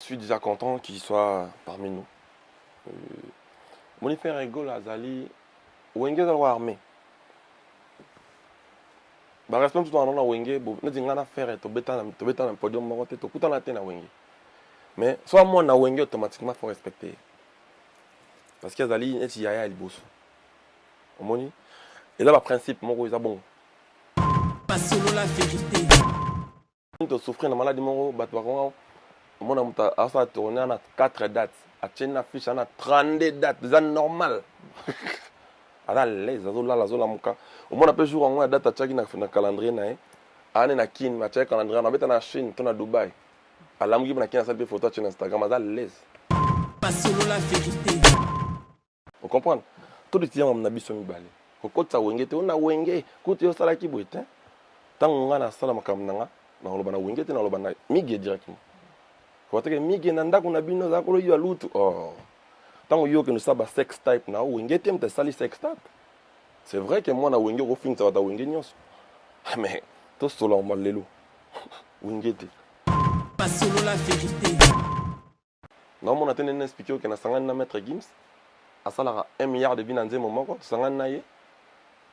Je suis déjà content qu'il soit parmi nous. Mon frère Ego Azali, Wenge est armé. Bah respect tout en Wenge, nous disons qu'on a fait to beta un podium monté to kuta na tena Wenge. Mais soit moi na Wenge automatiquement faut respecter. Parce que Azali est yaya liboso. Omoni. Et là le principe mon gros bon. Pas selon la vérité. Tu souffrir de maladie mon gros batwa mon amuta asa tourner à 4 dates. A tena fiche à 32 dates, c'est normal. Ala l'aise azola la zola muka au moins après jour en date tchaki na calendrier na ane na kin ma tchaki calendrier na beta na Chine to na Dubai ala muki na kin salle photo sur Instagram ala l'aise pas selon la vérité. vous comprenez tout le temps na biso mibale ko kotsa wenge te ona wenge kuti yo sala ki boite tango nga na sala makamnanga na loba na wenge te na loba na mige directement ko teke mige na ndako na bino za ko yo lutu oh. Tant que nous savons sex type na wenge tem te sali sex type. C'est vrai que moi na wenge ko fin ça va wenge nyos. Mais tout solo mal lelo. Wenge te. Pas selon la vérité. Non mon atene expliquer que na sangana na maître Gims a sala 1 milliard de binanze moment ko sangana na ye.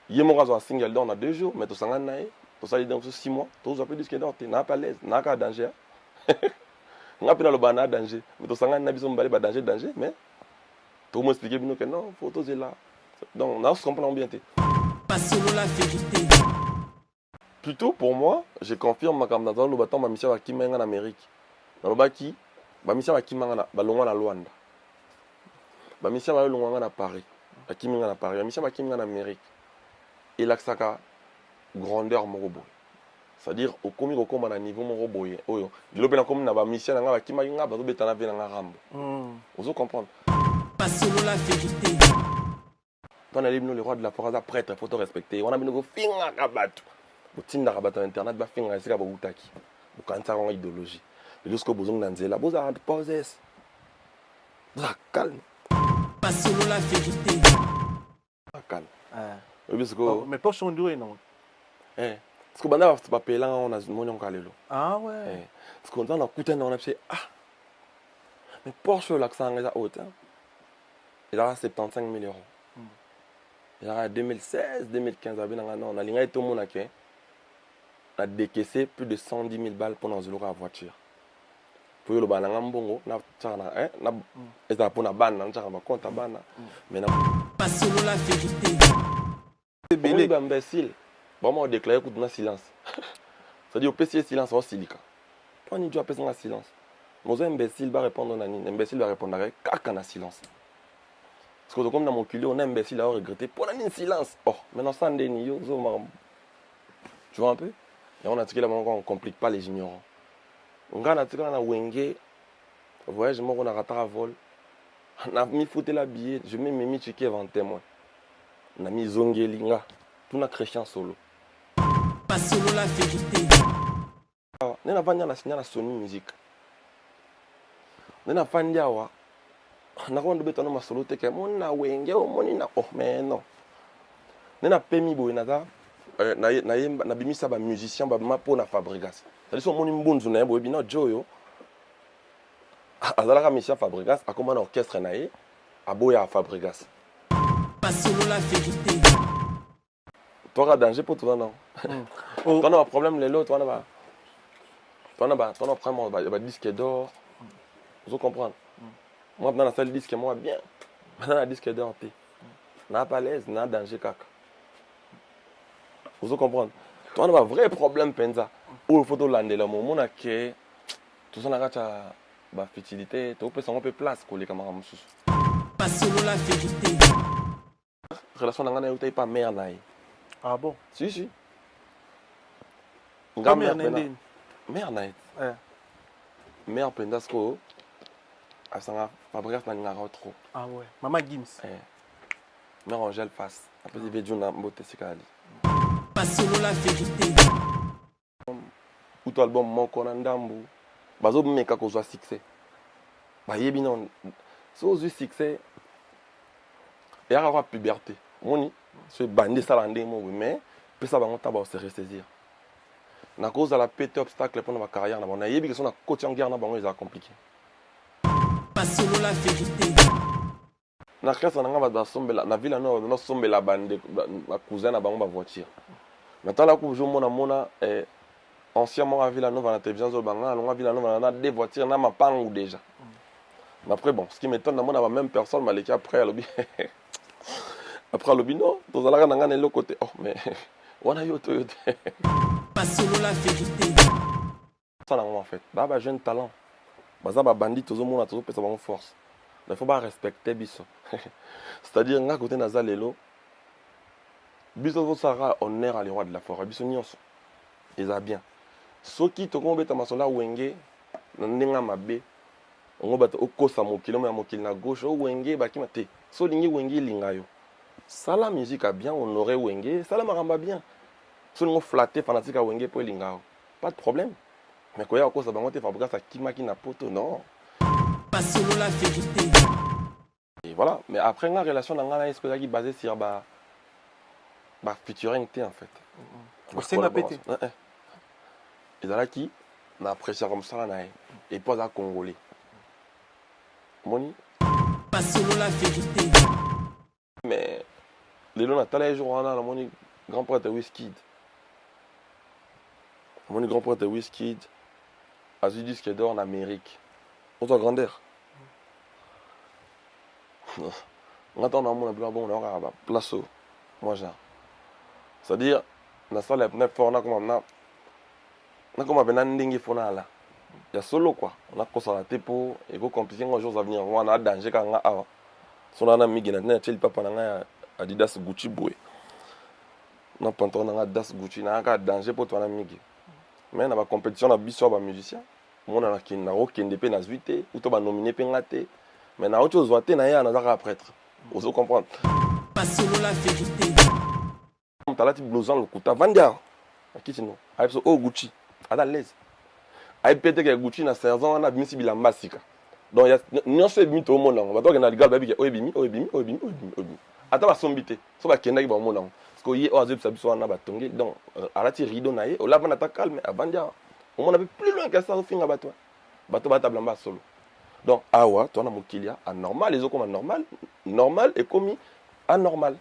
Ye mo razo single down na 2 jours mais to sangana na ye. To sali dans 6 mois, to zo plus disque d'or te na pas l'aise, na ka danger. Nga pina lo bana danger. Mais to sangana na biso mbale ba danger mais pour m'expliquer que non, photo c'est là. Donc, on se comprend bien. Pas selon la vérité. Plutôt pour moi, je confirme ma candidature le bâton ma mission à Kimanga en Amérique. Dans le baki, ma mission à Kimanga na Longa na Luanda. Ma mission à Longa na Paris. À Kimanga na Paris. Ma mission à Kimanga en Amérique. Et là ça grandeur mon robot. C'est-à-dire au commis au combat à niveau mon robot. Oyo. Le ben comme na ba mission na Kimanga ba to betana ve na rambo. Vous comprenez? Pas selon la vérité. On a le roi de la forêt prêtre, il faut te respecter. On a mis nos filles à rabat. Au tin rabat internet, va faire un c'est pour utaki. Au cancer en idéologie. Et jusqu'au besoin d'anzela, vous avez posé. Calme. Pas selon la vérité. Calme. Mais pas son doué non. Eh. Parce que banda va payer là on a mon kalelo. Ah ouais. Parce qu'on a coûté on a fait ah. Mais Porsche l'accent est haut. Il a 75 000 euros. Il a 2016, 2015, on a ligné tout le monde a décaissé plus de 110 000 balles pour nous louer la voiture. Pour le ban bongo, na na pour na ban na compte ban mais pas selon la vérité. C'est belé imbécile. Bon moi déclarer coup de silence. Ça dit au PC silence au silica. Quand il doit passer en silence. Mon imbécile va répondre nani, imbécile va répondre avec caca na silence. Parce que comme dans mon culé, on a imbécile à regretter pour un silence. Oh, maintenant ça en déni, tu vois un peu? Et on a tiré là, on ne complique pas les ignorants. On a tiré là, Wenge, voyage, on a raté à vol. On a mis fouté la billet, je mets mes tickets avant témoin. On a mis Zongelinga, tout na chrétien solo. Pas selon la vérité. On a vendu la Sony Music. On a vendu à na ko ndo betano masolo te ke mona wenge o moni na oh mais non nena pemi boy na na bimisa ba musicien ba mapo na Fabregas c'est so moni mbunzu na boy bino joyo azala ka musicien Fabregas akoma na orchestre na ye aboya Fabregas pas selon la vérité. Toi danger pour toi non toi na problème les l'autre toi na vraiment ba disque d'or vous comprenez. Moi, dans la salle disque, moi, bien. Maintenant, la disque d'or, n'a pas l'aise, n'a danger, caca. Vous comprenez? Toi, on a un vrai problème, Penza. Où il faut te lander là, mon que tout ça, on a la fertilité, tu peux s'en peu place pour les camarades. Pas selon la vérité. Relation n'a pas mère naïe. Ah bon? Si. Mère naïe. Mère naïe. Mère Penza, à ça Fabregas n'a trop. Ah ouais. Maman Gims. Mère Angèle face. Après il veut dire na beauté c'est cali. Pas selon la vérité. Ou toi album mon konandambu. Bazo meka ko zo succès. Ba yebi non. So zo succès. Et avoir puberté. Moni, c'est bandé ça landé mo mais peut ça bango taba se ressaisir. Na cause de la pété obstacle pour ma carrière na bon yebi que son na coach en guerre na bango ils a compliqué. Pas solo la vérité. Na classe na nga ba sombela na ville no no sombela bande ba cousin na bango ba voiture. Maintenant là que je mona anciennement à Villanova na télévision zo banga na Villanova na deux voitures na mapangu déjà. Mais après bon, ce qui m'étonne na mona ba même personne m'a laissé après à lobby. Après le bino, tous allons na ngana l'autre côté. Oh mais on a eu Toyota. Pas solo la vérité. Ça en fait. Bah jeune talent. Bah ça ba bandit tous au monde tous pesa ba force. Il faut pas respecter biso. C'est-à-dire nga côté na zalelo. Biso vo sara honneur à les rois de la forêt. Biso nyonso. Ils a bien. Soki to ko beta masola wenge na ndenga mabe. On bata okosa mokilo na mokili na gauche o wenge ba kimate. So lingi wenge lingayo. Ça la musique a bien honoré wenge, ça la maramba bien. Si on flatté fanatique à wenge pour lingao. Pas de problème. Mais quand il y a encore ça va monter fabriquer ça qui maki na poto non. Pas solo la vérité. Et voilà, mais après la relation dans la est-ce que qui basé sur ba featuring en fait. C'est na pété. Et là qui na apprécié comme ça là et pas à congolais. Moni Pas solo la vérité. Mais les gens ont les jours on a mon grand prêtre Wizkid. Mon grand prêtre Wizkid a eu disque d'or en Amérique. Autre grandeur. On attend dans mon bon on aura place moi genre. C'est-à-dire na salle na fort na comme ben ndingi fona là. Il y a solo quoi. On a constaté pour et go compliquer un jour à venir on a danger quand on a son ana migina na tell papa na Adidas Gucci boy. Na pantalon na Adidas Gucci na ka danger pour toi na migi. Mais na ba compétition na biso ba musicien. Mon na kin na okende pe na zuité ou to ba nominé pe ngate. Mais na autre chose na ya na za prêtre. Vous comprendre. Pas solo la vérité. On t'a là ti blouson le kuta vandia. Akitino. Ai so o Gucci. Ada l'aise. Ai pété que Gucci na saison na bimisi bilamba sika. Donc il y a un mythe au monde. On va dire que na liga baby oebimi. Ata ba sombité. So ba kenda ki ba monde. Parce que yi oazu biso na ba tongi. Donc alati rideau na ye, o la na ta calme abandia. On m'en avait plus loin que ça au finga bato. Bato ba tablamba solo. Donc awa, toi na mokilia anormal, les autres comme anormal, normal et commis anormal.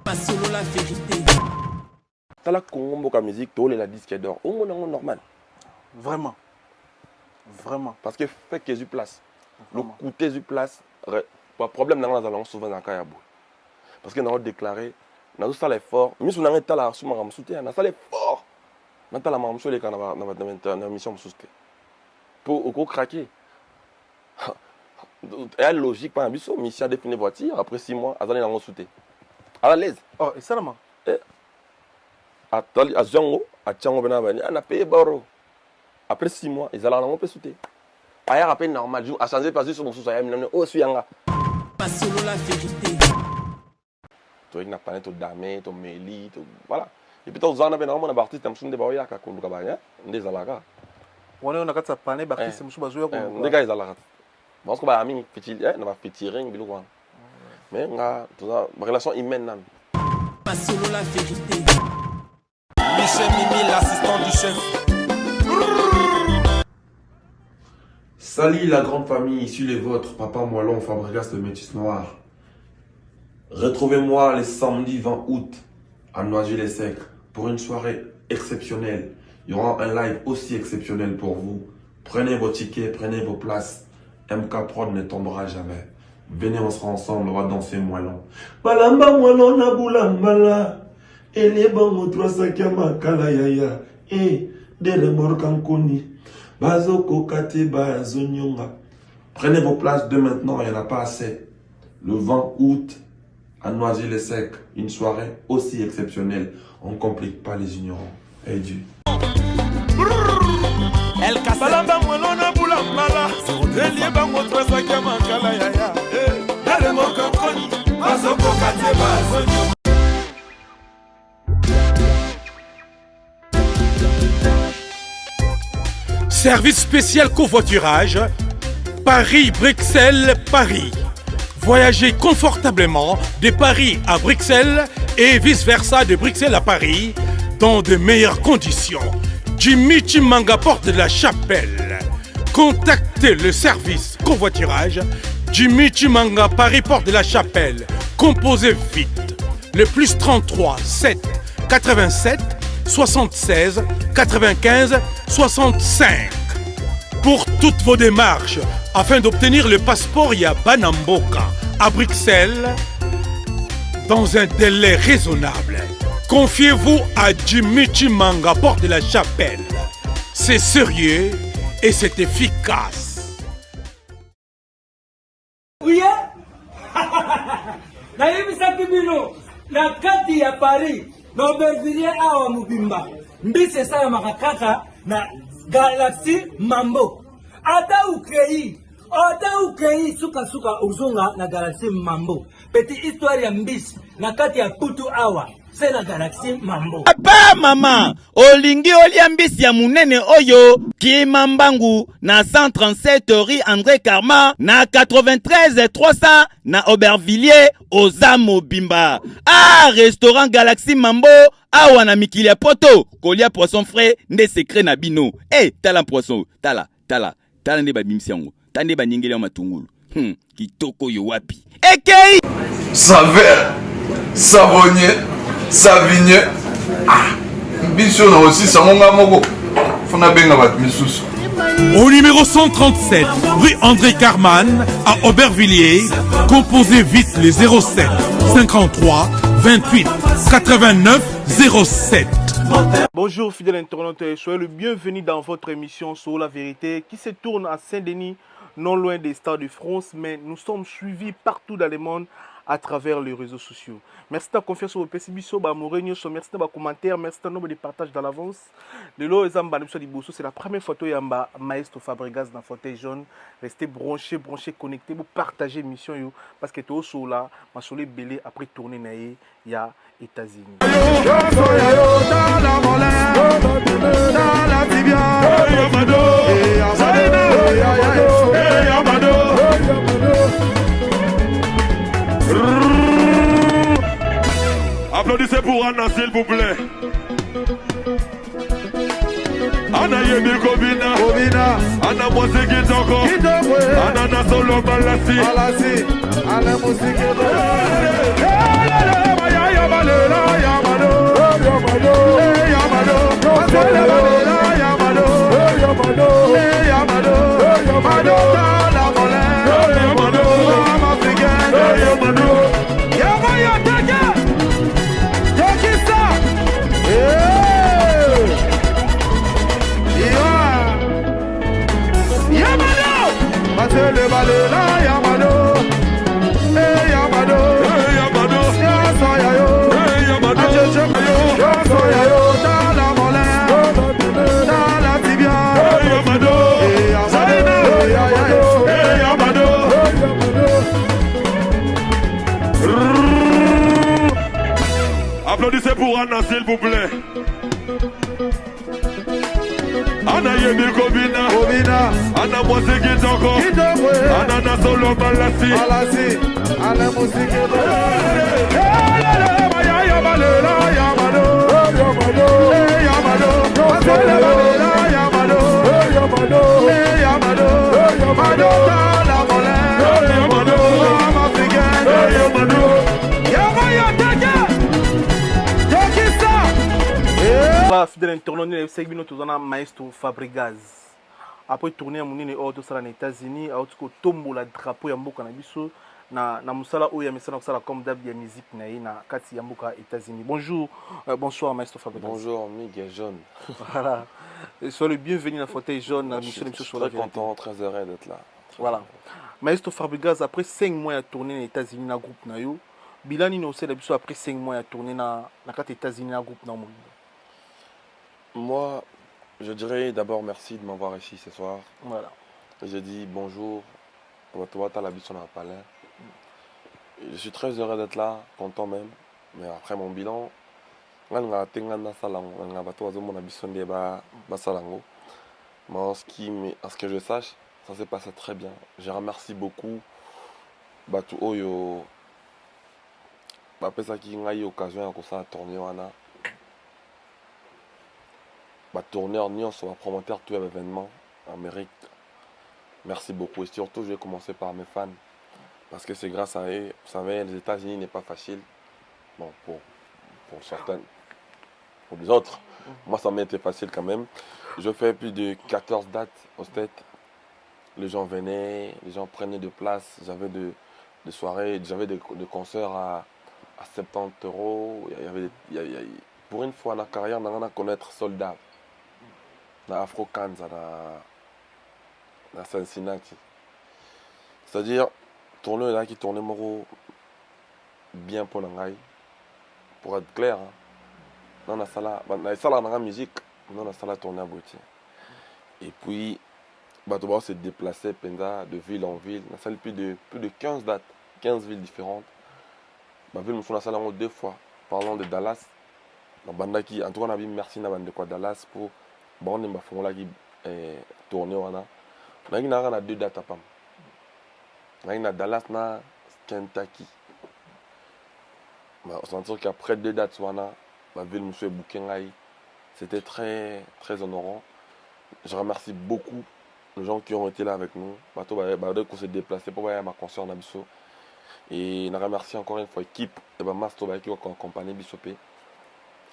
Pas solo la vérité. T'as la Congo mboka musique, to la disque d'or. Au monde normal. Vraiment. Vraiment. Parce que fait que eu place. Le coûter du place, pas problème dans la allons souvent dans Kayabou. Parce que nous avons déclaré, nous avons fait l'effort, mais nous avons fait l'effort, nous avons fait l'effort. Nous avons fait l'effort dans la mission pour craquer. Et la logique, par exemple, mission définie voiture, après 6 mois, nous allons sauter. À l'aise. Oh, et ça là, moi. À Zongo, à Tchango, on a payé Baro. Après 6 mois, ils allons sauter. Ailleurs, après normal, à changer pas sur mon sous-sol, oh, suis là. Pas solo la vérité. Tu n'as pas de damé, tu méli, voilà. Et puis, tu as un artiste, tu as un artiste, tu as un artiste. On a un artiste, tu as un artiste, tu as un artiste. Tu as un artiste. Parce que tu as un featuring, mais tu as une relation humaine. Pas solo la vérité. Michel Mimi, l'assistant du chef. Salut la grande famille, ici les vôtres, Papa Moellon, Fabregas de Métis Noir. Retrouvez-moi les samedis 20 août à Noisy-les-Secs pour une soirée exceptionnelle. Il y aura un live aussi exceptionnel pour vous. Prenez vos tickets, prenez vos places. MK Prod ne tombera jamais. Venez, on sera ensemble, on va danser Moellon. Balamba Moellon na boulambala. Ele bango 3 kama kala yaya. Dele morkankoni. Bazoko kate bazonyonga. Prenez vos places de maintenant, il n'y en a pas assez. Le 20 août, à Noisy-les-Secs, une soirée aussi exceptionnelle. On ne complique pas les ignorants. Et Dieu. El Balamba Moellon boulambala. Elie bango 3 kama kala yaya. Dele morkankoni. Bazoko kate bazonyonga. Service spécial covoiturage, Paris-Bruxelles-Paris. Voyagez confortablement de Paris à Bruxelles et vice-versa de Bruxelles à Paris dans de meilleures conditions. Jimmy Chimanga, porte de la Chapelle. Contactez le service covoiturage. Jimmy Chimanga, Paris, Porte de la Chapelle. Composez vite. Le plus 33 7 87 76 95 65. Pour toutes vos démarches, afin d'obtenir le passeport Yabanamboka à Bruxelles, dans un délai raisonnable, confiez-vous à Jimmy Chimanga, Porte de la Chapelle. C'est sérieux et c'est efficace. Oui, nayebisaki bino na kati ya Paris na Aubervilliers awa mobimba mbisi esalamaka kaka na Galaxy Mambo. Ata ukei suka ozonga na Galaxy Mambo. Petite histoire ya mbisi na kati ya putu awa c'est la Galaxy Mambo. Papa mama olingi olia mbisi ya munene oyo Kimambangu na 137 rue André Karma na 93 300 na Aubervilliers oza mobimba. Ah, restaurant Galaxy Mambo awa na mikili ya poto kolia poisson frais nde secret na bino. Tala poisson, tala nde babimisi yango. Tande baningeli ya matungulu. Kitoko yo wapi. Ekei Saveur, savonnier, savigné. Biso na aussi sangonga moko. Fona benga bat misusu. Au numéro 137, rue André Carman, à Aubervilliers, composez vite les 07 53 28 89 07. Bonjour fidèles internautes, soyez le bienvenu dans votre émission sur la vérité qui se tourne à Saint-Denis, non loin des Stades de France, mais nous sommes suivis partout dans le monde à travers les réseaux sociaux. Merci de ta confiance sur vos PCBiso, merci de vos commentaires, merci de nombre de partages dans l'avance. De l'eau, c'est la première photo Yamba Maestro Fabregas dans fauteuil jaune. Restez branchés, connectés, vous partagez l'émission parce que tout sur là, ma soleil belé après tourner naïe, il y a États-Unis. Applaudissez pour Anna, s'il vous plaît. Anna Yemi Kobina, Anna Mosiki Toko, Anna Nasolo Malasi, Anna Mosiki Applaudissez pour Anna, s'il vous plaît. Anna Yemi Kobina, Anna Mosiki Toko, Anna Nasolo Malasi, Anna Mosiki fidèle internaute, c'est que Maestro Fabregas. Après tourner à Mounine et autres aux États-Unis, à autre tombe la drapeau Yamboka Nabiso, na musala oya mesana kusala comme d'hab ya musique na kati Yamboka États-Unis. Bonjour, bonsoir Maestro Fabregas. Bonjour Miguel Jaune. Voilà. Soyez le bienvenu dans fauteuil jaune. Je suis très content, très heureux d'être là. Voilà. Maestro Fabregas, après 5 mois à tourner aux États-Unis dans le groupe Nayo, Bilani nous sait après 5 mois à tourner dans les États-Unis dans le groupe Nayo. Moi, je dirais d'abord merci de m'avoir ici ce soir. Voilà. Je dis bonjour à la Bisson à Palais. Je suis très heureux d'être là, content même. Mais après mon bilan, mais en ce que je sache, ça s'est passé très bien. Je remercie beaucoup Batu Oyo. Bapesa qui a eu l'occasion de tourner. Tourneur Nyon sur un promoteur tout l'événement en Amérique. Merci beaucoup. Et surtout, je vais commencer par mes fans. Parce que c'est grâce à eux. Vous savez, les États-Unis n'est pas facile. Bon, pour certains. Pour les autres. Moi, ça m'a été facile quand même. Je fais plus de 14 dates au States. Les gens venaient, les gens prenaient de place. J'avais des soirées, j'avais des concerts à 70 €. Pour une fois, dans la carrière, on a connaître soldat. Dans Afro-Kansas, dans Cincinnati. C'est-à-dire, tourner là qui tournait moro bien pour l'angaï. Pour être clair, hein. Dans la salle, dans la musique, dans la salle tourner à beauté. Et puis, on se déplacer de ville en ville. On a salle plus de 15 dates, 15 villes différentes. Ma ville, je suis dans la salle 2 fois. Parlant de Dallas, en tout cas, on a dit merci à Dallas pour bon, on a tourner. On a 2 dates à Pam. On a Dallas, na Kentucky. On sent qu'après 2 dates, ma ville, monsieur Boukengaï, c'était très, très honorant. Je remercie beaucoup les gens qui ont été là avec nous. On s'est déplacé pour voir ma concert en Abisso. Et je remercie encore une fois l'équipe de Masto qui a accompagné Bissopé.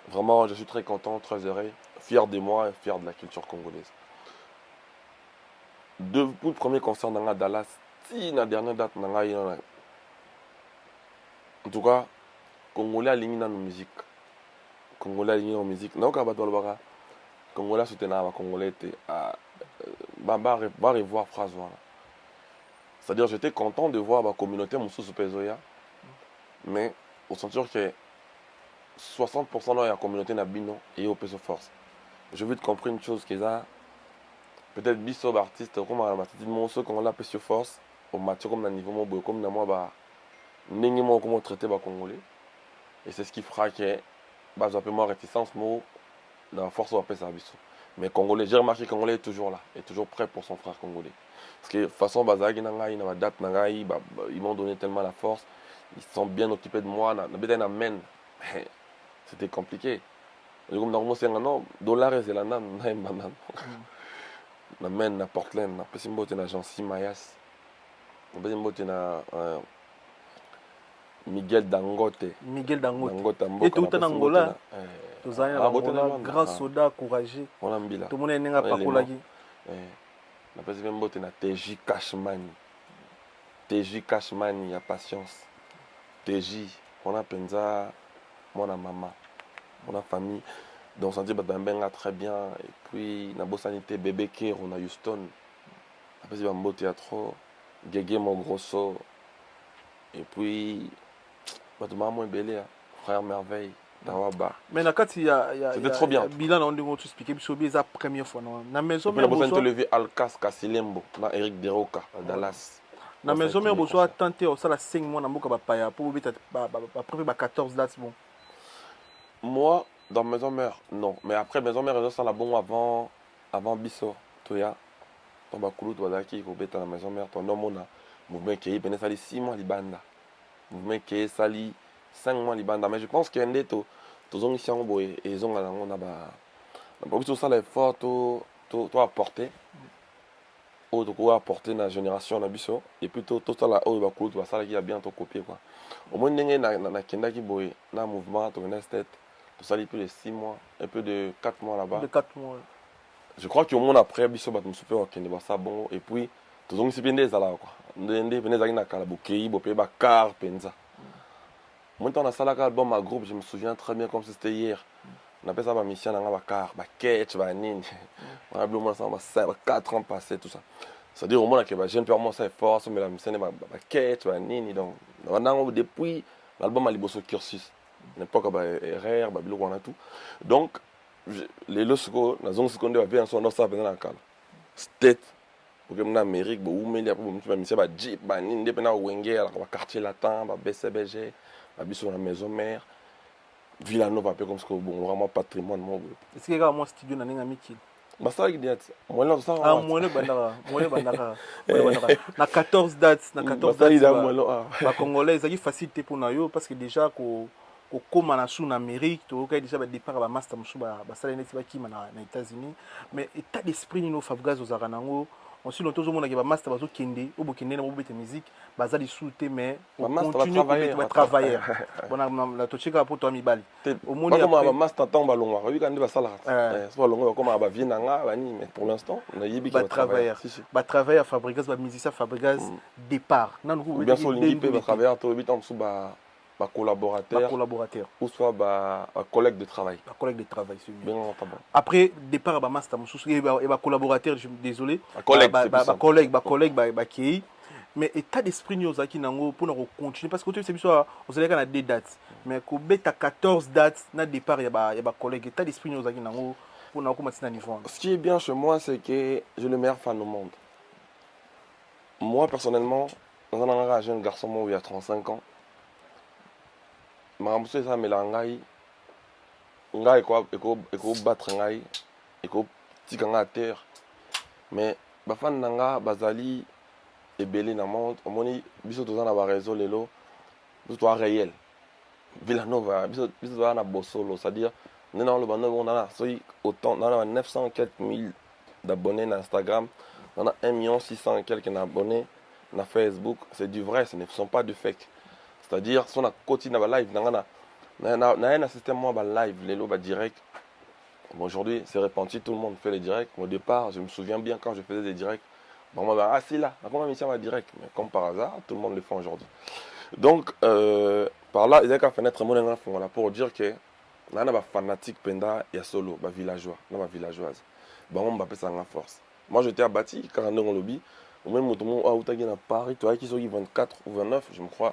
Vraiment, je suis très content, très heureux, fier de moi et fier de la culture congolaise. 2 premiers concerts dans Dallas, si la dernière date, en tout cas, Congolais alignés dans la musique. Congolais alignés dans la musique. Non, Congolais soutenant Congolais va revoir phrase. C'est-à-dire, j'étais content de voir la communauté Moussou Pezoya, mais au sentir que 60% de la communauté n'a bino et au peso force. Je veux te comprendre une chose, que ça, peut-être biso artiste comme à la petite monceau qu'on l'a peso force, au match comme dans le niveau mobile, comme dans moi, n'ayons comment traiter les Congolais. Et c'est ce qui fera que j'appelle réticence dans la force de la biso. Mais Congolais, j'ai remarqué que Congolais est toujours là, est toujours prêt pour son frère congolais. Parce que de toute façon, ils m'ont donné tellement la force, ils sont bien occupés de moi, c'était compliqué. Comme dans le monde, $, c'est la nan, na Portland, na Pesimbote, na Jean Simayas, na Pesimbote, na Miguel Dangote. Et tout en Angola. Tous en grand soldat courageux. Tout le monde est pas pour la guerre. Na Pesimbote, na TJ Cashman. TJ Cashman, il y a patience. TJ, on a Penza, mon maman, mon famille. Donc, on dit que très bien. Et puis, na Bossanité, Bébé Kir, on a Houston. Après, c'est un beau théâtre. Gégé, mon grosso. Et puis, maman est belle, frère merveille. Mais c'était trop bien. Bilan, on a expliqué, c'est la première fois. La maison mère, on a levé Alcas Kasilembo, na Eric Deroka, à Dallas. La maison mère, on a tenté, on a 5 mois, pour 14 dates. Moi, dans maison mère, non. Mais après, maison mère, ça la bon avant Bisso, Toya. Ton bakulu, toi, qui est dans la maison mère, ton homme, on a mouvement qui est 6 mois, Libanda. Mouvement qui est sali 5 mois, Libanda. Mais je pense qu'il y a un déto. Tous les gens et ils ont ça l'effort, tout apporter. Tout apporter dans la génération de Bisso. Et puis tout ça là, bakulu, tu vas ça qui a bientôt copié. Au moins, il y a un mouvement, tu as tête. Ça plus de 6 mois, un peu de 4 mois là-bas. De 4 mois. Je crois que au monde après, je suis ça bon. Et puis, tout le monde s'est bien des quoi. Moi, dans la salle album, ma groupe, je me souviens très bien comme si c'était hier. On appelle ça ma mission dans la car, ma catch, ma nini. On a blumé ça, 4 ans passés, tout ça. C'est-à-dire au monde que j'ai un peu moins ça force, mais la mission ma catch, ma nini. Donc, depuis l'album a liboso cursus. N'importe quoi, RR, Babylon, on a tout. Donc, les lorsqu'on a zone seconde va bien son ça pendant la cale. State, pour que mon Amérique, où mais après pour me faire jeep, banin, dépendant Wenger, la quartier latin, BCBG, Babylon la maison mère, Villanova, un peu comme ce que bon, vraiment patrimoine mon groupe. Est-ce qu'il y a un studio dans les Mikil? Bah ça il dit moi là ça ah moi le bandara na 14 dates na 14 dates ba congolais ça qui facilité pour nayo parce que déjà ko comme na sous en Amérique to ka déjà ba départ ba master musu ba sala net ba kima na États-Unis mais état d'esprit no Fabgaz aux aranango ensuite on tozomona ke ba master bazo kende o bokende na bobete musique baza li souté mais on master continue ba travailler bona la tochika pour toi mibali omoni comme ba master temps balongwa obi kandi ba sala so balongwa comme ba vie nanga bani mais pour l'instant on a yebi ki ba travailler fabriquer ba musicien fabriquer départ nanu ko bien sûr l'ingi pe ba travailler to bitan sous ba collaborateur ou soit collègue de travail. Après départ ba master et ba collaborateur, désolé. Collègue Collègue mais état d'esprit nous aki nango pour continuer parce que c'est ça on sait qu'on a des dates mais ko beta 14 dates na départ ya ba collègue état d'esprit nous aki nango pour na commencer na niveau. Ce qui est bien chez moi c'est que j'ai le meilleur fan au monde. Moi personnellement, dans un jeune garçon moi il y a 35 ans. Ma monsieur ça melangai ngai eko battre ngai eko tikanga à terre mais ba fan nanga bazali ebele na monde omoni biso tozana ba réseau lelo biso réel Villanova biso na bosolo c'est-à-dire nena le bando on a autant on a 900 quelques mille d'abonnés sur Instagram on a 1 600 quelques d'abonnés sur Facebook c'est du vrai ce ne sont pas du fake. C'est-à-dire, si on a continué à live, on a un système live, les lots direct. Bon, aujourd'hui, c'est répandu, tout le monde fait les directs. Au départ, je me souviens bien quand je faisais des directs. Bon, moi, c'est là, comment mission va direct. Mais comme par hasard, tout le monde le fait aujourd'hui. Donc, par là, il y a qu'à fenêtre pour dire que on a des fanatiques penda et solo, des villageois, des villageoises. Bon, on va appeler ça en force. Moi, j'étais abattu quand on est en lobby. Au même moment où on est à Paris, tu vois, qui sont 24 ou 29, je me crois.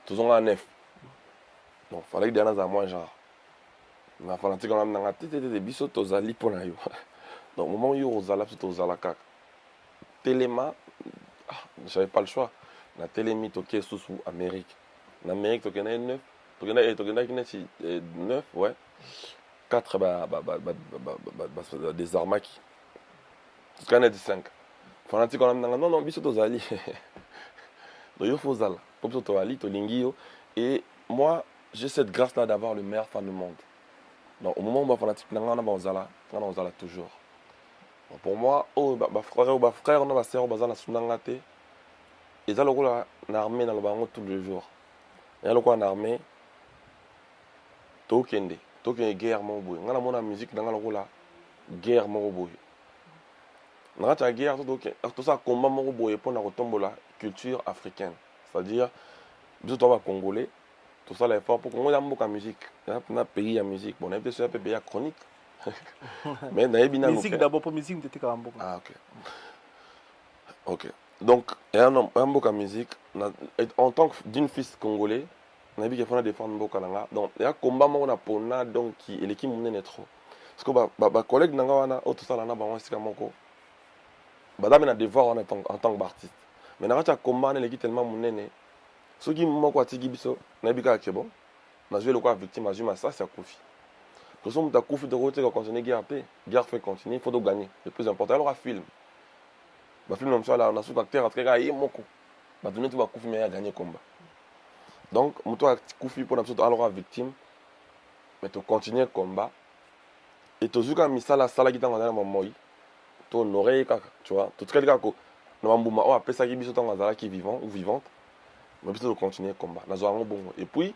Tous ont un 9. Donc, il fallait que des gens à moins genre. Mais il fallait que des bisous aux alliés pour la yo. Donc, au moment où ils ont aux alaka. Téléma, je n'avais pas le choix. La télémi, tu es sous Amérique. En Amérique, tu es 9. Tu es 9, ouais. 4 des armaki. Tu es 5. Il fallait que non, bisous aux alliés. Donc, il faut ça. Et moi, j'ai cette grâce-là d'avoir le meilleur fan du monde. Donc, au moment où je suis fanatique, on a toujours. Donc, pour moi, ma frère, ma soeur, ils ont une armée dans le banc tous les jours. Ils ont une armée. Tokende guerre, mon boy. On a la musique dans la guerre, mon boy. On a la guerre, tout ça, combat, mon boy, pour la culture africaine. C'est-à-dire, nous sommes congolais, tout ça l'effort pour qu'on ait beaucoup de musique. Il y a un pays à musique. Bon, on a peut-être un pays à chronique. Mais on a bien musique d'abord pour musique, c'était quand même beaucoup. Ah, ok. Ok. Donc, il y a un beaucoup de musique. En tant que d'une fils congolais, on a vu qu'il faut défendre beaucoup de langue. Donc, il y a un combat pour nous, donc, qui est l'équipe n'est trop. Parce que mes collègues, tout ça, c'est comme ça. On a des devoirs en tant qu'artiste. Mais quand tu as combat, l'équipe tellement monnaie. Ceux qui m'ont dit que biso, n'abika kebo, na joué le quoi victime, na joué ça, c'est Koufi. Que si on a Koufi de côté, on continue guerre paix, guerre fait continuer, il faut gagner. Le plus important, alors un film. Le film comme ça là, on a sous acteur, très gars, et moko. Bah donner tout va Koufi mais à gagner combat. Donc, on doit Koufi pour l'absolu alors victime, mais tu continues le combat. Et tu joues comme ça la salle qui t'a donné mon moi, tu honoré tu vois, tu te dis que Nambouma, on appelle ça qui biso dans qui vivant ou vivante. Mais plutôt de continuer le combat. Et puis,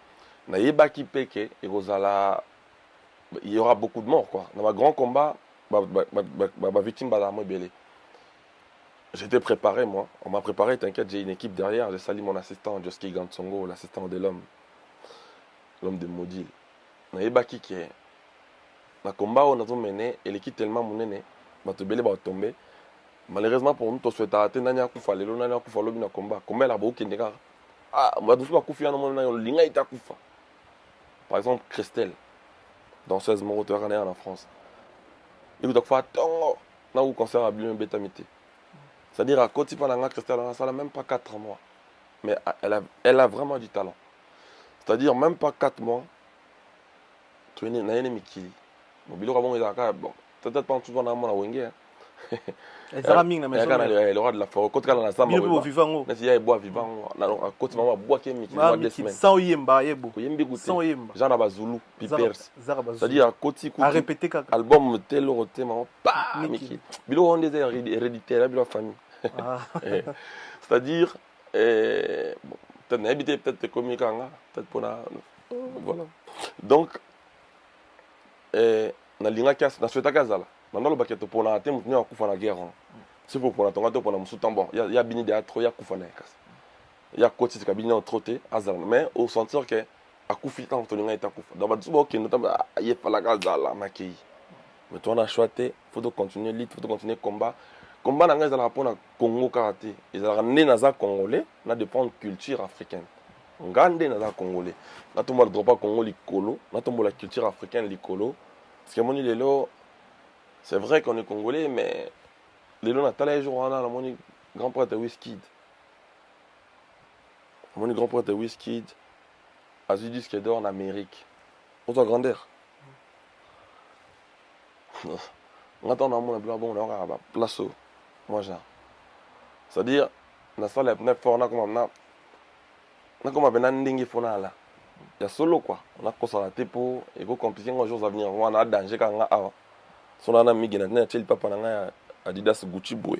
il y aura beaucoup de morts. Quoi. Dans un grand combat, ma victime va être j'étais préparé, moi. On m'a préparé, t'inquiète, j'ai une équipe derrière. J'ai sali mon assistant, Joski Gansongo, l'assistant de l'homme de Modil. Il y a qui est. Dans le combat, on a mené, et l'équipe tellement monnaie, va tomber. Malheureusement pour nous, tu souhaites arrêter, nanya kufa, lelo nanya kufa, lobi na combat. Combat là, beaucoup de ah, moi, je suis par exemple, Christelle, danseuse moroteur en France. Il doit faire tant de concert à Blum Bétamité. C'est-à-dire, à côté de Christelle, elle n'a même pas 4 mois. Mais elle a vraiment du talent. C'est-à-dire, même pas 4 mois, tu es né Mikili. Bon, peut-être pas en tout cas, le roi de la forêt côté la samba vivant mais il y a bois vivant na côté maman bois qui mi des semaines sans yemba yebo sans yemba genre bazulu pipers c'est-à-dire côté à répéter album tel roté maman pa miki bilo on des héréditaire bilo famille c'est-à-dire peut-être n'habiter peut-être comme kanga peut-être pour voilà donc na linga kiasi na sweta kazala mandalo baketo pona te mutnya kufa na guerre c'est pour pona tonga to pona musutambo ya bini de atro ya kufa na kasa ya koti ka bini troté azala mais au sentir que akufi tant to linga ita kufa donc ba ke notamba ye pala kazala makei mais toi on a choisi faut continuer lutte faut continuer combat na nga ezala pona Congo karaté ezala né na za congolais na dépendre culture africaine ngande na za congolais na tomba le droit Congo likolo na tomba la culture africaine likolo parce que moni lelo c'est vrai qu'on est congolais mais lelo na tala jour on a la moni grand prêtre Wizkid moni grand prêtre Wizkid a eu disque d'or en Amérique pour sa grandeur on attend na mona bla bon on a place moi genre c'est-à-dire na salle na fort na comme ben ndingi fona là ya solo quoi on a consacré te pour et go compliquer en jours à venir on a danger quand nga awa sona na migi na tell papa na nga Adidas Gucci boy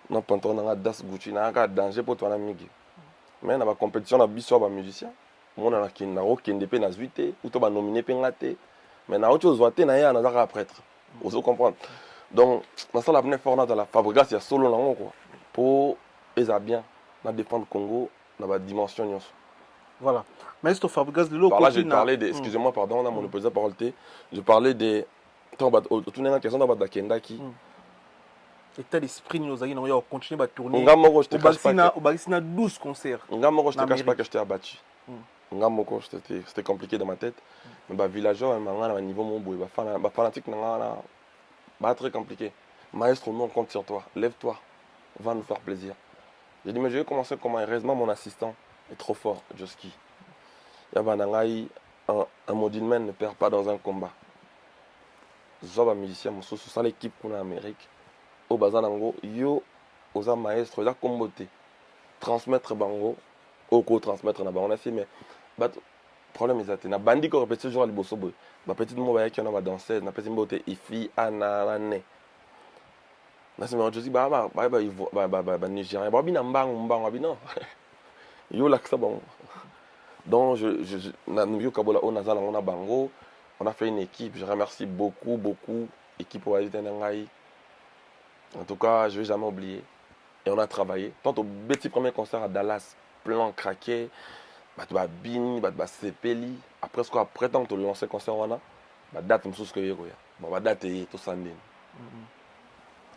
na pantalon na Adidas Gucci na ka danger pour toi na migi mais na ba compétition na biso ba musicien mon na kinna okende pe na zuite ou to ba nominé pe ngate mais na autre chose voter na ya na za prêtre vous comprendre donc na sala abne fort na dans la fabrication ya solo na quoi pour eza bien na défendre Congo na ba dimension nyonso. Voilà. Mais c'est au Fabregas de l'eau. Là, j'ai parlé des. Excusez-moi, pardon, on a mon opposé parole. Je parlais des. Tout une question dans la Kendaki. État d'esprit, nous allons continuer à tourner. Ngamoko, je te cache pas. Au Bagisina 12 concerts. Ngamoko, je te cache pas que je t'ai abattu. Ngamoko, c'était compliqué dans ma tête. Mais bah, villageois, à niveau mon boy, bah, fanatique, bah, très compliqué. Maestro, nous on compte sur toi. Lève-toi. Va nous faire plaisir. J'ai dit, mais je vais commencer comment. Heureusement, mon assistant est trop fort, Joski. Yabanangai, un modilman ne perd pas dans un combat. Zoba musicien, mon sous ça l'équipe qu'on a en Amérique. Au Bazanango, yo, aux maestro, la comboté. Transmettre bango, au co-transmettre na bango, mais problème est atteint. Na bandi ko répéter jour à libosobo. Ma petite mo ba qui on a danser, na petite mbote ifi anane. Na c'est moi je dis bah nigérien, bah bina mbang bina. Yo la ça bon. Donc on a bango, on a fait une équipe, je remercie beaucoup équipe Ngai. En tout cas, je ne vais jamais oublier. Et on a travaillé. Tant au petit premier concert à Dallas, plan craqué, Bini, Sepeli. Après ce après tant on lancé concert on a, date me sous que bon date est tout ça. Le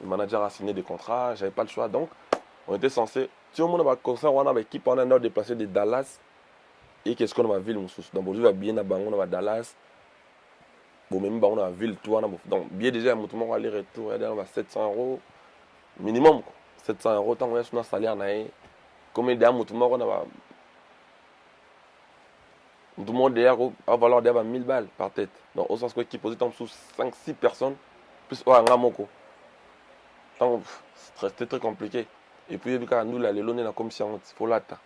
manager a signé des contrats, j'avais pas le choix donc on était censé si on a un concert on a l'équipe on a déplacé de Dallas et qu'est-ce qu'on a ville mususu donc aujourd'hui va bien na bango na Dallas bon même ba on a ville tout donc bien déjà mutumo aller retour et on 700 € minimum 700 € tant on est sur salaire na comme des mutumo on a tout le monde derrière a valeur de 1000 balles par tête donc au sens que qui posait sous 5-6 personnes plus un ngamoko donc c'était très compliqué et puis quand nous la lelone na commission faut lata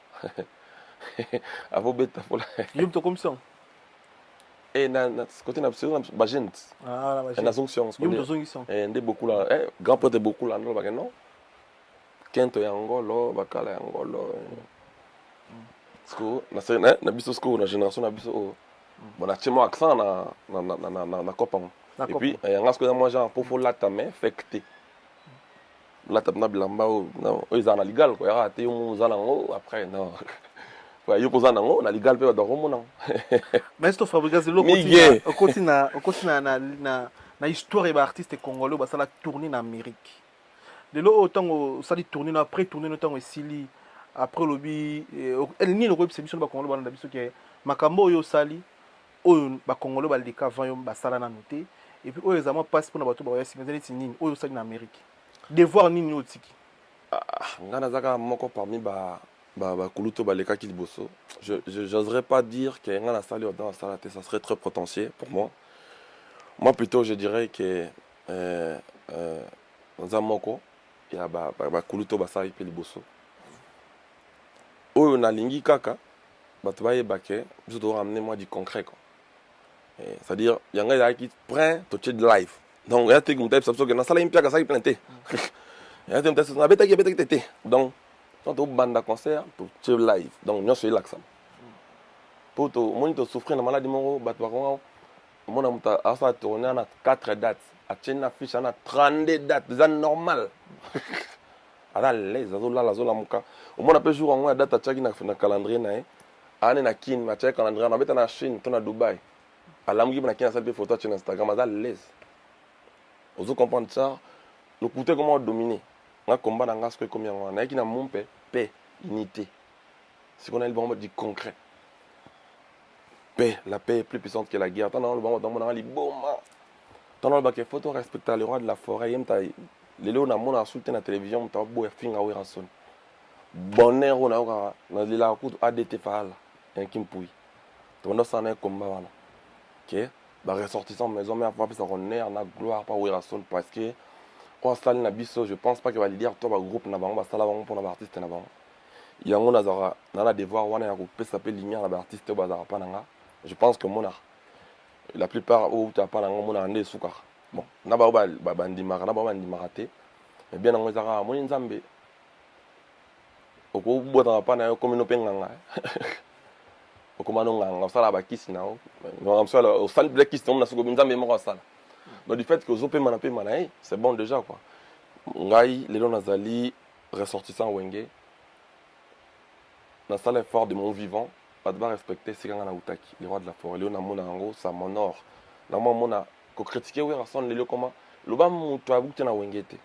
avo beta faut la yum to commission et na côté na ba gente ah la na zonction yum to zonction et ndé beaucoup là grand pote beaucoup là non ba non kento ya ngolo bakala ya ngolo sko na biso sko na génération na biso bon na timo accent na copain et puis il y a un aspect moi genre pour faut lata mais fecté la tapna bilamba non ils en a légal quoi ya té on za nango après non ouais yo poza nango na légal pe do romo non mais c'est Fabregas de l'eau continue na histoire ba artiste congolais ba sala tourner en Amérique de l'eau autant ça dit tourner après tourner autant sili après lobby ni le web c'est ba congolais ba biso ke makambo yo sali oyo ba congolais ba leka avant yo ba sala na noté et puis oyo zama passe pour na bato ba yasi ngazeli tinini oyo sali na Amérique devoir nini otiki ngana zaka moko parmi ba kuluto ba leka ki liboso j'oserais pas dire que ngana sali dans la salate ça serait très prétentieux pour moi plutôt je dirais que nza moko ya bakuluto basali mpe liboso oyo nalingi kaka bato bayeba ke biso toramener moi du concret quoi. C'est-à-dire yanga ezalaki prêt totie de live donc ya teki moto ayebisa biso ke nasalaki mpiaka asali plein te ya te moto abetaki te donc tobanda concert totie live donc nyonso elakisama mpo omoni tosouffrir na maladie moko bato bakonga omona moto asala tourner na 4 dates atie na fiche ana 32 dates eza normal aza lese azolala azolamuka omona mpe jour yango ya date atiaki na calendrier na ye ane na kine atiaki calendrier na abeta na Chine to na Dubai alamuki mpe na kine asali mpe photo atie na Instagram aza lese ozo comprendre ça lokute comment dominer nga komba na nga siko ekomi yango wana nayaki na mompe paix unité sikoyo nayeli bango du concret paix la paix est plus puissante que la guerre tana le bango dans liboma tana ba ke photo respecter le roi de la forêt yemta lelo na mona soulte na télévision mta bo finga we ranson bonheur ona ka na lila ku ADT fala en kimpui to ndo sana komba wana OK ba ressortissant maison mais avoir plus en honneur na gloire pas we ranson parce que on installe na biso je pense pas que va dire toi ba groupe na bango ba sala bango pour na artiste na bango yango nazara na devoir wana ya ko pesa pe lumière na ba artiste ba zara pa nanga. Je pense que la plupart où tu as pas mon ande soukar. Bon, na ba bandi mara na ba bandi marate. Mais bien ngo zara mon nzambe. Oko bota pa na yo comme no penganga. Oko manonga nga sala ba kisi na o. No am sala o sal black kisi na suko nzambe mo sala. Donc du fait que ozope manape manae, c'est bon déjà quoi. Ngai lelo nazali ressortissant wenge. Na sala effort de mon vivant. Pas de respecter ces gens na utaki les rois de la forêt léo na mona ngo ça m'honore na moi mona ko critiquer oui rason lelo comment le ba mutu abuti na wengete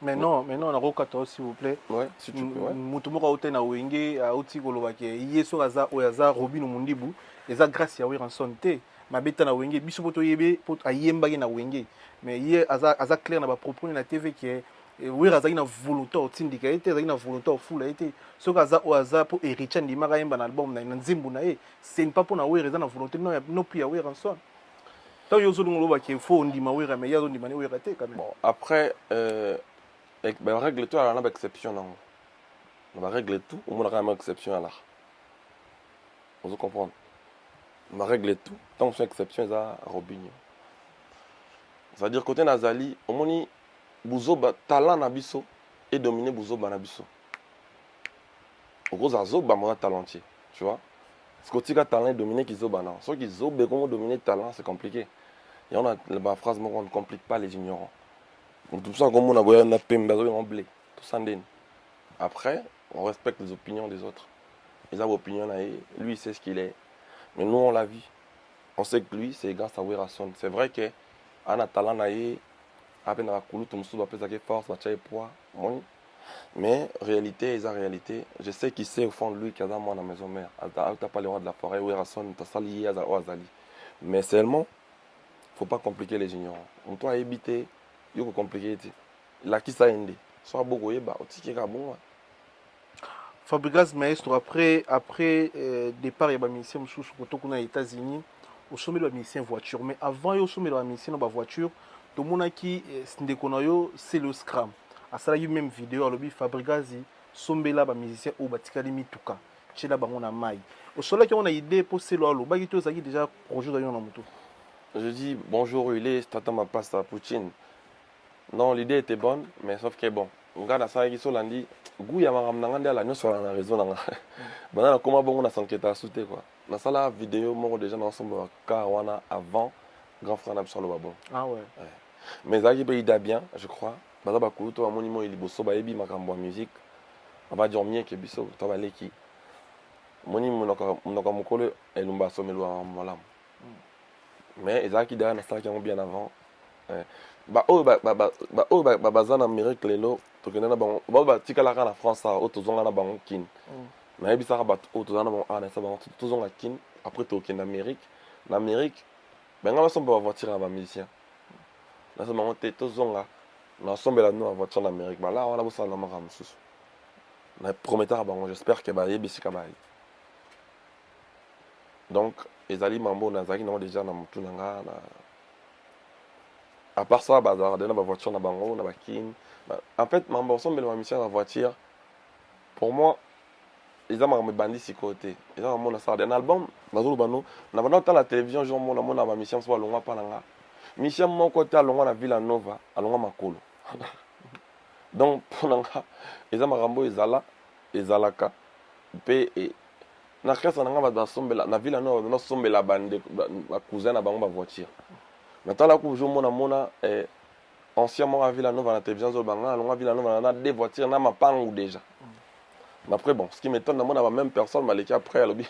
mais non na rokata s'il vous plaît ouais si tu peux ouais mutu moko uta na wenge auti koloba ke yeso aza oyaza Robino Mundibu eza grâce ya oui rason te mabeta na wenge biso poto yebe poto ayemba na wenge mais hier aza clair na ba propos na TV qui oui azaki na volonté otindika ete azaki na volonté ofula ete soki aza po héritier ndimaka yemba na album na nzimbu na ye c'est pas pour na wera eza na volonté no puis ya wera en soi tant yo zo ngoloba ki faut ndima wera mais yazo ndima ne wera te quand même bon après ben règle tout alors on a exception non on va régler tout au moins quand même exception alors vous comprendre on va régler tout tant que c'est exception ça Robinho ça veut dire côté Nazali au moins Buzoba talent na biso et dominer Buzoba na biso. En gros Zoba mon talentier, tu vois. Ce que tu as talent dominer qui Zoba non. Ceux qui Zoba comment dominer talent c'est compliqué. Et on a la phrase on ne complique pas les ignorants. Donc tout ça comme on a voyé na pembe en blé, tout ça ndene. Après, on respecte les opinions des autres. Ils ont opinion là lui il sait ce qu'il est. Mais nous on l'a vu. On sait que lui c'est grâce à Werason. C'est vrai que ana talent na à peine à couler tout le monde va peser force va tirer poids mais réalité est la réalité je sais qu'il sait au fond de lui qu'il y a moi dans la maison mère t'as pas le roi de la forêt où Werason t'as sali à Azali mais seulement faut pas compliquer les ignorants on doit éviter il faut compliquer la qui ça indi soit beaucoup yeba otiki ka bon Fabregas Maestro après départ il y a musicien sous aux États-Unis au sommet de la musicien voiture mais avant au sommet de la musicien dans voiture tout le monde qui c'est le scram. À ça, il y a même vidéo, le Fabregas, sombela ba musicien ou batikali mituka. Chez la bango na mai. Au soleil qui on a idée pour c'est le ba qui ont déjà projet dans yon moto. Je dis bonjour Ulé, t'attends ma passe à Poutine. Non, l'idée était bonne, mais sauf que bon, on regarde ça qui sont lundi, goût ya maram nangande la nyos na raison nanga. Bana comment bon on a s'enquête à sauter quoi. Na sala vidéo mo déjà dans ensemble car wana avant grand frère n'a le babon. Ah ouais. Mais ça qui paye bien, je crois. Baza bakulu to monimo ili boso ba ebi makambo musique. On va dire mieux que biso to ba leki. Monimo noka mukolo elumba somelo malam. Mais ça qui derrière na ça qui ont bien avant. Baza na Amérique lelo to kenana bango. Ba tikala ka na France au tozonga na bango kin. Mais ebi ça ba au tozana bango na ça bango tozonga kin après to ken Amérique. Na Amérique ben nga somba voiture à ba musicien. Là, c'est mon tête, nous ensemble là nous en voiture en Amérique. Là, on a besoin de maman sous. On prometteur bon, j'espère que bah y bisi kabay. Donc, les ali mambo nazaki non déjà na mutu nanga À part ça, bah, dans la voiture, na bango, na bakin. En fait, ma ensemble de ma mission dans la voiture, pour moi, ils ont mes bandits si côté. Ils ont mon ça. Un album, bazolo bano. Na bana dans la télévision, je mon ma mission soit longa pas nga. Mission mon côté à longa na Villa Nova, à longa makolo. Donc pour nga, ils ont marambo ezala, ezalaka. Pe et na kasa nga ba sombela na Villa Nova, na sombela bande ba cousin na bango ba voiture. Maintenant là que je mona anciennement à Villanova dans la télévision Zolbanga, à Villanova on a des voitures na mapangu déjà. Mais après bon, ce qui m'étonne dans la même personne m'a laissé après à lobby.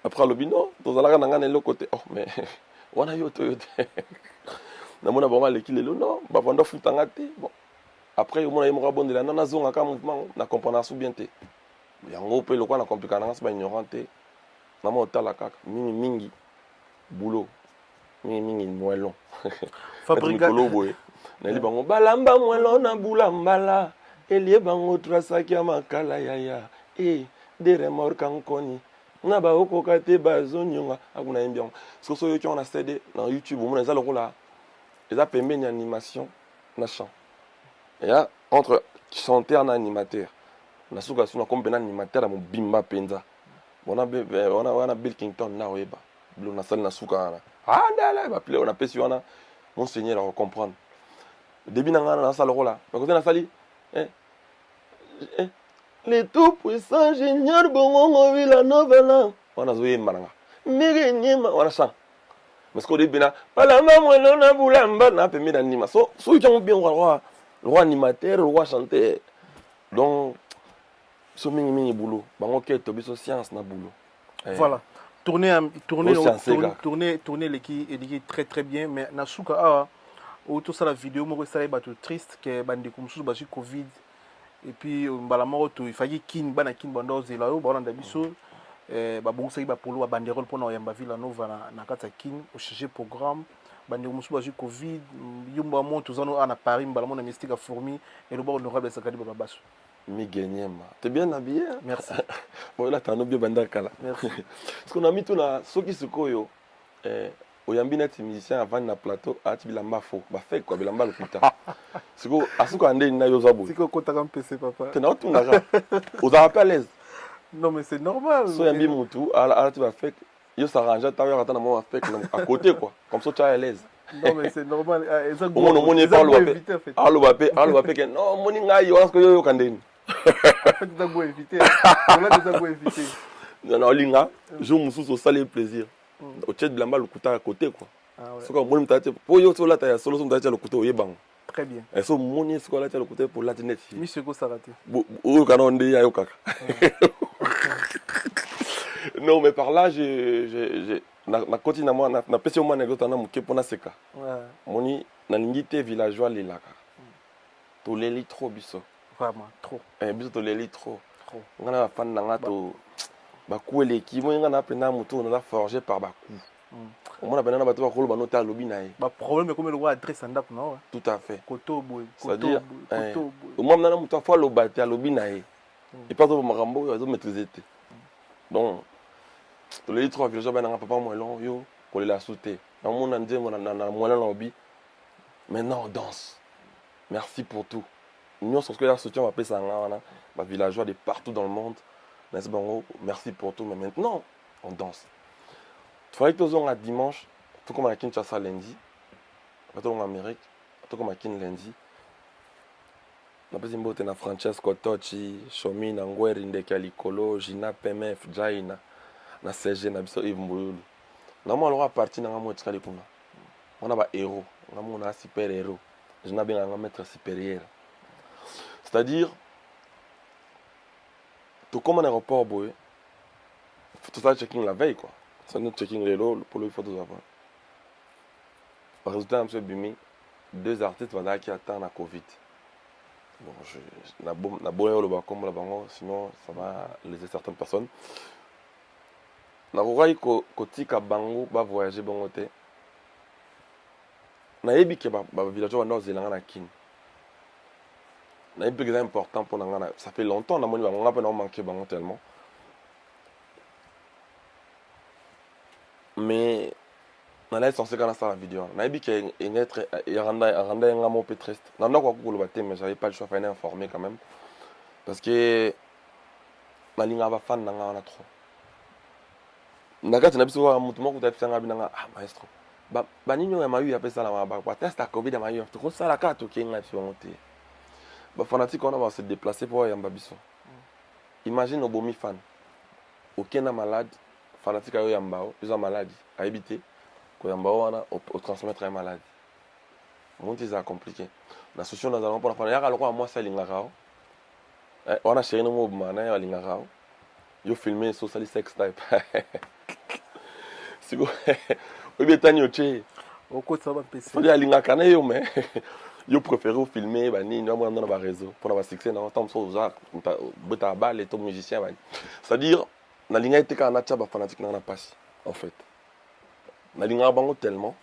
Après lobby non, dans la gana ngana l'autre côté. Oh mais on a eu Toyota. Na mona vraiment l'équipe le non, ba vendre futanga té. Bon. Après on a eu mon rabon de la nana zonga ka mouvement, na comprendre sous bien té. Yango pe le quoi na compliqué na pas ignoranté. Na mo tala kaka mingi boulot. Mingi moins long. Fabrica nali bango balamba mwelo na bulambala elie bango trasaki ya makala yaya de remorque nkoni na ba okoka te bazonyonga akuna imbion soso yo on a cédé na YouTube on a lokola eza pembeni animation na chant ya entre chanteur na animateur na suka suna comme ben animateur mo bimba penza bona Bill Kington na weba blo na sali na suka na ndala ba play on a pesi wana mon Seigneur à comprendre. Début dans ça le rôle là. Mais quand on a sali, les tout puissants génieurs bongo Villanova là. On a joué maranga. Mire on a ça. Parce qu'au début là, palama moi na bulamba na permis d'animation. So ils ont bien le roi animateur, le roi chanteur. Donc so mingi boulot. Bango ke to biso science na boulot. Voilà. Tourner l'équipe très très bien, mais Nasuka autour de la vidéo, moi ça est triste que bande comme sous basi Covid et puis balamoro il fallait kin bana kin bando zela yo bana dabiso ba bon ça ba polo ba banderole pour na yamba Villanova na kata kin au chargé programme bande comme sous basi Covid yumba mo tozano na Paris balamona mystique a fourmi et le bon honorable sakadi baba basu. Miguenyema. T'es bien habillé hein? Merci. Bon là t'as un bien bandakala. Merci. Parce qu'on a mis tout na soki sukoyo oyambi net musicien avant na plateau ati bilamba fo. Ba fake quoi bilamba lokuta. Siko asuko ande na yo zabo. Siko kota comme PC papa. T'es na tout na. Vous avez pas à l'aise. Non mais c'est normal. So yambi mutu ala tu va fake. Yo s'arrange ta yo attend na moi fake à côté quoi. Comme ça tu es à l'aise. Non mais c'est normal. On moni pas le allo bape que non moni ngai yo parce que yo kandeni. En fait, tu dois éviter. On a déjà éviter. Non, linga, je me suis au salé plaisir. Au tchèque de la malle, le couteau à côté, quoi. C'est comme moi, je me pour yo, là, tu as solo, tu as le couteau au yébang. Très bien. Et so, mon yé, c'est là, tu as le couteau pour la tinette. Monsieur Gossarate. Ou quand on dit, kaka. Non, mais par là, na continue moi, na pesi au manègue, tu as un pour na seka. Moni, na lingité villageois, les laka. To l'eli trop biso. Vraiment, trop. Biso to l'eli trop. On a fan nanga to. Bakou l'équipe, moi, on a appris à moto, on a forgé par Bakou. On a besoin de battre le banoté à l'obinaï. Le problème est comme le roi adresse en non? Tout à fait. C'est-à-dire, moi, on a moto à fois le battre à l'obinaï. Et pas de Marambo, ils ont maîtrisé. Donc, les trois villageois, ben, on a papa moi long, yo, pour les la sauter. Dans mon andé, on a moins lobby. Maintenant, on danse. Merci pour tout. Nous, sur ce que la soutien, on va appeler ça, on a villageois de partout dans le monde. Merci pour tout, mais maintenant, on danse. Il fallait que nous à dimanche, tout comme à Kinshasa lundi, tout comme en Amérique, tout comme à Kin lundi. On a besoin de Francesco Tocci, Shomi, Nangweri, Ndekalikolo, Gina PMF, Jaina, na CG, na Biso Yves Mboulou. Normalement, on va partir dans le monde. On a des héros, on a des super héros. Je n'ai bien un maître supérieur. C'est-à-dire, tout comme un aéroport, il faut tout ça checking la veille, quoi. C'est notre checking les lots, pour le faut tout avoir. Par résultat, M. Bimi, 2 artistes qui attendent la Covid. Bon, je n'ai pas le comme la banque, sinon ça va laisser certaines personnes. Je n'ai pas dit que Bango va voyager bon côté. Je n'ai pas dit que le village va nous élever à Kin. C'est plus important pour nous. Ça fait longtemps que nous avons manqué tellement. Mais nana censé kana ça la vidéo nayebi que être randa nga mo peu triste nanda kwa kukolo te mais j'avais pas le choix fallait informer quand même parce que malinga ba fan nanga wana trop nakati na biso wa mutu moko tafisa nga binanga maestro ba ninyo ya mayu ya pesa la ba test à covid mayu to ko sala ka to kenga fi monter ba fanatique on va se déplacer pour yamba biso imagine obomi fan aucun malade fanatique ayo yambao ils ont maladie à éviter que yambao wana au transmettre une maladie monter ça compliqué la solution dans allons pour faire yaka moi ça lingakao on a chéri no mo mana ya lingakao yo filmer social sex type siko obi tani oche oko ça va pc faut ya lingakana yo mais yo préféré filmer ba ni no dans ba réseau pour avoir succès dans temps so za bota ba les top musiciens ba c'est-à-dire na linga été kana cha ba fanatique na passe en fait na linga bango tellement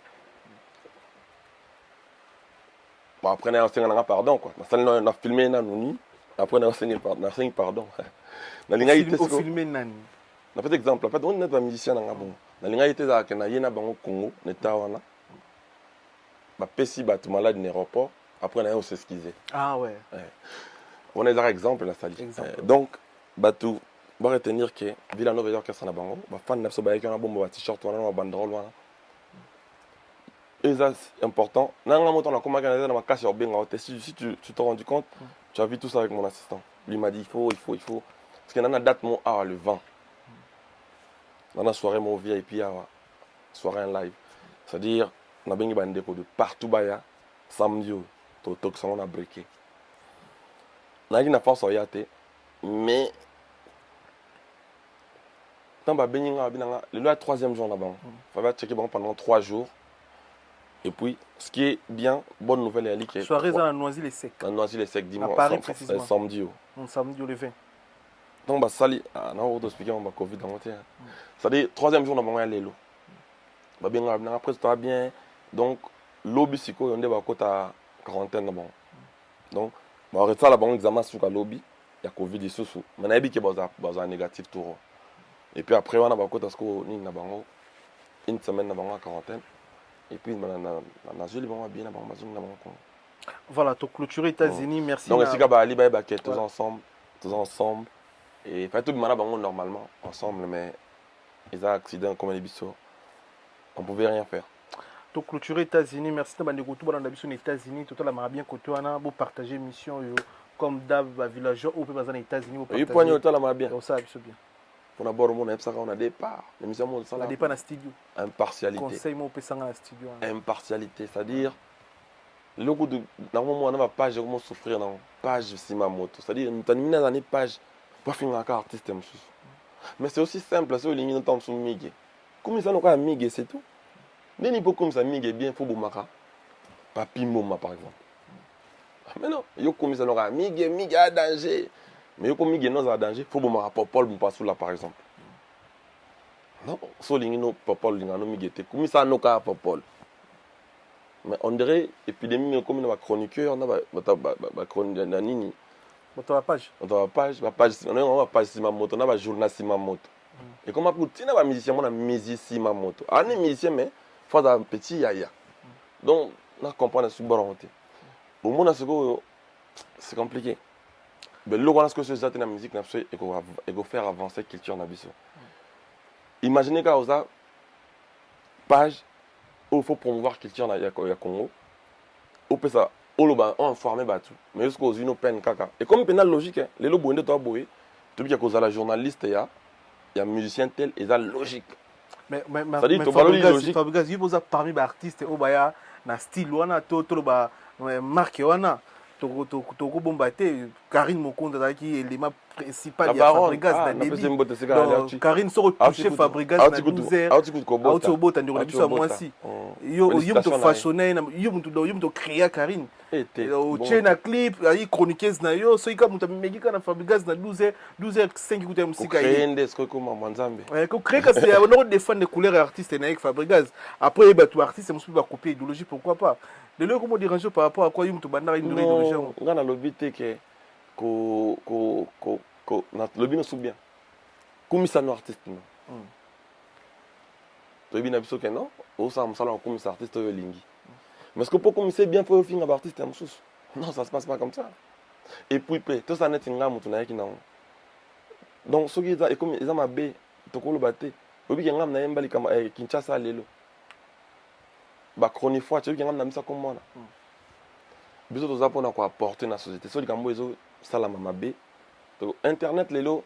bon après na enseigné pardon quoi na filmé na nuni après na enseigné pardon na linga été filmé nani na fait exemple en fait on est pas musicien na bon na linga été za kana yena bango Congo neta wana ba pesi ba tout malade l'aéroport après na on s'excuser ouais on est un exemple là ça dit donc ba tout va retenir que Villanova et orchestre na bango ba fan na so ba yeka na bombo ba t-shirt wana na banderole wana et ça c'est important nanga moto na koma kana na makasi ya benga si tu t'es rendu compte tu as vu tout ça avec mon assistant lui m'a dit il faut parce que nana date mon le 20 dans la soirée mon VIP soirée en live c'est-à-dire on a bengi bandeko de partout baya samedi to ça on a breaké na na force oyate mais tant ba beninga binanga le 3e jour là-bas on va checker pendant 3 jours et puis ce qui est bien bonne nouvelle est que soirée dans la Noisy-les-Secs dimanche samedi samedi le 20 donc bah sali na on expliquer on va covid dans monter c'est-à-dire 3e jour là-bas lelo ba benga binanga après ça bien donc lobby siko yonde ba kota quarantaine là-bas donc ba reta là-bas examen sur lobby il y a covid sous mais na bi ke baza négatif tout et puis après on a ba kota sko ni na bango une semaine na bango quarantaine et puis na joli bango bien na bango mazungu na bango voilà to clôturer États-Unis merci donc si ka ba ali ba ke tous ensemble et fait tout mana bango normalement ensemble mais ils ont accident comme les biso on pouvait rien faire to clôturer États-Unis merci na bande kutu bana biso aux États-Unis tout la bien côté wana bo partager mission yo comme d'hab villageois ou peut bazana États-Unis bo partager et point tout la bien ça biso bien on a bord mon on a départ l'émission mon ça on a départ dans studio impartialité conseil mo pe sanga na studio impartialité c'est-à-dire le coup de normalement on a page comment souffrir dans page Simamoto c'est-à-dire nous terminer dans les pages pas finir encore artiste mais c'est aussi simple c'est ligne dans temps sous migué comme ça nous pas migué c'est tout neni po comme ça migué bien faut bomaka papi moma par exemple mais non yo comme ça nous pas migué à danger mais yo comme migué non à danger faut bomaka popol pas sous là par exemple non so ligne no popol ligne no migué te comme ça nous ka popol mais on dirait épidémie comme na chroniqueur na ba chronique na nini on ta page on a page Simamoto na ba journal Simamoto et comment pour tina ba musicien mon musicien Simamoto ani musicien mais faut un petit yaya donc on comprend la sous-baronté au monde c'est compliqué mais le qu'on a ce que c'est la musique n'a et qu'on faire avancer culture na biso imaginez quand ça page où il faut promouvoir culture na ya Congo ou peut ça on formé tout mais jusqu'aux une peine kaka et comme pénal logique les lo bonde toi boy tu bien cause la journaliste il y a musicien tel et ça logique mais ça dit to baloli logique Fabrigas il pose parmi ba artistes au baya na style wana to ba marque wana to bombaté Karine Mokonda qui est l'élément principal de Fabrigas na début Karine sort toucher Fabrigas na 12h auto bota ndiko na biso mwasi yo to façonner yo to créer Karine au chena clip ay chroniqueuse na yo so ika muta megika na Fabrigas na 12h05 kuta musika yi créer ce ko mama nzambe ko créer que c'est on défendre les couleurs artistes na avec Fabrigas après ba tout artiste musu ba copier idéologie pourquoi pas de le comment déranger par rapport à quoi yum to banda une idéologie on a l'obité que na lobby no sous bien comme ça no artiste non Tu as dit que non, ou ça, comme artiste, lingi. Mais est-ce que pour commencer bien, il faut finir un artiste, non, ça se passe pas comme ça. Et puis, tout ça n'est pas un donc, ceux qui ont ils ont ma baie, tu peux le battre. Et puis, il y a un peu de Kinshasa, lelo. Bah, chronifoi, tu vois, il y a un peu comme moi. Bisous, tu as apporter dans la société. Ceux qui ont ça, la ma baie. Internet, lelo,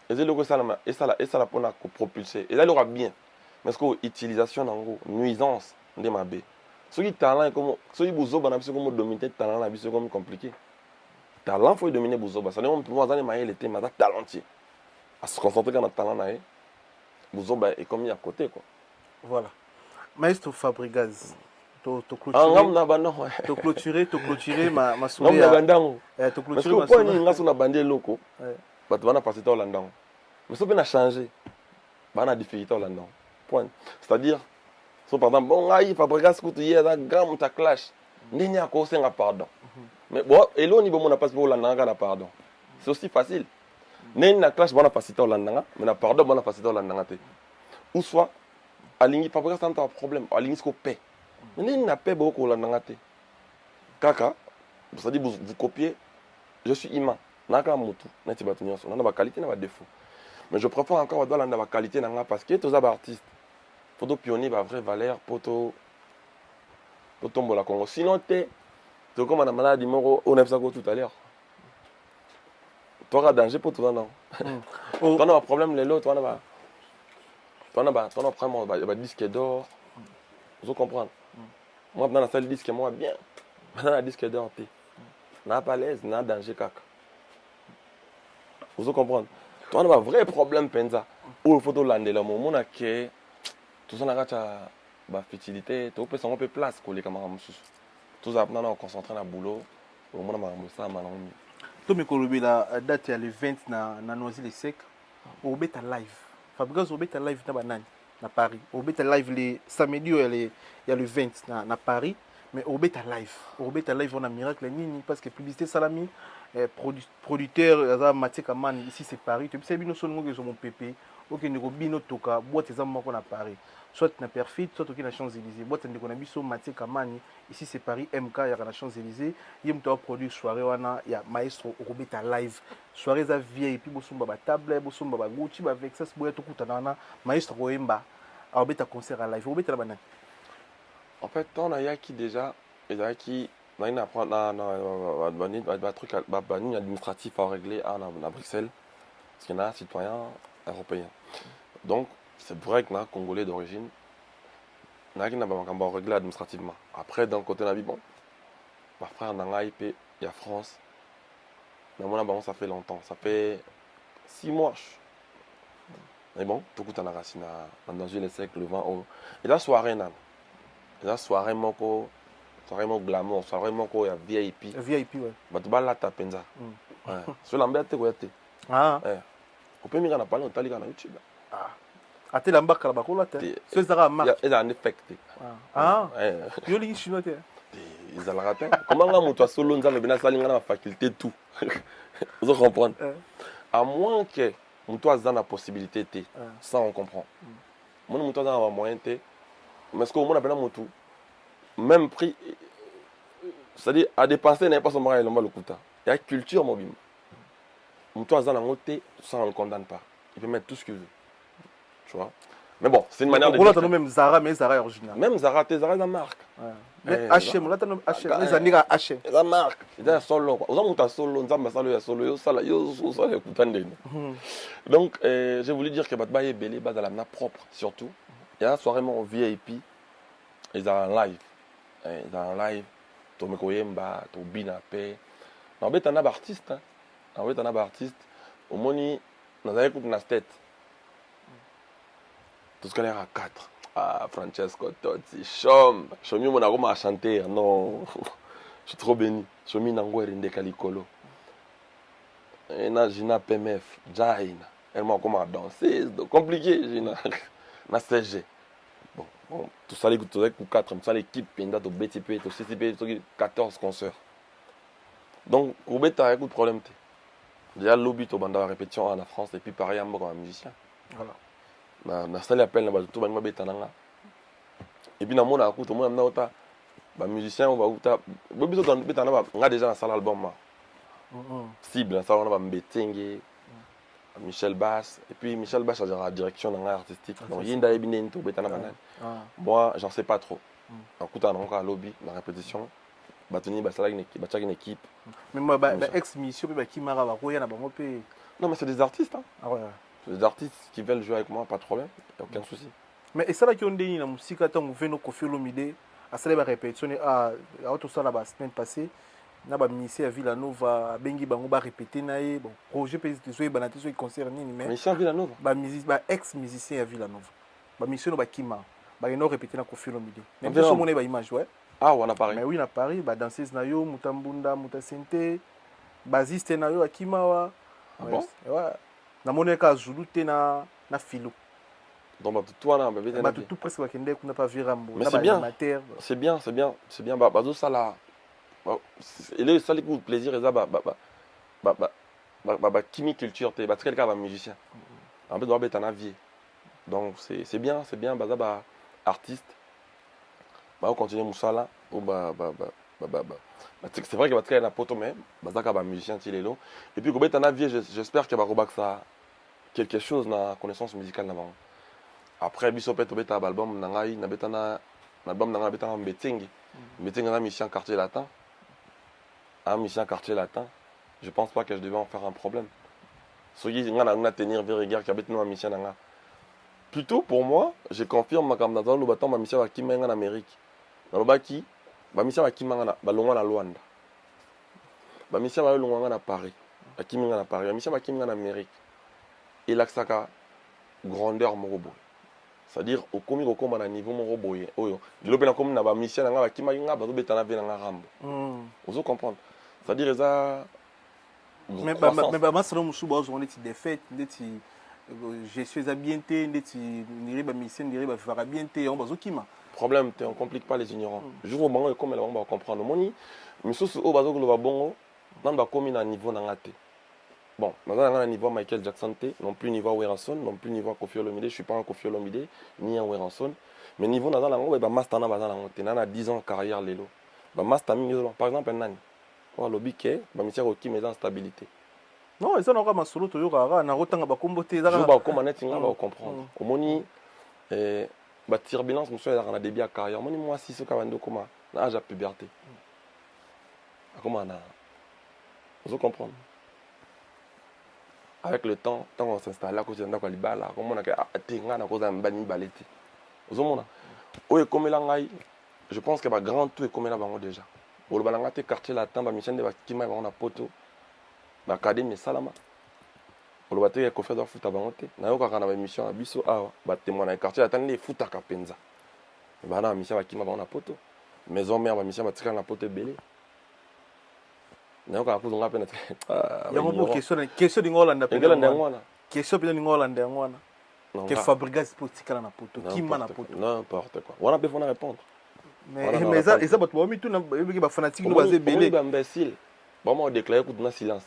et ça pour propulser. Et là, il aura bien. Mais ce que l'utilisation, en gros, nuisance de ma baie. Ceux qui talent, ceux qui vous ont comme dominer talent, c'est comme compliqué. Talent, il faut dominer Bouzoba. Ça ne peut pas aller mailler les thèmes, mais talentier. À se concentrer dans le talent, Bouzoba est comme il y a à côté. Quoi. Voilà. Maestro Fabregas, tu clôturé ma soirée. Parce que pour nous, nous avons bandé locaux. Tu vas passer au Landon. Mais ça peut changer. Tu vas difficulté au Landon. C'est-à-dire, par exemple, bon, Fabregas, tu y as grand ta clash. N'y a qu'au sein pardon. Mais bon, et là, au niveau de mon passeport, Landon, pardon. C'est aussi facile. N'y a clash, bon, facilité au Landon, mais pardon, bon, facilité au Landon. Ou soit, à l'ingé, Fabregas, c'est un problème. À l'ingé, c'est paix. Mais n'y a pas beaucoup au Landon. Kaka, c'est-à-dire, vous copiez, je suis immense. On a une qualité, on a des défauts. Mais je préfère encore avoir la qualité parce que tous les artistes, il faut pionnier la vraie valeur pour tomber la Congo. Sinon, tu es comme on a maladie, on a fait ça tout à l'heure. Tu auras danger pour tout le monde. Tu as un problème, les autres, tu as un disque d'or. Vous comprenez? Moi, dans la salle disque, moi, bien. Maintenant, le disque d'or, tu n'as pas l'aise, n'a danger, caca. Vous comprenez? Tu as un vrai problème, Penza. Où il faut te lander là, mon que tout ça n'a pas fertilité, tu peux un peu place pour les camarades. Tout ça, on concentré dans le boulot. Au moins, on ça, tu me la date le 20 na Noisy-le-Sec. Au bêta live. Fabregas au bêta live na Paris. Au bêta live le samedi, il y a le 20 na Paris. Mais au bêta live, on a miracle nini parce que publicité salami. Producteur Mathieu Kaman ici c'est Paris tu sais bien son nom que mon pépé OK ne bino toka boîte exemple qu'on a Paris soit na Perfit soit OK na Champs-Élysées boîte ndeko na biso Mathieu Kaman ici c'est Paris MK ya na Champs-Élysées yim to produire soirée wana ya maestro Robeta live soirée za vieille puis bosumba ba table bosumba ba Gucci ba avec ça boya to kutana na maestro Roemba Robeta concert à live Robeta banane en fait on a yaki déjà et yaki il y a un truc administratif à régler à Bruxelles, parce qu'il y a un citoyen européen. Donc, c'est vrai qu'il y a un Congolais d'origine, il y a un régler administrativement. Après, d'un côté, bon, ma frère, il y a France. Ça fait longtemps, ça fait 6 mois. Mais bon, tout le monde a racine dans les siècles, le vent. Et la soirée, soirée glamour, soirée il y a VIP. VIP, ouais. Bah, tu vas là, tu as penza. Sur l'ambert, tu es. Ah. On peut m'y parler, on t'a dit sur YouTube. Ah, tu es là-bas, tu es là. C'est ça, marque. Il y a un effet. Ah. Tu es là, chinois. Ils ont raté. Comment tu as solo, nous avons bien la faculté, tout. Vous comprenez? À moins que tu aies la possibilité, ça on comprend. Moi, tu as un moyen, mais ce que moi, on a tout. Même prix, c'est-à-dire à dépenser n'est pas son mari, il y a culture mobile. Toi, ça on ne le condamne pas. Il peut mettre tout ce qu'il veut. Tu vois? Mais bon, c'est une manière de dire. Même Zara, mais Zara est original. Même Zara, c'est la marque. Mais H&M, là, tu as H&M. Les années à H&M. La marque. C'est un solo. Vous avez un solo, vous avez un solo, donc, j'ai voulu dire que Batba est belé, bas à la propre, surtout. Il y a un soirée au VIP, ils ont un live. Dans le live, tu me koyemba, tu binapé. En fait, on a des artistes. En fait, on a des artistes. Au moins, on a écouté dans tête. Tout ce qu'on a à 4. Ah, Francesco Totti, Chom. Chomi, on a comment à chanter. Non, je suis trop béni. Chomi, Nango, Rinde Kalikolo. Et là, j'ai une PMF, Jaina. Elle m'a comment danser. C'est compliqué, j'ai une CG. Bon, tout ça, les 4, ça l'équipe, il y a des BTP, 14 concerts. Donc, au BT, il y a beaucoup de problèmes. Déjà, le lobby, tu as la répétition en France, et puis pareil, comme musicien. Voilà. Na salle appel, tout le monde Et puis, dans mon écoute, moi, les musiciens, on va outa. On a déjà dans salle album. Cible, ça, on a Mbetengue, Michel Bass. Et puis, Michel Bass a la direction dans l'artistique. Donc, il y a une moi, j'en sais pas trop. Écoute, on a un lobby, la répétition. Batoni, une équipe. Mais moi, ex-mission, qui m'a raconté, non, mais c'est des artistes. Hein. Ah ouais. C'est des artistes qui veulent jouer avec moi, pas de problème, il n'y a aucun souci. Mais et ça, là, qui ont dit, la musique, quand on fait nos Koffi Olomide, à ça, la répétition, à tout ça, la semaine passée, on a ministère à Villanova, Bengi Bango, répéter, bon, projet, peut-être, banaté, soit concerné, mais. Mission à Villanova. Ex-musicien à Villanova. Mission à Kima. Ils ont répété dans Koffi Olomide. Même si on a une image, ouais. Ah, on a Paris. Mais oui, à Paris, danseuse Nayo, Mutambunda, Mutasente, basiste Nayo, Akimawa. Ah bon? Ouais. Na mon cas, Zulu, na Philo. Donc, toi, on a tout presque n'a pas vu Rambo. Mais c'est bien. C'est bien. Bazo, ça là. Il est ça, le plaisir, et ça, chimie culture, tu es très le musicien. En fait, tu es un avier. Donc, c'est bien, artiste. On continue Moussa là. C'est vrai qu'il va être un poteau, mais un musicien, et puis, quand tu es un avier, j'espère qu'il va y quelque chose dans la connaissance musicale. Après, il y a un album, Mbetengue. Mbetengue est un musicien quartier latin. Un musicien quartier latin. Je ne pense pas que je devais en faire un problème. Plutôt pour moi, je confirme que ma mission en Amérique. Ma mission à Luanda. Ma mission à Paris. Ma mission en Amérique. Et là, ça a grandeur mon robot. C'est-à-dire, au commis au combat niveau mon robot. Le bien comme na ba mission nga qui m'a nga ba do betana ve nga rambo. Vous comprenez? C'est-à-dire ça. Mais moi selon mon souba on est des fêtes, je suis habienté, niri ba mission niri ba faire habienté on bazo kima. Problème, on complique pas les ignorants. Je vois bango comme on va comprendre. Moni, misosu o bazo ko ba bongo, nan ba commis na niveau na ngate. Bon, maintenant, à niveau Michael Jackson, non plus niveau Weranson, non plus niveau Koffi Olomide. Je ne suis pas un Koffi Olomide, ni un Weranson. Mais niveau Nazan, il y a master na 10 ans de carrière. Master, par exemple, un an. On a le biquet, il y a une stabilité. Non, ils ont un solo, ils ont un rotang à comboter. Ils ont comprendre. Au moni, la turbulence, je suis dans début de carrière. Moi, si ce qu'on a comment, l'âge de puberté. Comment on a. Vous comprenez? Avec le temps, quand on s'installe là, on a libala, comme on a cause un bani baleti. Je pense que ma grand tout est comme là déjà. Au balangate quartier latin, ma mission de Bakima on a poto. Ma académie salama. Au bateau ko faire foot à bangote. Na yo ka na mission à biso awa, ba témoin quartier latin les foot à Kapenza. Ba na mission Bakima on a poto. Maison mère ma mission batika na poto belé. Non, quand on a peine. Il y a une question d'Ingolanda. Question d'Ingolanda. Que Fabregas politique à la poto. Qui m'a la poto. N'importe quoi. On a besoin de répondre. Mais ça, ça, tout le monde fanatique nous basé belé. Imbécile. Bon, on déclare que nous silence.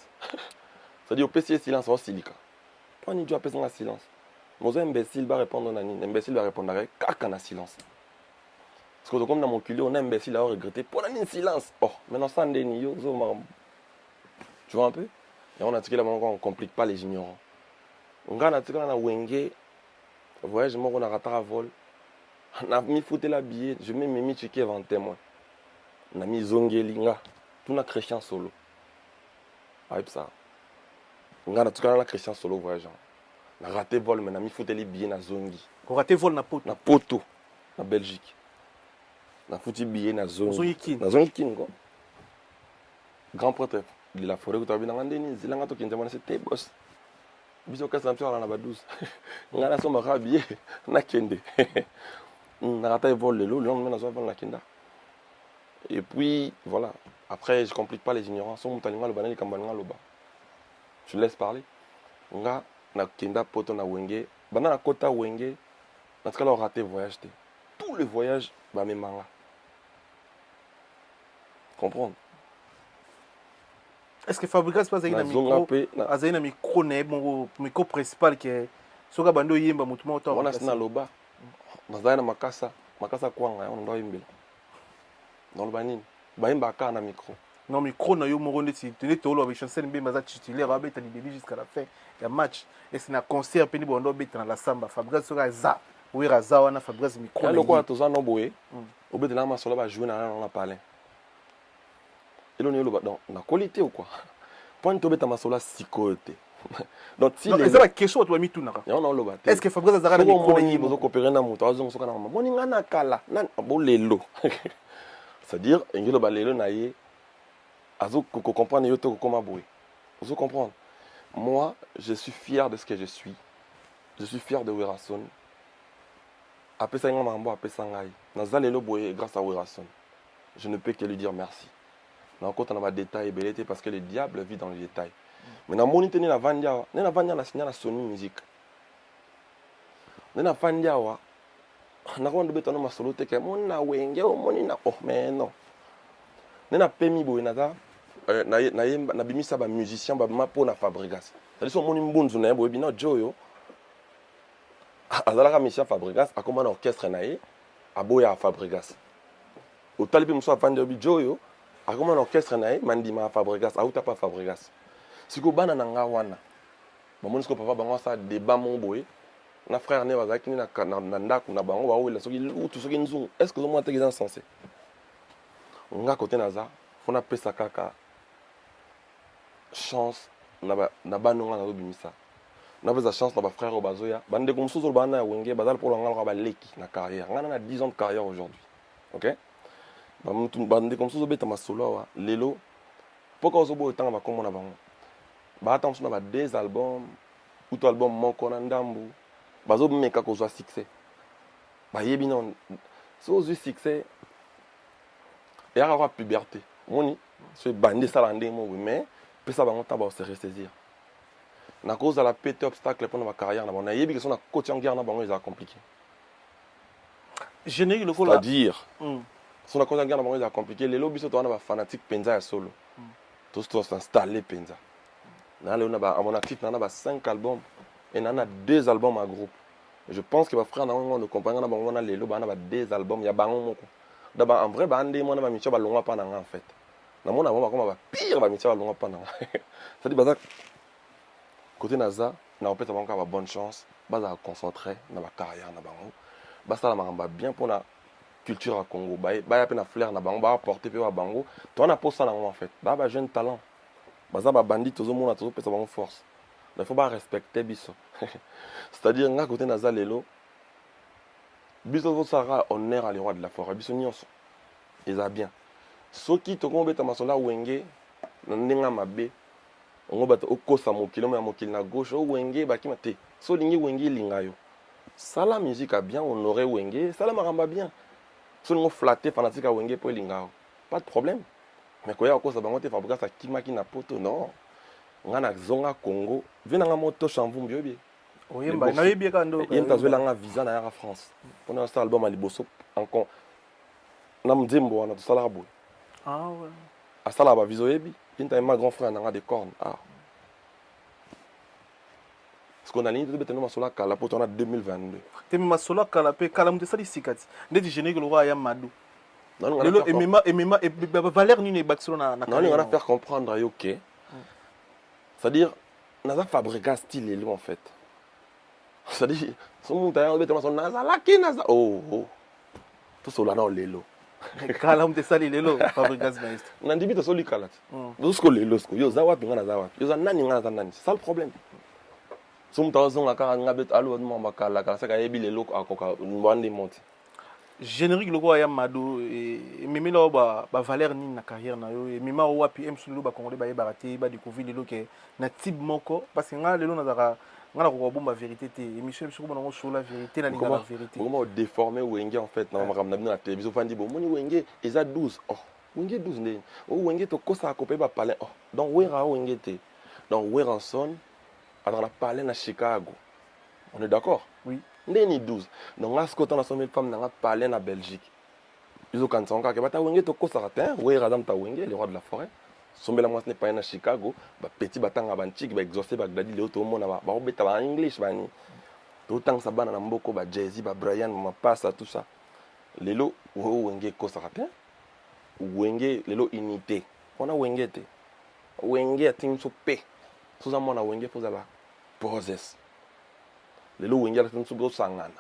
C'est-à-dire au PC silence en silica. On y doit passer en silence. Moi, imbécile va répondre à Nani. Imbécile va répondre à caca en silence. Parce que comme dans mon culé, on a imbécile à regretter pour un silence. Oh, maintenant ça, tu vois un peu? Et on a tiré la main, on ne complique pas les ignorants. On a tiré la wenge, voyage, on a raté à vol. On a mis foutu la billet, je mets mes michiki avant témoin. On a mis zongelinga, tout na chrétien solo. Avec ça. On a tiré la chrétien solo, voyage. On a raté vol, mais on a mis foutu les billets na zongi. On a raté vol na poto. Na poto, na Belgique. On a foutu billet na zongi. Na zongi kin, quoi. Grand prêtre de la forêt que tu as vu dans l'Andénie, c'est là que tu as dit c'était boss. Bisous que ça me fait à la badouze. On a la somme rabie, on a kende. On a raté le vol de l'eau, le lendemain on a vol la kenda. Et puis voilà, après je complique pas les ignorants, son mutalinga le banane le kambalinga le bas. Je laisse parler. On a kenda poto na wenge, banana kota wenge. En tout cas, on a raté le voyage. Tout le voyage va me manga. Comprendre? Est-ce que Fabregas passe avec un micro principal qui est Soga Bando Yemba Moutouma Auto? On a Sina Loba, on a Makassa, makasa kwanga on ndo imbela dans le banine baimba ka na micro non micro na yo moko ndeti tene tolo avec chancel mbemba za titulaire abeta ni début jusqu'à la fin ya match et c'est na concert peni bondo beta na la samba Fabrice soka za wera za wana Fabrice micro le quoi to za no boye obeta na masolo ba jouer na palais elo ni lo ba donc na qualité ou quoi point to beta masolo sikote donc si les ça la question to mi tunaka non lo ba est-ce que Fabrice za na micro ni bozo coopérer na moto azongo soka na moni ngana kala na bolelo c'est-à-dire ngelo ba lelo na ye azo comprendre yoto comment boy vous comprendre moi je suis fier de ce que je suis fier de Werason après ça mambo après ça ngai nazalelo boy grâce à Werason je ne peux que lui dire merci na côté na ba détail belete parce que le diable vit dans les détails mais na moni teni na vandia na signa na Sony Music na vandia wa na ko ndo betano masolo te ke mona wenge o moni na oh mais non na pemi boy na na bimisa ba musicien ba mapo na Fabregas c'est so moni mbunzu na boy bino joyo azalaka musicien Fabregas akoma na orchestre na ye aboya Fabregas o talibi muso afande bi joyo akoma na orchestre na ye mandima Fabregas auta pa Fabregas siko bana na nga wana ba moni siko papa bango sa débat mon boy na frère ne bazaki na ndako na bango ba wela soki lutu soki nzungu est-ce que zo te censé nga côté naza fona pesa kaka chance na banonga na bimisa na beza chance na ba frère bazoya bande comme sozo bana ya wenge bazal pour l'angal ba leki na carrière ngana na 10 ans de carrière aujourd'hui OK bande comme sozo beta masolo wa lelo pourquoi ozo bo tanga ba komo na bango ba attendre na ba 2 albums ou tout album moko na ndambu bazo meka ko zo succès ba yebi non so zo succès et à la puberté moni c'est bandé ça landé mo mais pesa bango taba se ressaisir na cause de la pété obstacle pour ma carrière na bon na yebi que son na coach en guerre na bango ils compliqué générique le col c'est-à-dire son na coach en guerre na bango ils compliqué les lobbies surtout na ba fanatique penza ya solo tous s'installer penza na le na ba à mon actif na ba 5 albums et na 2 albums en groupe je pense que ba frère na on ne comprend na bango na lelo ba na ba 2 albums ya bango moko d'abord en vrai ba ande mo na ba micho ba longa pa na en fait na mona ba comme ba pire ba micho ba longa pa na ça dit baza côté naza na opeta bango ba bonne chance baza concentrer na ba carrière na bango ba sala mamba bien pour la culture à Congo ba ya pe na flair na bango ba apporter pe ba bango to na posa na en fait ba jeune talent baza ba bandit tozo mona tozo pesa bango force il faut pas respecter biso c'est-à-dire nga côté naza lelo biso sara honneur à les rois de la forêt biso nyonso eza bien soki to ko beta masola wenge na ndenga mabe on bata okosa mokili mo ya mokili na gauche o wenge bakima te so lingi wenge lingayo sala musique a bien honorer wenge sala maramba bien so ngo flatter fanatique a wenge po lingao pas de problème mais ko ya okosa bango te Fabregas sa kimaki na poto non ngana zonga Congo venanga moto chamvumbi obi oyemba na yebi ka ndo yenta zwela nga visa na ya France pour un album à liboso encore na mzembo wana to sala boy ah ouais à sala ba viso yebi yenta ma grand frère na des cornes ah ce qu'on a ligne de beteno masola kala pour ton 2022 te masola kala pe kala mute sali sikati ndeti générique le roi ya madu non lelo emema et valeur ni ne baxilo na non on va faire comprendre OK c'est-à-dire naza Fabregas style lelo en fait c'est-à-dire son montagne beteno masola naza la ki naza oh tout cela na lelo kala mute sali lelo Fabregas maestro nandibita soli kala dosko lelo sko yo zawa pinga na zawa yo za nani ngana nani c'est ça le problème son tazonga ka ngabet alo mamba kala kala saka yebi lelo akoka mbande monte générique le roi ya mado et mimelo ba valeur ni na carrière na yo et mima o wapi msulu ba congolais ba yebaraté ba découvrir lelo ke na type moko parce que nga lelo na zaka nga ko bomba vérité te émission biso ko na sur la vérité na linga la vérité comment déformer wenge en fait na makamna bino na télévision fandi bo moni wenge eza 12 oh wenge 12 ndeni o wenge to kosa ko pe ba parler oh donc wera wenge te donc Werason alors la parler na Chicago on est d'accord oui ndeni 12 donc là ce que on a somme femme na parler na Belgique ils ont quand songa ke bata wenge to kosa ratin wera dam ta wenge les rois de la forêt sombela moi ce n'est pas na Chicago ba petit batanga bantique ba exaucer ba gladi le to mona ba obeta ba English bani to tang sa bana na mboko ba Jay-Z ba Brian ma passa tout ça lelo wenge kosaka te wenge lelo unité on a wenge te wenge atingi so pe soza mwana wenge pozala poses lelo wenge atingi so sangana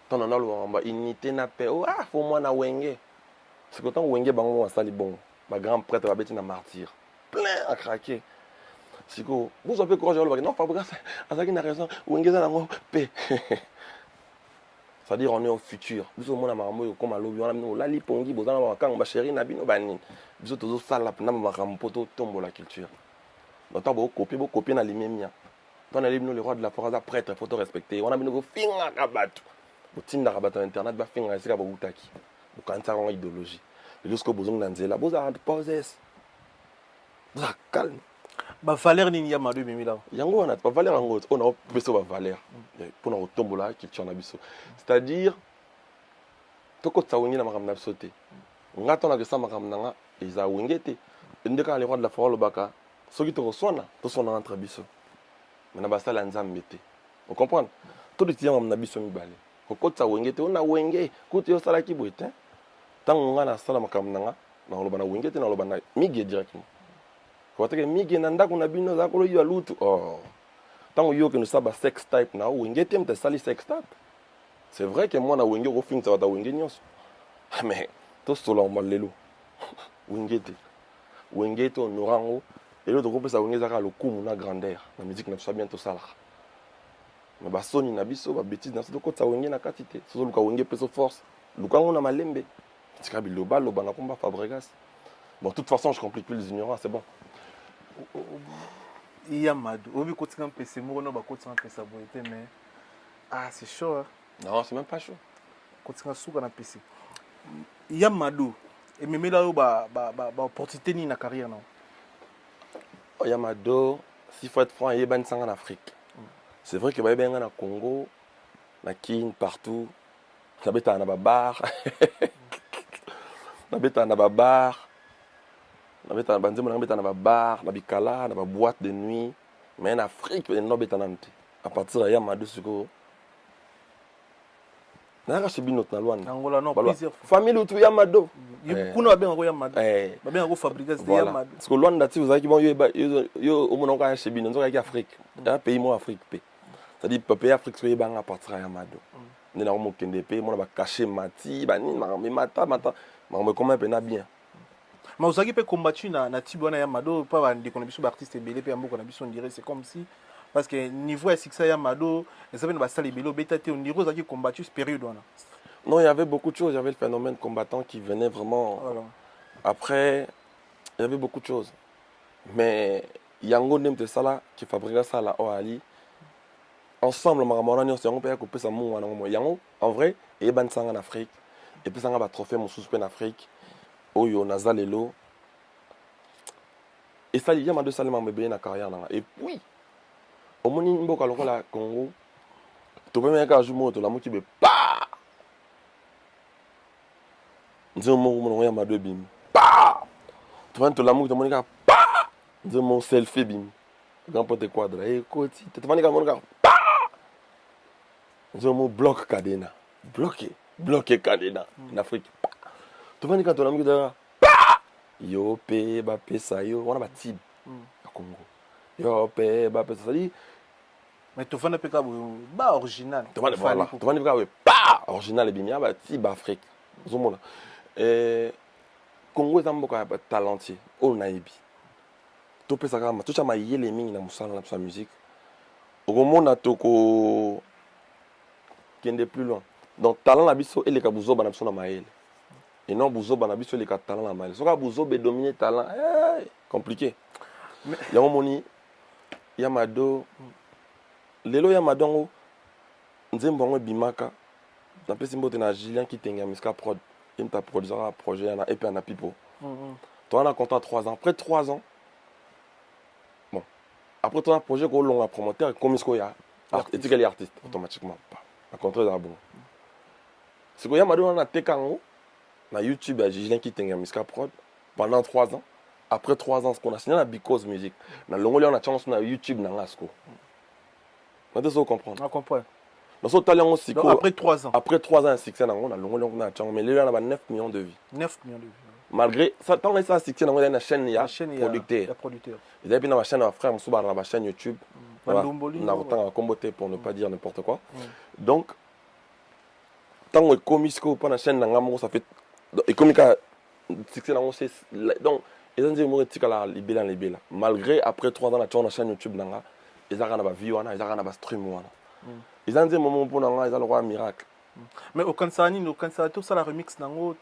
tona na lwamba unité na pe fo mwana wenge c'est qu'autant wenge bango wasali bon ba grand prêtre ba beti na martyr plein à craquer siko vous avez courage le non Fabregas azaki na raison wenge za nango pe c'est-à-dire on est au futur biso mona makambo comme alobi wana bino lali pongi bozana bakanga ba chéri na bino banini biso tozo sala na makambo poto tombo la culture donc bo copier na limemia tona libino le roi de la forêt prêtre faut respecter wana bino go finga kabatu botinda kabatu internet ba finga sika bo utaki bo kansa en idéologie jusqu'au besoin na nzela boza poses boza calme ba valeur nini ya madu bimila yango wana ba valeur yango on a besoin ba valeur pour na otombola culture na biso c'est-à-dire toko tsawingi na makamna biso te ngato na kesa makamna nga eza wingete ndeka le roi de la forêt lobaka soki to sona entre biso mais na basala nzambe te vous comprenez tout le temps na biso mibale ko tsawingi te ona wenge kuti yo sala ki boite tango nga na sala makamna nga na loba na wingete na loba na mige directement que migi na ndako na bino za kolo yo lutu tango yo que nous saba sex type na wingete mta sali sex type c'est vrai que moi na wenge ko finga ta wenge nyos mais to solo malelo wingete norango et l'autre groupe ça wenge za ka lokumu na grandeur na musique na so bien to sala mais ba soni na biso ba bêtise na so ko ta wenge na katite so luka wenge peso force luka ngona malembe tika biloba loba na komba Fabregas bon de toute façon je complique plus les ignorants c'est bon. Yamadou, obi kotika mpese moko na ba kotika mpesa boyete mais c'est chaud hein? Non, c'est même pas chaud. Kotika suka na pese. Yamadou, et memela yo ba opportunité ni na carrière non. Yamadou, s'il faut être franc, il y a ben sang en Afrique. C'est vrai que ba ben na Congo, na Kin partout. Na beta na ba bar. Na beta na ba bar. Na beta na ba bar, na bikala, na ba boîte de nuit, mais en Afrique no beta nante. À partir de Yamadou siko. Na ka chibi not na Luanda. Angola non plusieurs famille ou tout Yamadou. Kuna ba ben ko Yamadou. Ba ben ko Fabregas de Yamadou. Parce que Luanda ti vous avez bon yo au monde ka chibi non ka Afrique. Un pays mo Afrique pe. C'est-à-dire pays Afrique so yeba à partir de Yamadou. Ni na mo kende pe mo na ba cacher mati, ba ni mata. Mais comment pe na bien. Mais vous avez combattu na Tibona Yamadou pas un des conditions artistes belé pe ambo conditions on dirait c'est comme si parce que niveau succès Yamadou et ça veut pas ça les bélo bêta on dirait vous avez combattu cette période là. Non, il y avait beaucoup de choses, il y avait le phénomène combattant qui venait vraiment après il y avait beaucoup de choses. Mais yango nemte sala qui fabrique ça là Ali ensemble maramona ni on peut couper ça mon yango en vrai et ban sang en Afrique et puis ça va trophée mon sous en Afrique. Oyo nazalelo et ça il y a ma deux salima mbebe na carrière na et puis au moni mboka lokola Congo to pe meka ju moto la moki be pa nzo mo ya ma deux bim pa to van to la moki to monika pa nzo mo selfie bim grand pote quadra et koti to vanika monika pa nzo mo bloc cadena bloqué cadena en Afrique. Tu vois quand on a mis de yo pe ba pesa yo on a batib à Congo yo pe ba pesa ça dit mais tu vois ne peut pas ba original tu vois voilà tu vois ne pas original et bien ba tib Afrique zomona Congo est un mboka talentueux on naibi to pesa kama to chama yele mingi na musala na sa musique au monde toko kende plus loin donc talent la biso et les kabuzo ba na biso na maele. Et non, Bouzo Banabiso les quatre talents la maille. Si Bouzo be dominer talent, compliqué. Yamoni, Yamado, Lelo Yamadongo, Nzembongo Bimaka, dans le symbole de Julien qui tenait Miska Prod, il t'a produit un projet et puis un apipo. Toi, on a compté 3 ans. Après 3 ans, bon, après ton projet, on a promoteur, comme il y a, et tu es artiste, automatiquement. À contraire, c'est bon. C'est que Yamado, on a Tekango. Na YouTube, j'ai qui tenga Miska Prod pendant 3 ans. Après 3 ans, ce qu'on a signé na Because Music. Na longo on a chance na YouTube na ngasko. On doit comprendre. On comprend. Dans ce talent aussi. Après 3 ans. Après 3 ans, un succès, on a long, mais là, on a 9 millions de vues. 9 millions de vues. Malgré ça, tant que ça, succès, on a une chaîne, il y a producteur. Ils avaient une chaîne, frère, on a une chaîne YouTube. On a autant à comboter pour ne pas dire n'importe quoi. Donc, tant que comique pour la chaîne, ça fait. Et comme succès, donc, ils ont dit que les belles. Malgré après 3 ans, on a une chaîne YouTube, ils ont une vie, ils ont un stream. Ils ont dit moment pour nous, ils ont le roi miracle. Mais au Kansani, au Kansani, tout ça la remix nango,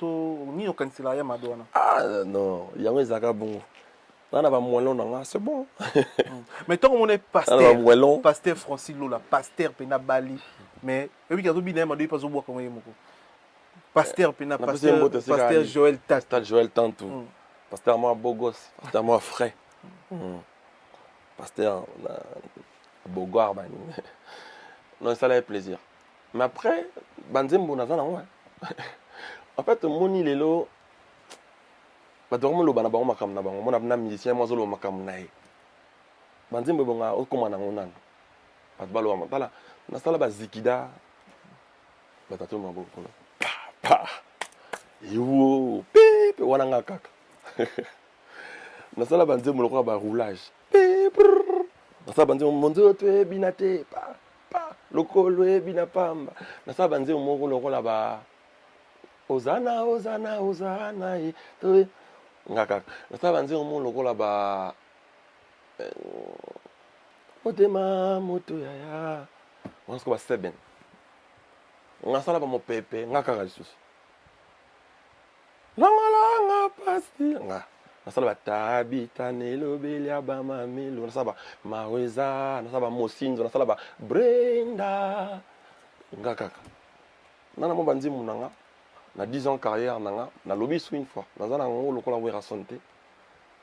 ni au Kansila ya madonna. Ah non, il y a un zaga bon. Là, on a moins c'est bon. Mais tant qu'on est pasteur Francis Lola, pasteur Pena Bali, mais oui, quand on dit que pas au bois comme il pasteur Pena, pasteur Joël Tant. Pasteur Joël Tant, pasteur moi beau gosse, pasteur moi frais, pasteur beau gosse. Non, ça fait plaisir. Mais après, Banzembo n'a pas en fait, mon île est là. Badormo bana bango makam na bango mona na musicien mo zolo makam na e Banzembo bonga o koma na ngonan pat balo ma tala na sala ba zikida batatu mabo ko pa yo pe wana nga kaka na sala Banzembo lokwa ba roulage na sala Banzembo monzo to binate pa lokolo e binapamba na sala Banzembo mo lokola ba Ozana ozana ozana to ngaka nasa banze omo lokola ba motema moto yaya wansko ba 7 ngasala ba mopepe ngaka ka lisusu langa pasti nga nasala ba tabita nelobeli abama milo nasaba maweza nasaba mosinzo nasala ba Brenda ngaka nana mo banzi munanga na 10 ans de carrière, na lobby une fois. Dans un an, on a la santé.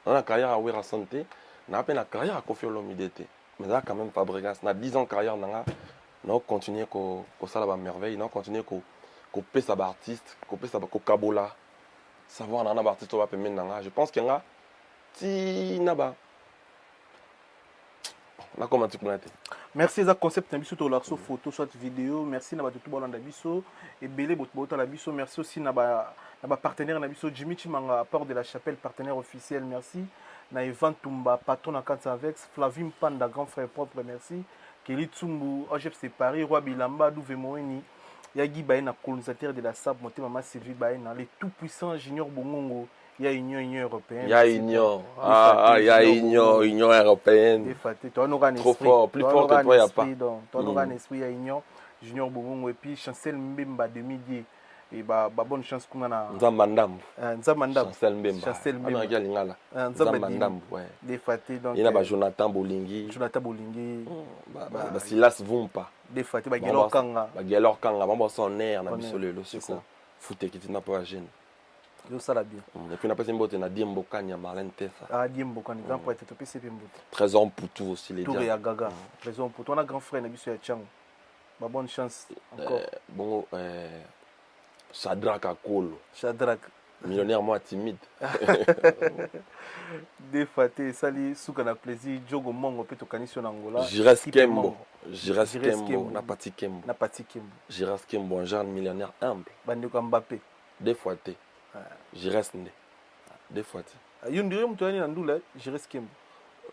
Dans la carrière à Ouera Santé, na peine la carrière à Kofi Olomidete. Mais là, quand même, Fabregas, na 10 ans de carrière, on a continué à faire la merveille, on a continué à faire sa artiste, à faire sa kabola. Savoir dans un artiste, on va faire. Je pense qu'il y a un petit naba. On comment tu connais. Merci za concept na biso to la photo soit vidéo, merci na ba tout bolanda biso et belé botbota la biso, merci aussi na ba partenaire na biso Jimmy Chimanga Port de la Chapelle partenaire officiel, merci na Evan Tumba patron na Kansa avec Flavim Panda grand frère propre, merci Kelly Tsumbu OGFC Paris Roi Bilamba Douve Moeni Yagi Baena colonisateur de la SAP Motema Mama Sylvie Baena les tout puissants Junior Bongongo. Il y a Union européenne. Il y a Union. Il y a Union européenne. Trop fort, plus fort que toi, il n'y a pas. Ton organe esprit, il y a Union. Junior Bongongo et puis Chancel Mbemba de midi. Et bonne chance qu'on a. Nzambandam. Chancel Mbemba. Nzambandam. Il y a Jonathan Bolingi. Silas Vumpa. Bagelo Kanga. Bagelo Kanga. Maman son air. Foute qui n'a pas gêné. Yo sala bien. Et puis on a passé une botte na Diembo Kanya Marlène Tessa. Ah Diembo Kanya grand poète to PC pe mbote. Trésor pour tout aussi les Tour ya Gaga. Trésor pour toi on a grand frère na biso ya Tchang. Ba bonne chance encore. Bon Shadrack Akolo. Shadrack millionnaire moi timide. Défaté sali souka na plaisir Jogo Mongo pe to kanisi na Angola. Jires Kembo na Pati Kembo. Na Pati Kembo. Jires Kembo un jeune millionnaire humble. Bande ko Mbappé. Des fois je reste né. Des fois Yundi yo mutani na ndula je reste Kembo.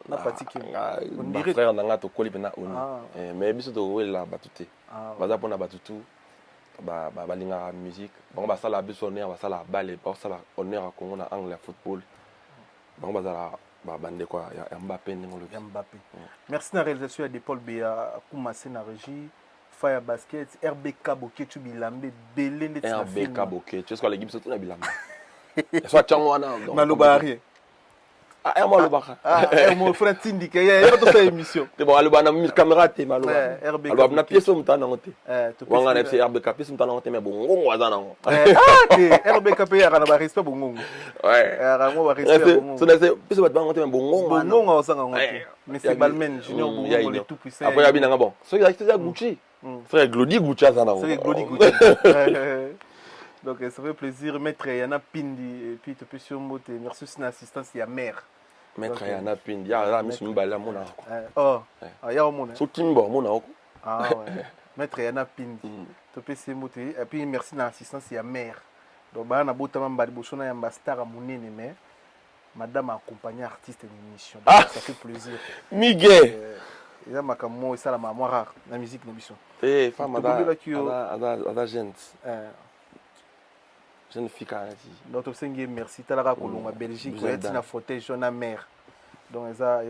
Na Pati Kembo. Mon frère nanga to koli na oni. Mais biso to wela batute. Baza pona batutu. Ba linga musique. Bon ba sala biso honneur ba sala balé, ba sala honneur à Congo na angle football. Bon bazala ba bande quoi ya Mbappé ngolo. Mbappé. Merci na réalisation de Paul Béa Koumassé na régie. Fire Basket, RBK Boketu Bilambe, Belé net na film. RBK Boketu, est-ce que l'équipe se tourne à Bilambe? Soit Tchangwana. Maloba rien. Ah, moi le baka. Ah, mon frère Tindika, il y a toute cette émission. C'est bon, Aluba na 1000 caméras te Maloba. RBK. Aluba na pièce au mutana ngote. Wanga na FC RBK pièce mutana ngote mais bongo wazana ngo. Ah, RBK pe ya kana ba respect bongo. Ouais. Rango ba respect bongo. So na pièce ba ngote mais bongo. Bongo wasanga ngote. Monsieur Balmen Junior bongo le tout puissant. Après ya binanga bon. So ya c'est Gucci. Frère Glody Gucci azana ngo. C'est Glody Gucci. Donc ça fait plaisir maître Yana Pindi et puis te peux sur mote merci aussi l'assistance il y a mère. Maître Yana Pindi ya la misu mbala mona ko. Oh, ya mona. So kimbo mona ko. Ah ouais. Maître Yana Pindi. Topé c'est moto. Et puis merci dans l'assistance il y a mère. Donc bah na botama mbadi bosona ya star à monene mais madame a accompagné artiste de l'émission. Ça fait plaisir. Miguel. Il y a makamo ça la mémoire rare la musique d'émission. Eh femme ada gente. Jeune fille quand donc obsengi merci talaka kolonga Belgique ko yati na fauteuil jaune mère. Donc eza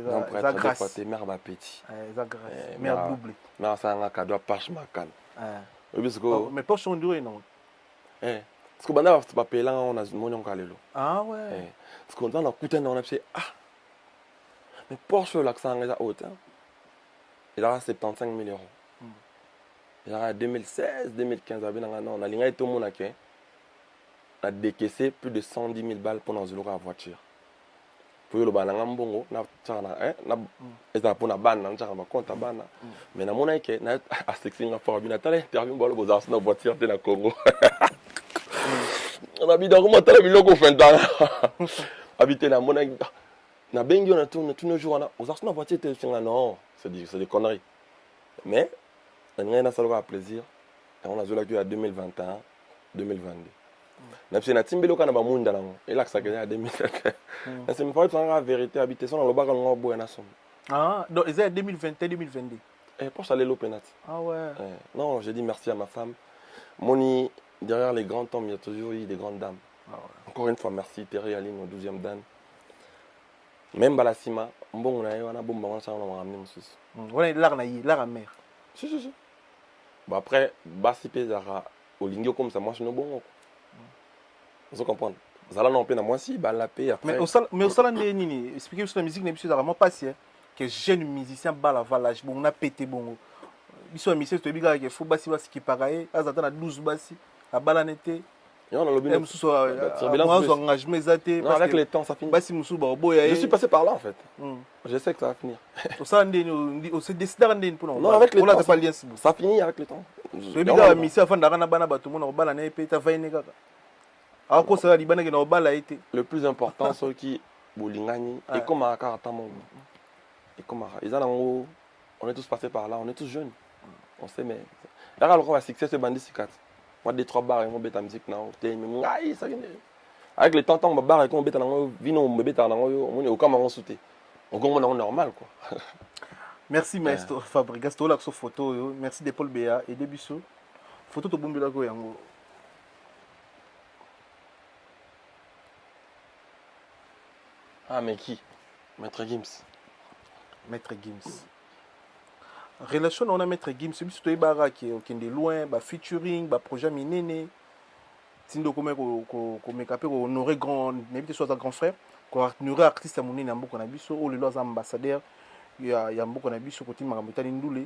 grâce mère ba petit. Eza grâce mère double. Non ça un cadeau parche makan. Mais poche on dirait non. Parce que banda va payer là on a mon kalelo. Ah ouais. Parce qu'on dans coûté on a fait mais Porsche l'accent est haut. Il a 75 000 euros. Il a 2016 2015 on a ligné tout le monde a décaissé plus de 110 000 balles pour dans une voiture. Pour le banana mbongo na tchana na eza pour na bana na tchana ba compte bana. Mais na mona ke na a sexing for bien tala interview bolo boza na voiture de la Congo. On a bidon comment tala biloko fenta. Habiter na mona na bengi on a tous nos jours on a aux voiture te singa non, c'est des conneries. Mais on a ça plaisir et on a joué là à 2021 2022. Na psena timbelo kana ba munda nango ela ksakenya ya 2007 na c'est pas la vérité habitation na lobaka ngo boya na somme. Donc c'est 2021 2022 pour ça les penat. Non, j'ai dit merci à ma femme. Moni derrière les grands hommes il y a toujours eu des grandes dames. Encore une fois merci Thierry Aline au 12e dan. Même Balasima mbongo na yo na bomba wana sana na ramener mususu. Voilà la mère. Si. Bon après basi pezara olingio comme ça moi je no bongo. Vous comprenez? Zala non pe na moi si ba la paix après. Mais au salon de nini expliquer sur la musique n'est pas vraiment passé que jeune musicien bala valage bon on a pété bongo. Biso musicien to biga ke fo basi qui paraît azata na 12 basi a bala nete. Et on a le bien engagement exacté parce avec le temps ça finit. Basi musu ba boya. Je suis passé par là en fait. Je sais que ça va finir. Au salon de on se décide d'en pour non avec le temps. Ça finit avec le temps. To biga musicien fa ndaka na bana bato mona bala na pe ta va ine kaka. Le plus important, c'est qui Boulingani et comme à Karatamon. Et comme on est tous passés par là, on est tous jeunes. On sait, mais. Là, le succès, c'est bandit 4. Moi, des 3 bars, ils bête la musique. Avec les tantans, on bar et on bête en vino, on bête on est au camp, on sauté. On est normal, quoi. Merci, maestro Fabregas. Tu as la photo. Merci de Paul Béa et de Bissot. Photo de Bombela Goyango. Ah, mais qui? Maître Gims. Maître Gims. Relation, on a Maître Gims. C'est plutôt Ibarra qui est de loin, featuring, projet minene. Tindo comme qu'on honorer grand, n'évite soit un grand frère, qu'on honorer artiste à mon nez, n'ambo qu'on a biso, ou le lois ambassadeur, il y a un qu'on a biso côté Marameta Lindoulé.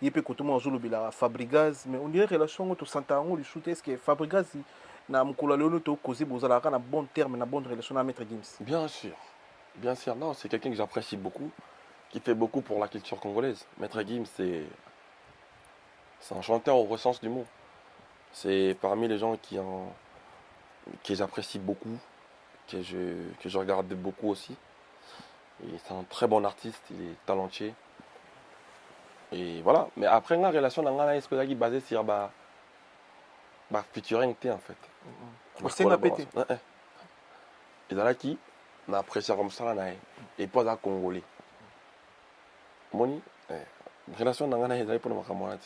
Il peut côté moi Zolo Bila Fabregas, mais on dirait relation au Santaron, le shoot est-ce que Fabregas na mukula lelo to causer bozala na bon terme, na bonne relation avec Maître Gims. Bien sûr. Bien sûr, non, c'est quelqu'un que j'apprécie beaucoup, qui fait beaucoup pour la culture congolaise. Maître Gims, c'est un chanteur au sens du mot. C'est parmi les gens que j'apprécie beaucoup, que je regarde beaucoup aussi. C'est un très bon artiste, il est talentueux. Et voilà. Mais après, la relation est basée sur featuring en fait. C'est un pété. Et là qui na apprécié comme ça là et pas à congolais. Moni relation d'angana est pour makamwana.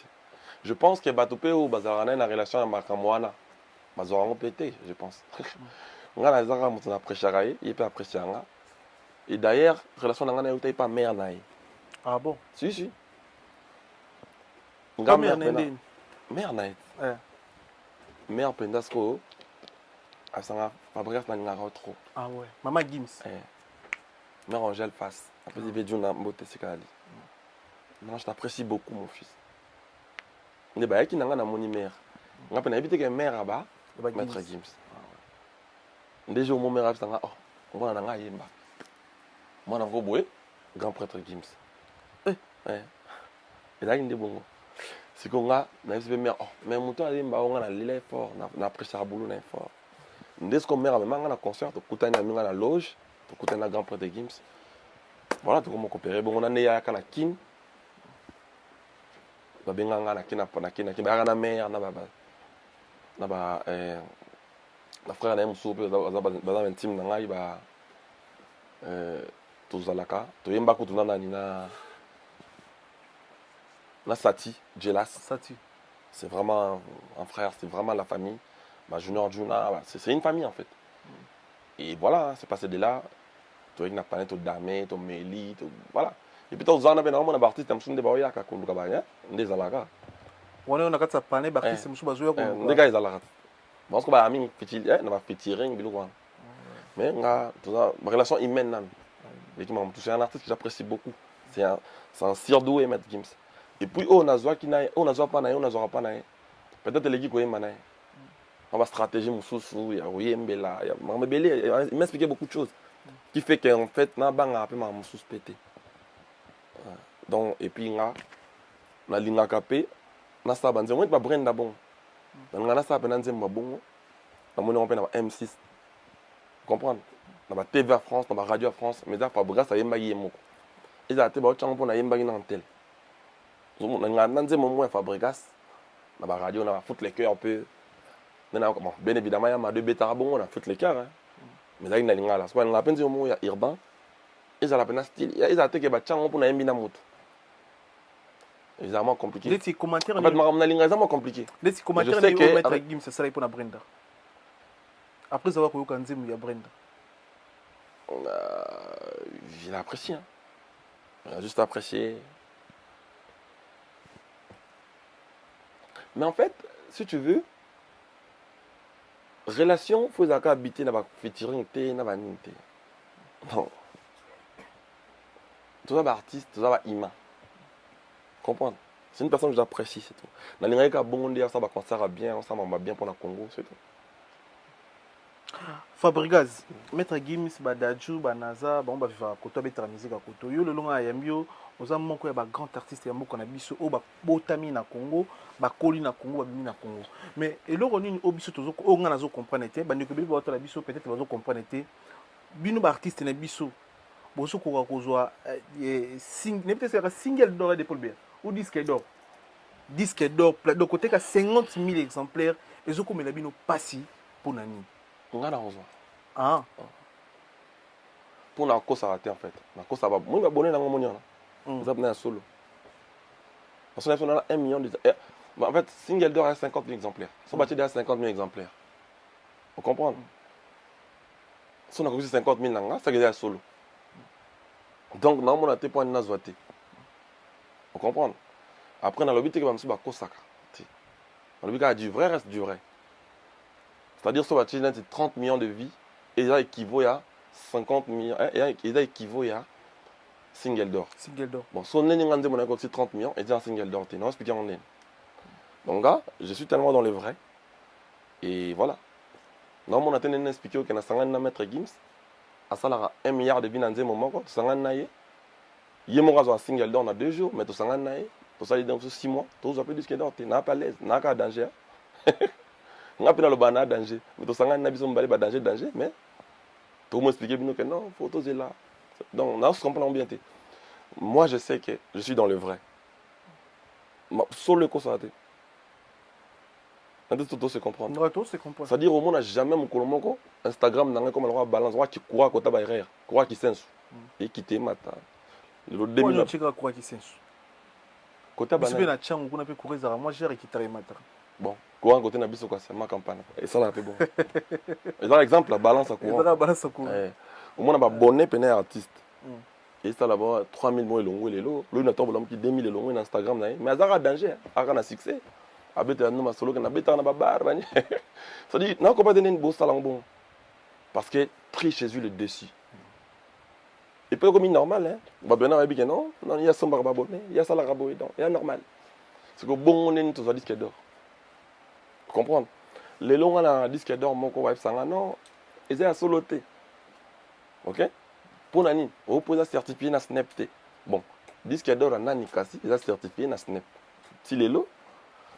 Je pense que batopé ou bazarana na relation avec makamwana. Bazoramo pété, je pense. Ngana zaka mutu na apprécié et peut apprécier nga. Et d'ailleurs, relation d'angana est pas mère naï. Ah bon? Si. Mère naï. Mère naï. Mère pendasko. Asanga Fabregas na ngara trop. Ah ouais. Maman Gims. Mère Angèle face. Après il veut dire na mbote sikali. Non, je t'apprécie beaucoup mon fils. Ne ba yaki nanga na moni mère. Ngapa na éviter que mère aba Maître Gims. Déjà mon mère asanga oh, on va nanga yemba. Moi na ngo boye grand prêtre Gims. Et là il dit bon. C'est qu'on a na yesi mère oh, mais muto alimba on na lile fort na apprécier boulot na fort. Dès qu'on mère même na concert to kutana minga na loge to kutana grand prêtre Gims. Voilà tout comment coopérer bon on a né ya kana kin babenganga na kina na mère na frère na musu pe baza intime na ngai ba tozalaka toyemba ko tuna nani na Sati Jelas. Sati. C'est vraiment un frère, c'est vraiment la famille. Junior Juna, c'est une famille en fait. Et voilà, c'est passé de là. Tu vois, pas de Damé, de Méli, voilà. Et puis, tu as un artiste, tu as un artiste, tu as un artiste. On a un artiste, tu as un artiste, tu as un artiste. Parce que ami mais la relation humaine, c'est un artiste que j'apprécie beaucoup. C'est un surdoué, Maître Gims. Et puis, on a pas peut-être les gens on va stratégie il m'expliquait beaucoup de choses qui fait qu'en fait na banga pe ma mususu pété. Donc et puis na linga kapé na sa banze moi ba brenda bon. Na sa pe na nzemba bongo. Na moni on pe na M6. Comprendre? Na ba TV France, na ba Radio France, mais ça Fabregas ça yemba yemoko. Et ça te ba tchango pona yemba na tel. Na nzemba moi Fabregas na ba radio na ba foot les cœurs un peu. Bon, bien évidemment, il y a deux bêtas bon, on a fait les cœurs. Hein. Mais là, il y a une parce qu'on a peine il y a urbain. Ils ont la peine style. Ils ont attaqué les gens pour un bina moto. C'est vraiment compliqué. Les commentaires. En fait, on a une vraiment compliqué. Les commentaires. Je sais que mettre Gims, c'est ça pour la Brenda. Après avoir connu quand il y a Brenda. J'ai apprécié. Hein. J'ai juste apprécié. Mais en fait, si tu veux. Relation, il faut habiter dans la featuring, dans la ninte. Non. Tout ça, artiste, tout ça, ima. Comprendre? C'est une personne que j'apprécie, c'est tout. Dans les gens qui ont bon ça va concert bien, ça va bien pour le Congo, c'est tout. Fabregas, Maître Gims, Badadjou, Banaza, on va faire côté de la musique à côté. Yo le long à Yambio, aux hommes qui sont grand artiste et qu'on a biso au botami na Congo, bakoli na Congo, babimi na Congo. Mais et là on une obiso toujours on a zo comprendre était, bande que biso la biso peut-être va zo comprendre était. Bino artiste na biso. Boso ko kozwa single d'or de Paul Biya ou disque d'or. Disque d'or de côté ka 50 000 exemplaires et zo comme la bino passi pour nani. On a la raison. Ah. Pour la cause à rater en fait. La cause ça va. Moi, je vais abonner dans mon moyen. Vous abonnez à solo. Parce qu'on a 1 million de. En fait, single d'or a 50 000 exemplaires. Son bâti a 50 000 exemplaires. Vous comprenez? Si on a 50 000, ça veut dire solo. Donc, dans mon até, pour une nazoité. Vous comprenez? Après, dans le but, il va me dire que ça. Dans le but, il y a du vrai, reste du vrai. C'est-à-dire que c'est 30 millions de vies et ça équivaut à 50 millions, et ça équivaut à single d'or. Single d'or. Bon, si on est aussi 30 millions, et c'est un single d'or. Non, expliquez mon nez. Donc, gars, je suis tellement dans le vrai. Et voilà. Non, mon atteint expliqué que dans le Maître Gims, à ça, il y a 1 milliard de vies dans un moment. Il y a un single d'or dans 2 jours, mais tout ça, il y a 6 mois. Tout ça, disque d'or. Tu n'as pas l'aise, tu n'as pas danger. On a le banal danger. Mais tu as danger, mais pour m'expliquer que non, faut oser là. Donc, on comprend bien. Moi, je sais que je suis dans le vrai. Sur le constaté. Tout se comprend. Tout se comprend. C'est-à-dire, au monde, n'a jamais mon colombo, Instagram, n'a comme on balance, on qui court à côté de la court qui sens. Et qui te mate. Le demi. Tu crois qui sens. Côté banal. Si on a pu courir, moi, j'ai qui t'a matin. Bon, courant côté Nabiso, c'est ma campagne. Et ça, c'est bon. Et dans l'exemple, la balance à courant. La balance à courant. Au moins, on a abonné pour un artiste. Et ça, là-bas, 3000 mots et long, et l'eau. L'eau, n'a pas de 2000 et long, sur Instagram. Mais ça a danger. Ça a succès. Abete a nous solo que na beta na babar. Ça dit, non, comment donner une bourse salon bon. Parce que triche Jésus le dessus. Et puis, comme normal, hein. Bah, bien, on a dit que non, il y a son barbabonné, il y a ça la raboé, donc, il y a normal. C'est que bon, on est tous à disque d'or. Comprendre? Les longs à la disque d'or, mon co wife sanga non, ils ont soloté. Ok? Pour nani, on pose à certifier na snapté. Bon, disque d'or à nani kasi, ils ont certifié na snap. Si les lots,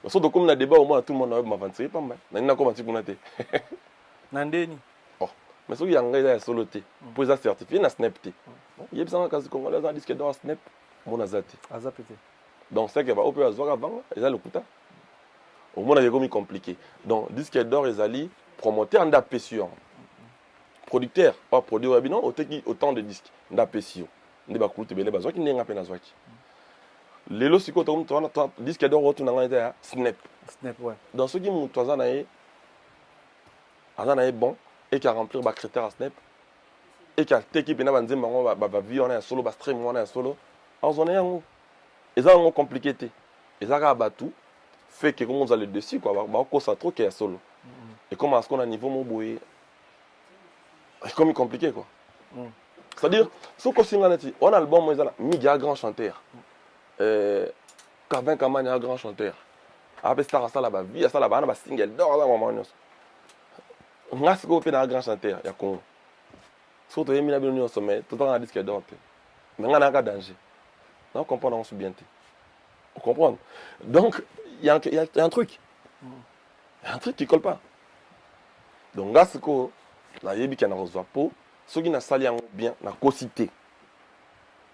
surtout comme on a débat au moins tout le monde a m'avancer pas mal. Nani na comment tu connais? Nandeni. Oh, mais ceux qui ont engagé à soloté, pour ça certifier na snapté. Il y a besoin kasi congolais dans disque d'or snap, mon azate. Azapete. Donc c'est que au peut avoir avant, ils ont le coût. Au moins, il y a comme compliqué. Donc disque d'or, ils allaient promoteur d'APSio. Producteur, pas produire non, autant de disques d'APSio. Ils va coûter belle base qui n'est pas peine zwaki. Les lots si côté disque d'or retourne dans Snap. Snap ouais. Dans ce qui m'ont toisa naé bon et qui a rempli ba critère à Snap et qui a équipe na banze mango ba vie on a solo ba stream on a solo. En zone yango. Et ça on compliqué. Et ça ga tout fait que comme on a le dessus quoi ba ko ça trop qu'il y a solo. Et comment est-ce qu'on a niveau mon boy c'est comme compliqué quoi. C'est-à-dire ce qu'on signe on a album moi ça Miga grand chanteur. Carvin Kamani un grand chanteur. Après Star ça là-bas, vie ça là-bas, on a single d'or là moment. On a ce qu'on fait un grand chanteur, il y a con. Surtout il y a mis au sommet, tout le temps on a disque d'or. Mais on a un danger. On comprend on se bien. On comprend. Donc il y a un truc. Il y a un truc qui colle pas. Donc là ce qu'on la yebi qui a reçoit pour ceux qui n'a sali bien, n'a co-cité.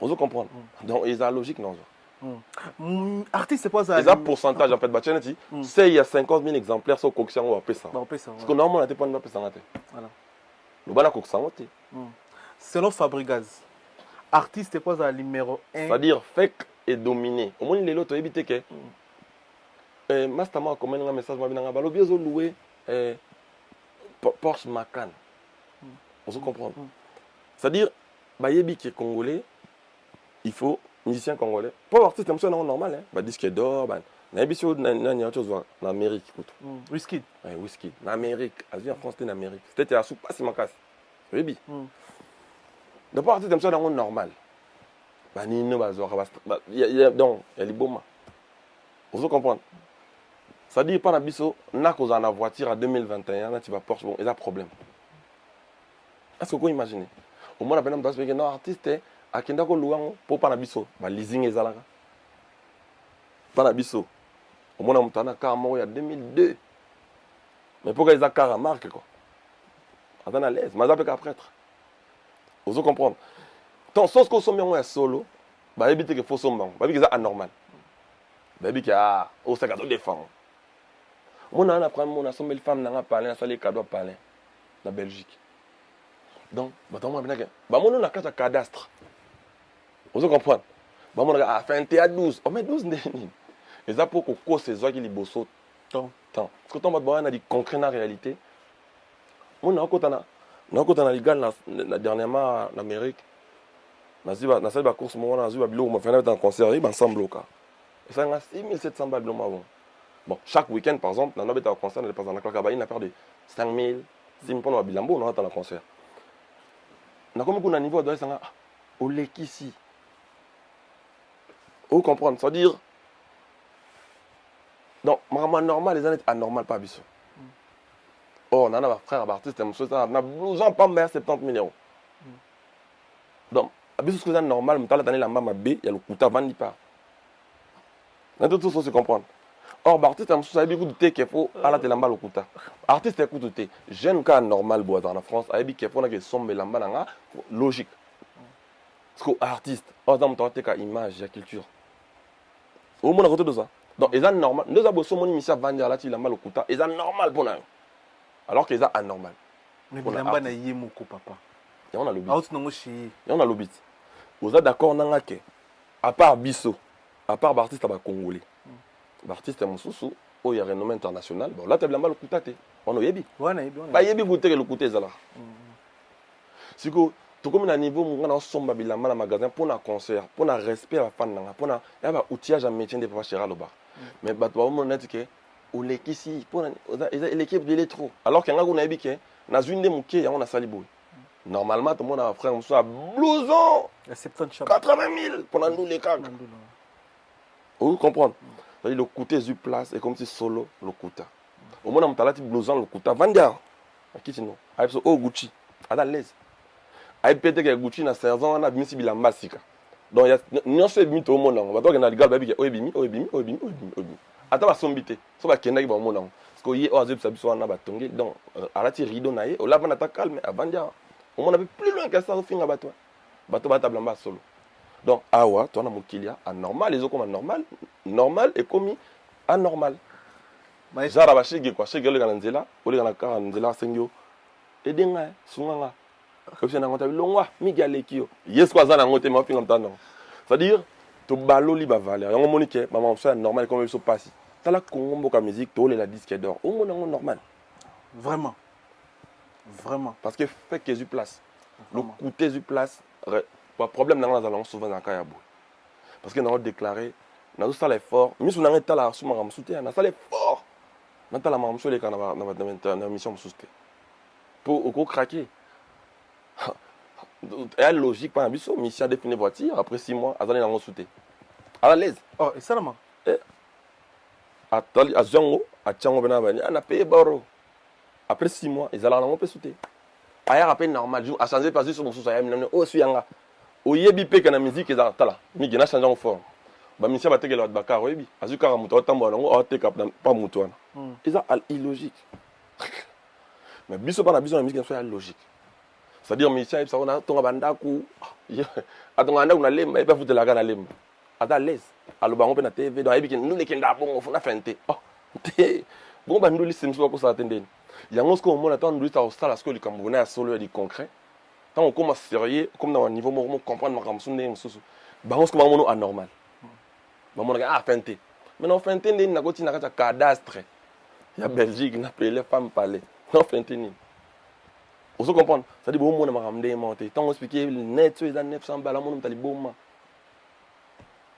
Vous comprenez. Donc ils ont logique non. Artiste c'est pas ça. Les pourcentage en fait Bachaneti, c'est il y a 50 000 exemplaires sur coction ou après ça. Parce que normalement on a pas de après ça. Voilà. Le bala coction tu. Selon Fabrigaz, artiste c'est pas ça numéro 1. C'est-à-dire fake et dominé. Au moins les lots éviter que Masterman comme un message moi bien balo bien louer Porsche Macan. Vous comprenez. C'est-à-dire bah yebi qui est congolais, il faut musicien congolais. Pour artiste c'est normal hein. Bah disque d'or, bah na émission na autre chose en Amérique écoute. Whisky. Ouais, whisky. En Amérique, en France c'était en Amérique. C'était à soupe pas si macasse. Oui. Donc pour artiste c'est normal. Bah ni no bazora bah il y a donc il y a les boma. Vous comprenez. Ça dit pas na biso na cause en voiture à 2021 là tu vas Porsche bon, il y a problème. Est-ce que vous imaginez? Au moins la peine de dire non artiste akenda ko luango pour pas na biso ba leasing ezalaka pas na biso au moins on tana car moi il y a 2002 mais pourquoi ils a car à marque quoi attends à l'aise mais ça peut qu'à prêtre vous comprendre tant sauce qu'on somme en solo ba éviter que faut somme ba que ça anormal ba que ah au ça cadeau défend on a apprendre mon a somme les femmes na parler na saler cadeau parler na Belgique donc bah moi bien que bah mon on a carte cadastre. Vous comprenez? Bah mon a fait un 12. On met 12 nini. Et ça pour que ces gens qui les bossent tant. Parce que tant on a dit concret dans la réalité. Mon a côté na légal na dernièrement en Amérique. Na celle ba course mon na zuba bilo on fait un concert il ensemble au cas. Et ça a 6700 balles bon. Bon, chaque week-end par exemple, dans un concert dans la claque il a perdu 5000 6000 pour bilambo on attend le concert. Na comme qu'on a niveau de ça au lekisi. Vous comprenez, c'est-à-dire donc vraiment normal les années anormal pas biso. Oh, on a un frère artiste on a besoin pas mais 70 000 €. Donc biso ce que c'est normal, mais t'as la la mama B, il y a le coût vendre pas. Dans tout ça se comprendre. Or artiste on ça beaucoup de té qu'il faut à la telamba le coût. Artiste écoute té, jeune cas normal bois en France, a bi qu'il faut na que somme lamba nga logique. Parce que artiste, on a monté ka image, la culture. Au moins à côté de ça. Donc ils sont normal. Nous avons besoin de mission vendre là tu lamba le coût. Ils sont normal pour nous. Alors qu'ils sont anormal. Mais lamba na yemoko papa. Et on a le but. Out no chi. Et on a le but. Vous êtes d'accord nanga que à part biso, à part artiste ba congolais. L'artiste Moussou, il y a renommé international. Bon, là, tu as le coup. On a yebi. Bah, yebi goûter le côté là. Si tu comme un niveau, on a sombre bilamba dans magasin pour un concert, pour un respect à la fan, pour un outillage à métier de papa chéra le bar. Mais bah, tu vas me dire que ou l'équipe pour l'équipe de l'électro. Alors qu'il y a un yebi qui na une des mouquets, on a saliboui. Normalement, tout le monde a frère on soit blouson. 80 000 pour nous les cas. Vous comprenez? Le côté du place et comme si solo le côté. Au moins on t'a dit blouson le côté. Vendia. Qui tu nous? Avec ce Gucci. À la l'aise. Avec peut-être que Gucci na 16 ans on a mis si bilamba sika. Donc il y a non c'est mis au monde. On va donc na ligal baby oebimi. Ata ba sombité. So ba kenda ki ba monde. Parce que yi oaze ça biso na ba tongi. Donc arati rido na ye. O lava na ta calme à Vendia. Au moins on a plus loin que ça au fin à bateau. Bateau ba tablamba solo. Donc, awa, toi, na mokilia, anormal, les autres comme anormal, normal et commis anormal. Genre, bah, chez quoi, chez Gelo Ganzela, ou les Ganzela, Sengyo, et denga, sunganga. Comme si on a monté longa, migalekio. Yes, quoi, ça, on a monté ma fille en temps. C'est-à-dire, tu balo liba valeur. On monique, maman, c'est normal comme il se passe. T'as la Congo comme musique, tu la disque d'or. Au moins, normal. Vraiment. Vraiment. Parce que fait que tu place. Le côté du place, le problème dans la souvent dans Kayabou. Parce que nous avons déclaré, nous avons fait l'effort. Nous avons fait l'effort. Nous avons fait l'effort. Nous avons fait l'effort dans la mission pour craquer. Il y a logique par exemple, mais si on définit voiture, après 6 mois, ils allons sauter. À l'aise. Oh, et ça là, à Zongo, à Tchango Benabani, on a payé Baro. Après 6 mois, ils allons sauter. Ailleurs, après normal, à changer parce que sur mon sous, oh, suis yanga. Au yebi que la musique est en tala. Mais il y a changé en forme. Bah, monsieur va te dire Bakar, oui, Azuka Mouto, Tambo, on te cap pas Moutouana. C'est illogique. Mais biso pas la biso la musique soit logique. C'est-à-dire musicien ça on a ton bandaku. Atonga nda una lemba, il peut foutre la gana lemba. Ata l'aise. Aloba on peut na TV, donc ebi nous les kenda bon, on a fente. Oh. Bon ba nduli simso ko sa tendeni. Yango ce qu'on mona tant nduli ta hostal parce que le Camerounais a solo du concret. Tant on commence sérieux comme dans un niveau mo comprendre ma kamsunde msusu. Ba on ce qu'on mono anormal. Ba mona ah fente. Mais non fente ndeni na koti na kata cadastre. Il y a Belgique na appelé les femmes parler. Non fente ni. Vous comprenez? Ça dit bon monde m'a ramené monter. Tant on expliquer net sur les années 900 balles mon tali bon.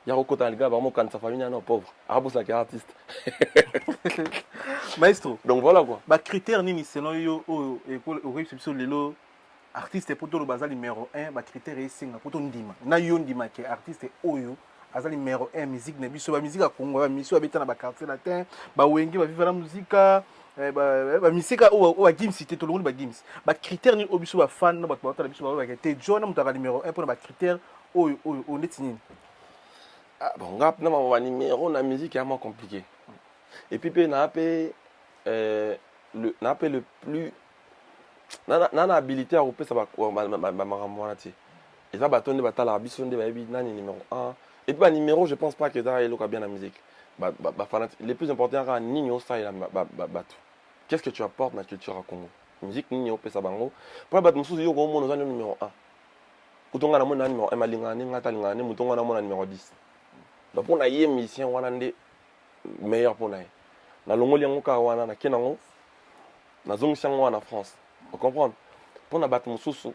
Il y a au côté le gars vraiment quand sa famille non pauvre. Arabe ça qui est artiste. Maestro. Donc voilà quoi. Ba critère nini selon yo école au réception lelo artiste pour le bazar numéro 1 ba critère est singa pour ton ndima. Na yo ndima que artiste oyo azali numéro 1 musique na biso ba musique a Congo ba musique abeta na ba quartier latin ba wengi ba vivre la musique ba musique o Gims cité tout le monde ba Gims. Ba critère ni obiso ba fan ba ba biso ba te John mutaka numéro 1 pour ba critère oyo netini. Ah bon, rap na ma numéro na musique est vraiment compliqué. Et puis na appelé le plus na habilité à repérer ça ba ma ti. Et ça ba tonde ba tala biso nde ba yebi nani numéro 1. Et puis numéro je pense pas que ça est bien la musique. Les plus importants c'est nini ça et batu. Qu'est-ce que tu apportes dans la culture à Congo? Musique nini opesa bango. Pour ba mususu yo ko mo no numéro 1. Kutonga na mo na numéro 1 malingane ngata lingane mutonga na mo na numéro 10. Donc on a yé mission wana nde meilleur pour naï. Na longoli yango ka wana na kenango na zongi yango wana France. Vous comprenez? Pour na battre mususu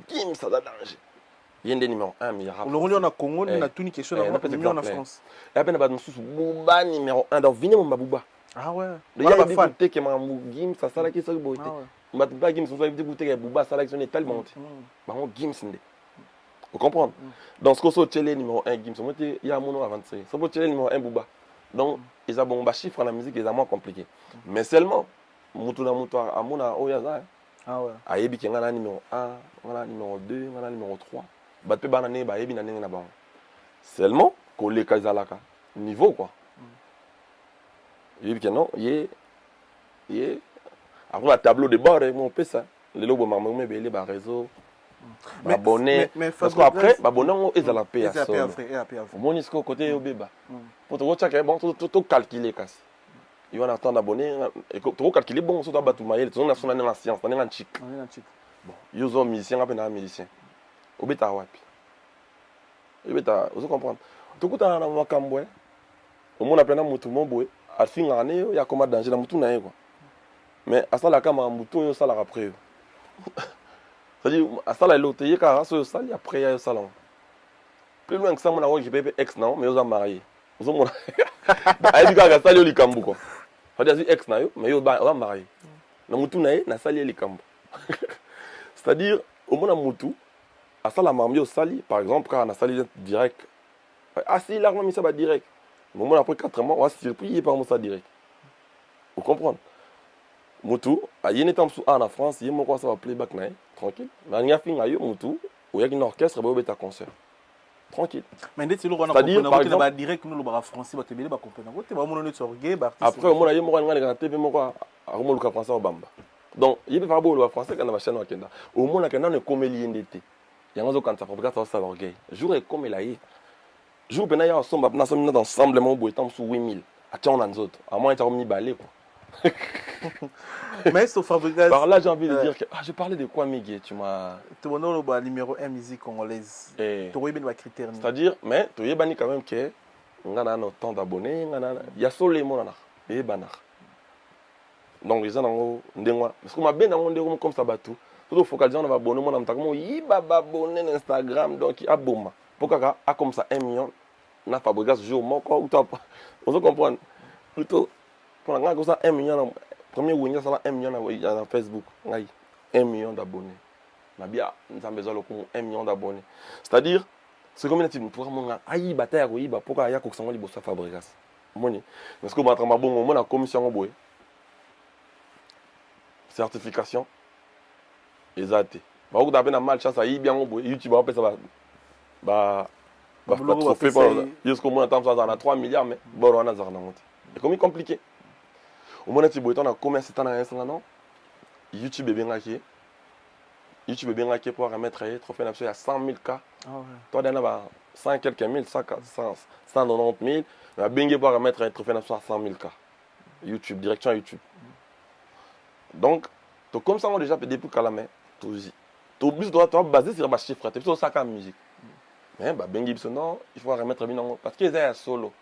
Gims ça da danger. Yende numéro 1 mais rap. Longoli on a Congo na tuni question na France. Et après na battre mususu Bouba numéro 1 donc venez mon Bouba. Ah ouais. Il y a des côtés que ma Gims ça sala qui ça beauté. Ma ba Gims on va des côtés que Bouba ça là qui sont tellement. Ba on Gims ndé. Vous comprenez? Dans ce qu'on télé numéro 1 Gims, il y a mon nom avant de ça. Ça peut télé numéro 1 Bouba. Donc, ils ont bon chiffre la musique, ils ont moins compliqué. Mais seulement, Moutouna Moutoua, à mon Oyaza. Ah ouais. À Yebi qui est numéro 1, voilà numéro 2, voilà numéro 3. Batpe banane, ba Yebi nané na ba. Seulement, collé Kazalaka. Niveau quoi. Yebi qui non, yé. Après le tableau de bord, on peut ça. Les logos maman, mais les réseau. Abonné parce qu'après abonné ils la payer à mon isco côté au bébé pour te checker bon tout calculer casse il va attendre abonné et tout calculer bon surtout battu maïl tout on a la science on est en chic bon ils ont musicien après un musicien au bêta wapi au bêta vous comprenez tout coup dans la cambo au monde appelle mutu mon boy à fin année il y a comme danger la mutu na quoi mais à ça la cama mutu yo ça la après c'est-à-dire, à ça, là, l'autre, il y a un salon, après, il y a un salon. Plus loin que ça, on a un ex, non, mais ils ont marié. Ils ont marié. Il y a un salon, il y a un salon. C'est-à-dire, ex, mais ils ont marié. Dans le salon, il y a un salon. C'est-à-dire, au moins, dans à ça, la mamie, au salon, par exemple, quand on a un salon direct. Ah, si, l'argent, mais ça va direct. Mais au moins, après 4 mois, on va se prier par ça direct. Vous comprenez? Mutu, il y a un temps en France, il y a un ça va playback tranquille. Mais il y a un Mutu, où il y a un orchestre, il y a un concert. Tranquille. Mais dès que nous avons par exemple direct nous le français, tu vas comprendre. Après, on a eu un TV, on a français au Bamba. Donc, il y a un français qui a un chaîne au Kenda. Au moins, on a un comédien d'été. yango quand ça Fabregas ça l'orgueil jour est comme il a eu jour pena ya somba na somina ensemble mon boy tam sous 8000 a tia on a autres à moins ça mi balé quoi. Mais sur Fabregas. Par là, j'ai envie de dire que je parlais de quoi, Miguel, tu m'as. Tu m'as donné le numéro 1 musique congolaise. Tu as bien critères. C'est-à-dire, mais tu as quand même que on a autant d'abonnés, il y a seulement les mots là, et banar. Donc ils ont ndengwa parce que ma ben dans monde comme ça batou. Tout focaliser on va abonner mon amta comme yiba abonné sur Instagram donc aboma. Pourquoi a comme ça 1 million na Fabregas jour moko ou toi. On comprend plutôt pour nga ça 1 million premier winner ça va 1 million na Facebook ngai 1 million d'abonnés. Na bien nous avons besoin de 1 million d'abonnés. C'est-à-dire c'est comme une pour mon ayi bataille ko yiba pourquoi ya ko sango liboso Fabregas. Moni parce que ma trama bon mon commission boy. Certification exact. Ba ko taper na malchance ayi bien boy YouTube va ça ba trophée pour jusqu'au moins temps ça dans 3 milliards mais bon on a ça na monte. C'est comme compliqué. Au moins tu boy ton commerce c'est dans non. YouTube est bien hacké. YouTube est bien hacké pour remettre un trophée national à 100 000 K. Toi, il y a 100 quelques mille, 190 000. Mais bien pour remettre un trophée national à 100 000 K. YouTube, direction YouTube. Donc, comme ça, on a déjà fait depuis la main. Tu dois baser sur les chiffres. Tu dois ça comme musique. Mais bien non, il faut remettre bien parce qu'ils sont solo.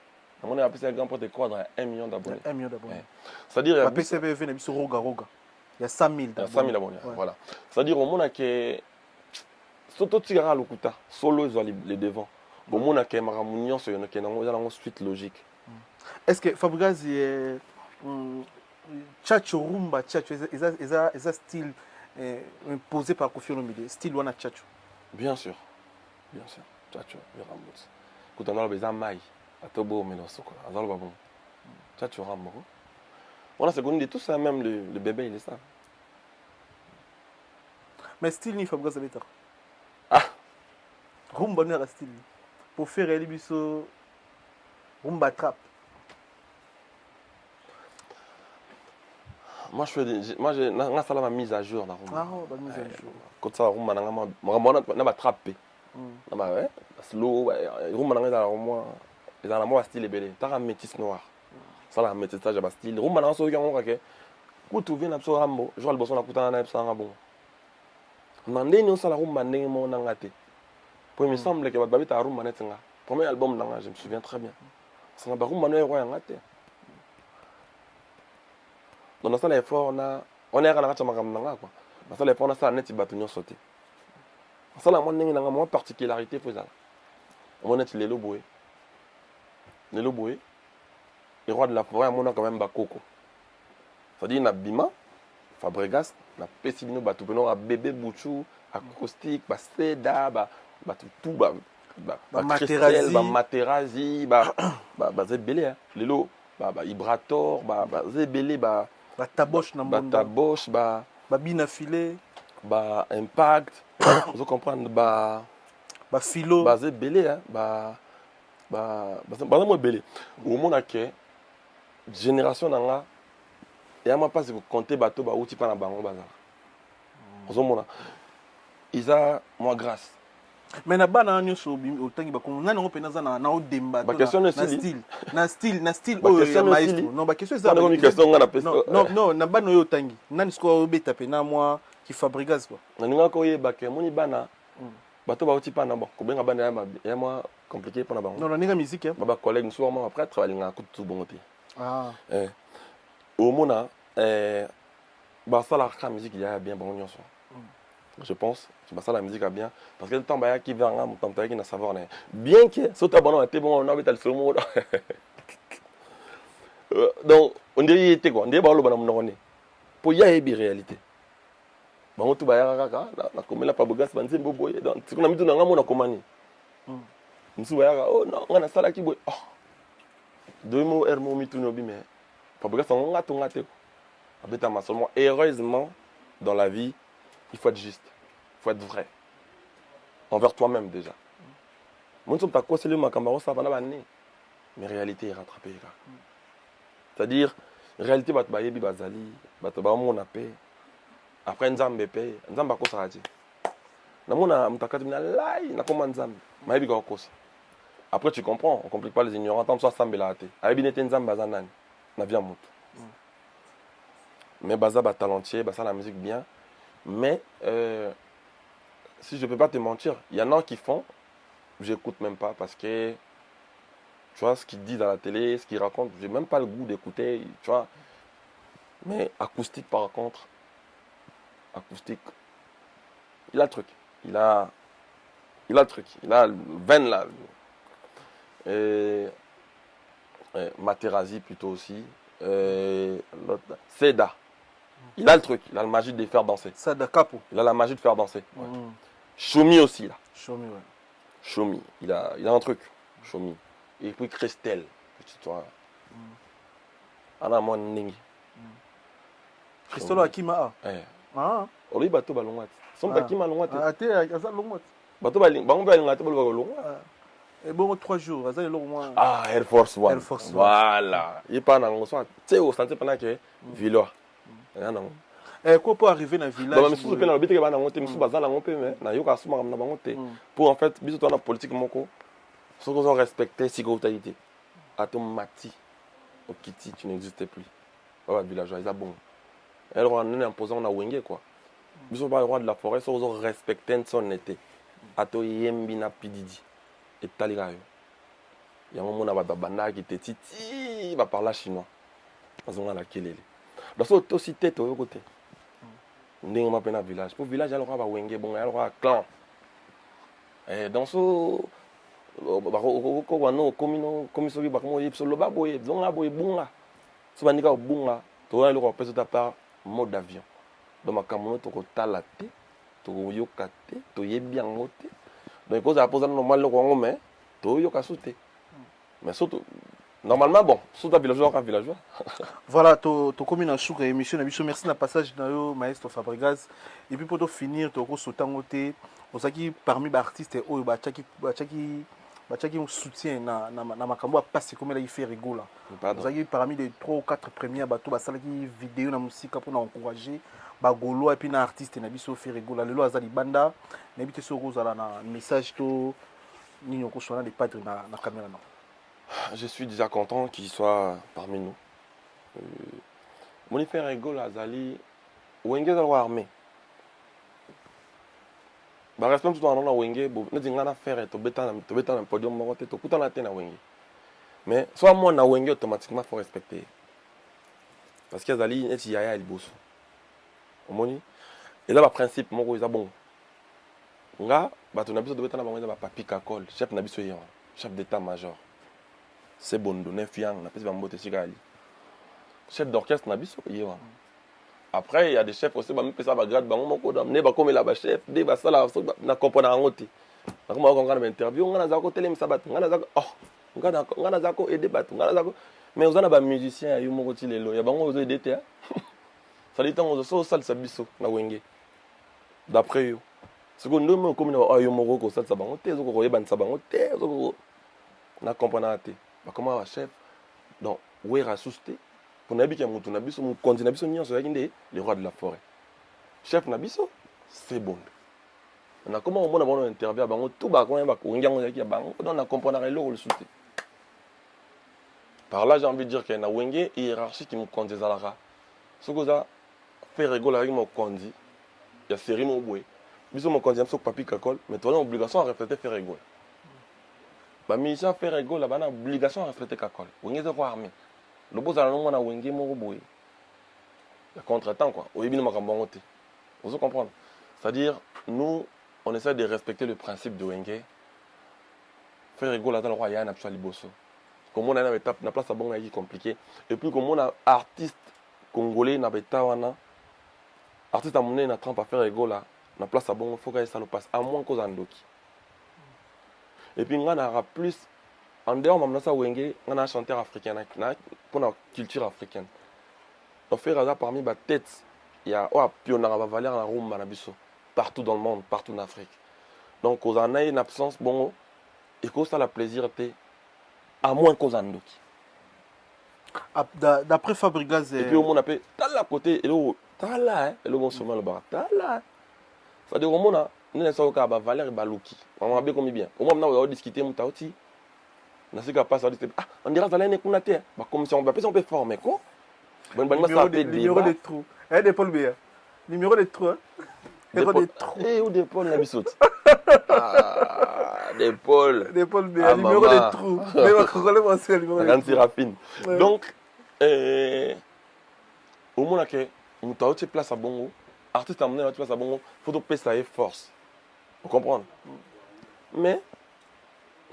On a appelé ça grand porte quadre 1 million d'abonnés. 1 million d'abonnés. C'est-à-dire, la PCB vient sur Roga. Il y a 100 000 abonnés. Il y a 100 000 abonnés. Voilà. C'est-à-dire, au monde que surtout tigara lokuta solo ils ont les devants. Au monde que maramunion c'est une suite logique. Est-ce que Fabregas est Tchatcho rumba Tchatcho est style imposé par Koffi Olomide style wana Tchatcho? Bien sûr. Tchatcho Rambots. Quand on a besoin mai atobo meloso quoi. Azalo ba bon. Tchatcho Rambo. On a seconde tout ça même le bébé il est ça. Mais style ni Fabregas Abeta. Rumba n'est pas style. Pour faire les biso rumba trap. Moi j'ai ma mise à jour la rumba. Ah oh, mise à jour. Quand ça rumba na trapper. Na ba ouais, slow rumba na la moi. Et dans la moi style belé. Ta métis noir. Ça la métissage à style. Rumba na so yango ka. Ko tu viens na so rambo, je le bosso na kutana na ça bon. Mandé nous ça la rumba ndenge mo na ngate. Pour il me semble que Babi ta rumba netinga. Premier album là, je me souviens très bien. Ça na ba rumba no roi ngate. Donc ça l'effort on est à la racha makamnanga quoi. Ça l'effort on ça net batu nyo sauter. Ça la mon ndenge na mo particularité faut ça. On est les loboé. Les loboé. Les rois de la forêt on a quand même bakoko. Ça dit na bima Fabregas na pesibino batu peno a bébé bouchou acoustique ba seda ba tout ba materazi ba zebele lelo ba vibrator ba zebele ba taboche na monde ba taboche ba bina filé ba impact vous comprendre ba filo ba zebele ba mo belé au monde que génération nanga et moi pas si vous comptez bateau ba outi pa na bango bazala ozomona isa moi grâce mais na bana nyonso otangi ba komo nani ngopena za na odemba na style oyo maestro non ba question ça non na bana oyo otangi nani sko obeta pe na moi qui Fabregas quoi na ninga ko yeba ke moni bana bateau ba outi pa na bon ko benga bana ya moi compliqué pa na bango non ninga musique ba collègue so moi après travailler nga kutu bongote au mona ça la musique il y a bien bon nyonso. Je pense que ça la musique a bien parce que le temps qui vient mon temps qui n'a savoir bien que ce tabon était bon on avait le mot donc on dirait était quoi on dirait ba lo bana mnone pour y a une réalité bango tu ba ya kaka na komela Fabregas banze boboye donc c'est qu'on a mis tout na ngamo na komani musu ba ya oh non ngana sala ki boy oh deux mots hermo mi tout no bi mais Fabregas on ngato ngate abeta ma seulement heureusement dans la vie il faut être juste, il faut être vrai. Envers toi-même déjà. Moi, je suis conseillé ma camarade, ça va pas mais réalité est rattrapée. C'est-à-dire, réalité, tu vas te bazali, tu vas te mon paix. Après, Nzambe paye, Nzambe ko ça dit. namona mutakati na lai na koma nzambe mayebi ka kosa. Après tu comprends, on complique pas les ignorants tant soit sambela te ayebi nete nzambe baza nani na via mutu. Mais baza ba talentier basa la musique bien, mais si je peux pas te mentir, il y en a qui font, j'écoute même pas parce que tu vois ce qu'ils disent à la télé, ce qu'ils racontent, j'ai même pas le goût d'écouter, tu vois. Mais acoustique par contre, acoustique, il a le truc, il a le truc, il a le veine là. Et Materazzi plutôt aussi, Seda, il a le truc, il a la magie de les faire danser. Seda Capo. Il a la magie de faire danser. Ouais. Choumi aussi là. Choumi, ouais. Choumi, il a un truc, Choumi. Et puis Christelle, petit toi. Ana moi ningi. Christelle Akima. Ah. Oli bato balongati. Son Akima longati. Ah te aza longati. Bato baling, bango balingati bolo longa. Et bon 3 jours, aza le moins. Ah, Air Force One. Air Force One. Voilà. Il pas na ngoso. Tu sais au santé pendant que Vilo. Yana. Quoi pour arriver dans le village? Bah mais surtout que na lobité que ba na ngote, musu baza na ngompe mais na yoka suma na bango te. Pour en fait, biso to na politique moko. Ceux qui ont respecté sécurité. À ton mati, au Kiti, tu n'existais plus. Voilà, villageois, ils ont bon. Elle a un imposant, on a wengé quoi. Ils sont pas le roi de la forêt, ceux qui ont respecté son été. À ton yembina pididi. Et taligayo. Il y a un moment où on a qui était titi, il va parler chinois. Parce qu'on a la kelele. Dans ce cas, aussi tête au côté. On est un village. Pour le village, il y a le roi wengé, bon, il y a le roi clan. Et dans ce no komino komisoki bakmo yipsolo baboye donc la boye bunga so banika bunga to le repose ta part mode d'avion donc makamono to ko talate to yokate to yebi angote donc cause à poser normal le kongo mais to yoka souté mais surtout normalement bon surtout villageois ka villageois voilà to commune en souka émission na biso merci na passage na yo maestro Fabregas et puis pour to finir to ko sotangote osaki parmi ba artistes oyo ba chaki un soutien na makambo passe comme il fait rigola. Osaki parmi les 3 ou 4 premiers bateau ba salaki vidéo na musique pour encourager ba golo et puis na artiste na biso fait rigola lelo azali banda na bité so kozala na message to nino ko sona des padres na caméra non. Je suis déjà content qu'il soit parmi nous. Mon fait rigola azali wenge za armée. Bah respect tout en wenge bo neti ngana faire to beta na podium moko te to kutana te na wenge. Mais soit moi na wenge automatiquement faut respecter. Parce que azali neti yaya liboso. Omoni et là ba principe moko eza bon. Nga bato na biso to beta na bango eza ba papi kakol, chef na biso yon, chef d'état major. C'est bondo neuf yang na pesi ba mbote sikali. Chef d'orchestre na biso yon. Après, il y a des chefs aussi, qui ont des grades, qui comme là chef, des basala, na comprendre en côté. Na comme on a interview, on a zako télé misabat, on a zako oh, on a zako aider bat, on a zako. Mais on a des musiciens, ils ont aussi les lois, il y a bango aux aider te. Ça dit tant on so sal sabiso na wenge. D'après eux. Ce que nous comme na yo moko ko sal sabango te, zo ko yeba sabango te, zo ko na comprendre te. Ba comment un chef donc ouais rasusté. Pour Nabi Mutu Nabiso, mon continent Nabiso Nyan, c'est le roi de la forêt. Chef Nabiso, c'est bon. On a comment on a une interview à Bango, tout bas, on a compris le soutien. Par là, j'ai envie de dire qu'il y a une hiérarchie qui me conduit à la ra. Ce que ça fait rigoler avec mon condi, il y a série mon boué. Biso mon condi, c'est papi kakol, mais toi, l'obligation à refléter faire rigoler. Bah, mission faire rigoler, bah, l'obligation à refléter kakol. On est de roi armé. Le beau salon, on a wengé mon boy. Il y a contre-temps, quoi. Au début, vous comprenez? C'est-à-dire, nous, on essaie de respecter le principe de wengé. Faire rigoler dans le roi, il y a un absolu bosso. Comme on a une étape, une place à bon, c'est compliqué. Et puis, comme on a artiste congolais, n'a pas artiste à mon nez, n'a pas faire rigoler, n'a place à bon, il faut que ça le passe, à moins qu'on en doki. Et puis, on aura plus. En dehors, on a un chanteur africain pour la culture africaine. On fait parmi les têtes, il y a un valeur la rumba partout dans le monde, partout en Afrique. Donc, on a une absence, bon, et qu'on a le plaisir, à moins qu'on en d'après Fabregas. Et puis, on appelle, t'as là côté, et là, t'as là, et là, on se met le bar, t'as là. C'est-à-dire, on a Nous sommes au Valère et Balouki. On a bien comme bien. Au moment où on a discuté, on a dit, on dirait que c'est un terre. Comme si on peut former quoi. Numéro de trou. D'épaule bien. Numéro de trou. Numéro de trou. Eh, ou d'épaule, la bissoute. D'épaule. D'épaule bien. Numéro de trou. Donc, au moment où on a une place à Bongo, artiste a amené une place à Bongo, il faut que ça ait force. Vous comprenez? Mais,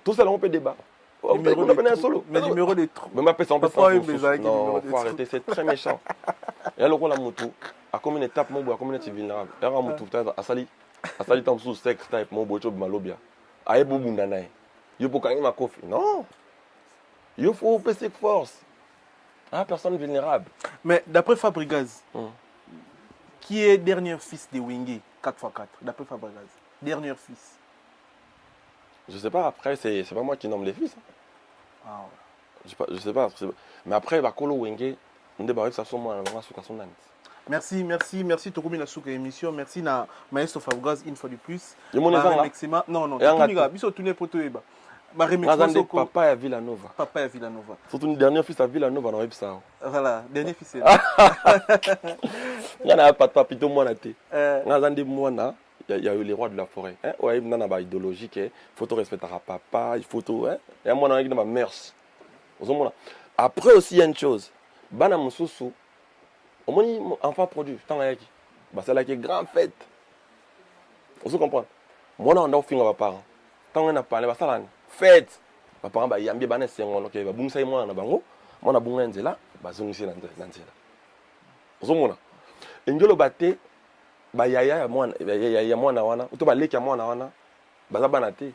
tout ça, on peut débattre. Numéro de trou. Mais ma personne, non, il faut arrêter, c'est très méchant. Et alors, on a moto, à combien d'étapes, mon bois, à combien d'étapes vulnérables. Et alors, on a moto, à Sali, tant sous sexe, type, mon bois, tu malobia. Aïe, boubou, nanaï. Il faut gagner ma coffre. Non. Il faut passer force. Ah, personne vulnérable. Mais d'après Fabregas, qui est dernier fils de Wingé, 4x4, d'après Fabregas, dernier fils. Je sais pas, après, c'est pas moi qui nomme les fils. Ah ouais. Je sais pas. Mais après, Bakolo Wenge, on débarque ça sur moi, on va sur son âne. Merci Tokumi na souka émission, merci na Maestro Fabregas une fois de plus. Non, biso tourner pour toi eba. Papa à Villanova. Papa à Villanova. Surtout une dernière fils à Villanova, on a eu ça. Voilà, dernier fils. Il y en a pas de papito moi na té. Il y a eu les rois de la forêt. Ouais, il y a une idéologie qui est faut respecter papa, il faut tout. Et à moi, on a une mœurs. Après aussi, il y a une chose. Bana Moussoussou, au moins, enfant produit, c'est là qui est grande fête. Vous comprenez? Moi, on a offert à mes parents. Tant on a parlé, c'est là. Fête. Mes parents, ils ont bien bané, c'est un ok. Boum, ça, moi, on a bango. Moi, on a boum, on est là. Ils ont ici, là. Vous comprenez? Et nous, le bâté. Bah yaya moi na wana uto ba leki moi na wana baza bana te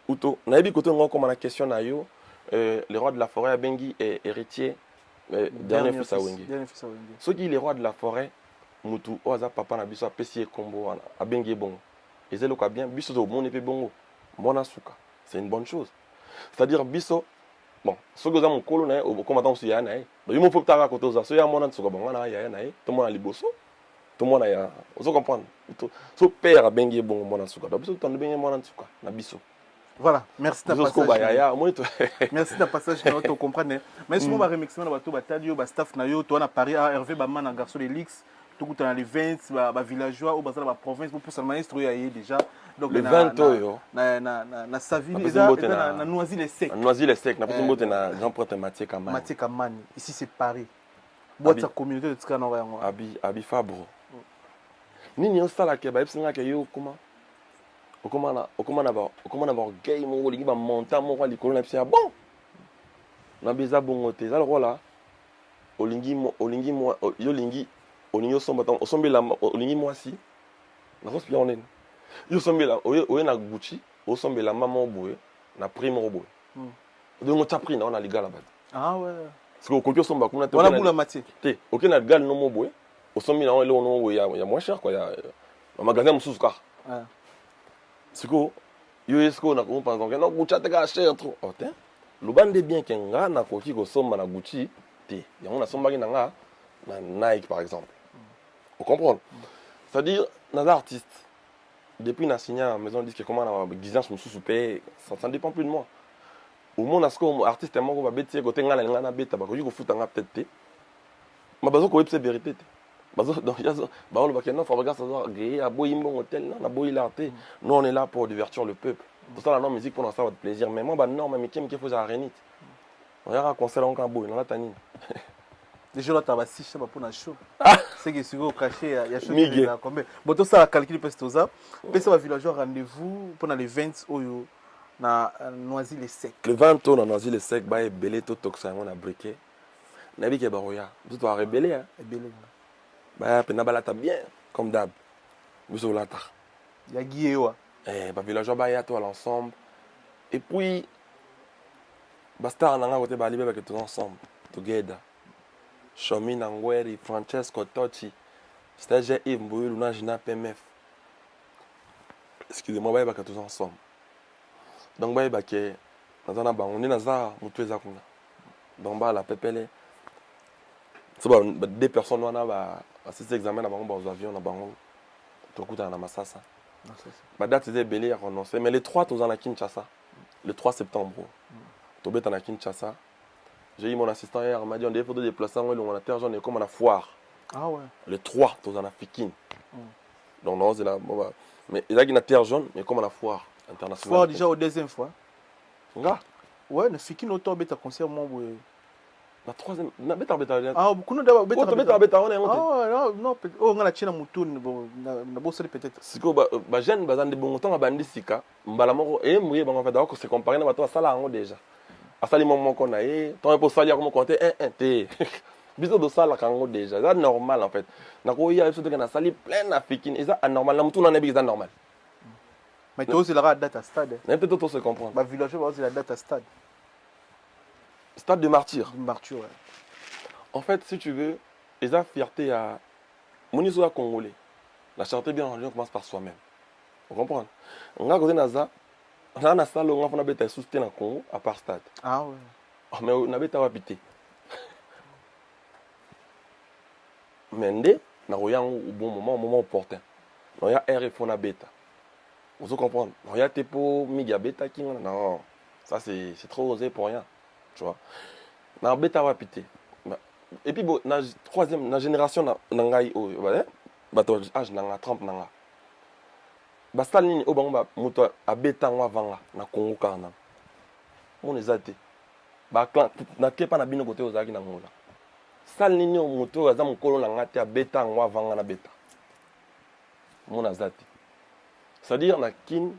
uto na yebi koto ngo comme na question na yo les rois de la forêt bengi et héritier dernier fils à Wengi ceux qui les rois de la forêt mutu oza papa na biso apesi kombo wana abengi bongo ezelo ka bien biso to monde pe bongo mona suka c'est une bonne chose, c'est-à-dire biso bon ceux que za mon kolo na comme attend aussi ya na ba yo mo faut tara koto za so ya mona suka bongo na ya na to mona liboso. Tout le monde a. Vous comprenez? Son père a bien bon mon souka. Donc, tout le monde a souka. Na biso. Voilà, merci de passage. Merci de passage, tu comprends. Mais si on va remixer na bato batadio ba staff na yo, toi na Paris à Hervé ba man garçon de l'X, tout dans les 20 ba villageois ou ba la province pour ça maestro ya déjà. Donc le 20 yo. Na Savine na Noisy-les-Secs. Noisy-les-Secs, na petit na Jean Prote Mathieu Kamani. Mathieu Kamani. Ici c'est Paris. Boîte sa communauté de Tsana Royango. Abi Fabro. Nini osala ke ba epsinga ke yo kuma okoma na ba gay mo lingi ba monta mo kwa likolo na psia bon na beza bongo te za lokola olingi mo yo lingi olingi osomba tan osombela olingi mwasi na hospia onene yo sombela oye na Gucci osombela mama oboye na prime oboye donc ta prix na on a ligala ba ah ouais parce que okoko somba kuna te wala bula matière te okena na gal no mo boye au sommet là on il y a moins cher quoi, il y a un magasin moussous car c'est quoi yo est-ce qu'on a comment pendant que non Gucci t'as cher trop oh tiens le bande bien qu'un na koki ko somma na Gucci té il y a on a somma na Nike par exemple vous comprenez c'est-à-dire nos artistes depuis na signé à maison disque comment on a exigence moussous paye ça dépend plus de moi au monde à ce que artiste tellement qu'on va bêter côté ngana ngana bêta ba ko ko futa nga peut-être té ma bazo ko website vérité té donc on va non Fabregas ça gré à Boyimbo hôtel non na Boy l'arté nous on est là pour divertir le peuple pour ça la non musique pour ça votre plaisir mais moi non mais qui me faut ça renit on ira concert en Boy dans la tanine déjà là tu vas si ça pour na show c'est que si vous caché il y a show combien bon tout ça calcul parce que ça ça va villageois rendez-vous pendant les 20 oyo na Noisy-les-Secs le 20 on na Noisy-les-Secs ba e belé to toxa on a briqué na bi ke baroya tout va rebeller hein belé bah pena balata bien comme d'hab biso lata ya guiewa ba villageois ba ya to l'ensemble et puis basta na nga côté ba libé ba que tous ensemble together Chomi Nangweri Francesco Totti stagiaire Yves Mbouyou na Gina PMF excusez-moi ba que tous ensemble donc ba que nazana ba on est naza mutu ezakuna donc ba la pepele so ba deux personnes wana ba cet examen na bango ba aux avions na bango tokuta na masasa Ma date c'est belé à renoncer. Mais les 3, tu es à Kinshasa. Le 3 septembre. Tu es à Kinshasa. J'ai eu mon assistant hier, il m'a dit on devait déplacer on a terre jaune comme à la foire. Ah ouais. Le 3, tu es en Afrique. Donc non, c'est là. Bon, bah. Mais il y a une terre jaune, mais comme à la foire internationale. Foire déjà au deuxième fois. Nga? Ouais, ne fikin auto beta concert mon la troisième, na beta. Ah, beaucoup d'abord beta. Beta, on est honte. Ah non, oh on a china mutune na bosse peut-être. Siko ba jeune bazan de bon temps ba ndisika, mbala moko et mouye ba en fait d'accord se comparer na bato sala ngo déjà. Asali moment qu'on a tant pour salir comment compter 1 t. Biso de sala kango déjà, c'est normal en fait. Na ko ya biso de na sali plein africaine, c'est anormal, na mutu na nebi c'est normal. Mais tu oses la date à stade. Peut-être tout se comprendre. Ma villageois va oser la date à stade. Stade de martyr. De martyr, ouais. En fait, si tu veux, ils ont fierté à Monisoa congolais. La charité bien en commence par soi-même. Vous comprenez? On a Naza, on a un salle où on a fait soutien dans le Congo à part stade. Ah ouais. Mais on a fait habité. Mais on a au bon moment, au moment opportun. On a RF, on a bêta. Vous comprenez? On a Tepo, Miga bêta qui non, ça c'est trop osé pour rien. Tu vois? On a bêta habité. Et puis bon, la troisième, la génération nangai o, bato âge nanga 30 nanga. Basal nini o bango ba moto abeta ngwa vanga na Congo kana. Mon ezate. Ba clan na kepa na bino côté ozaki na ngola. Sal nini o moto aza mokolo na ngati abeta ngwa vanga na beta. Mon azate. C'est-à-dire na kin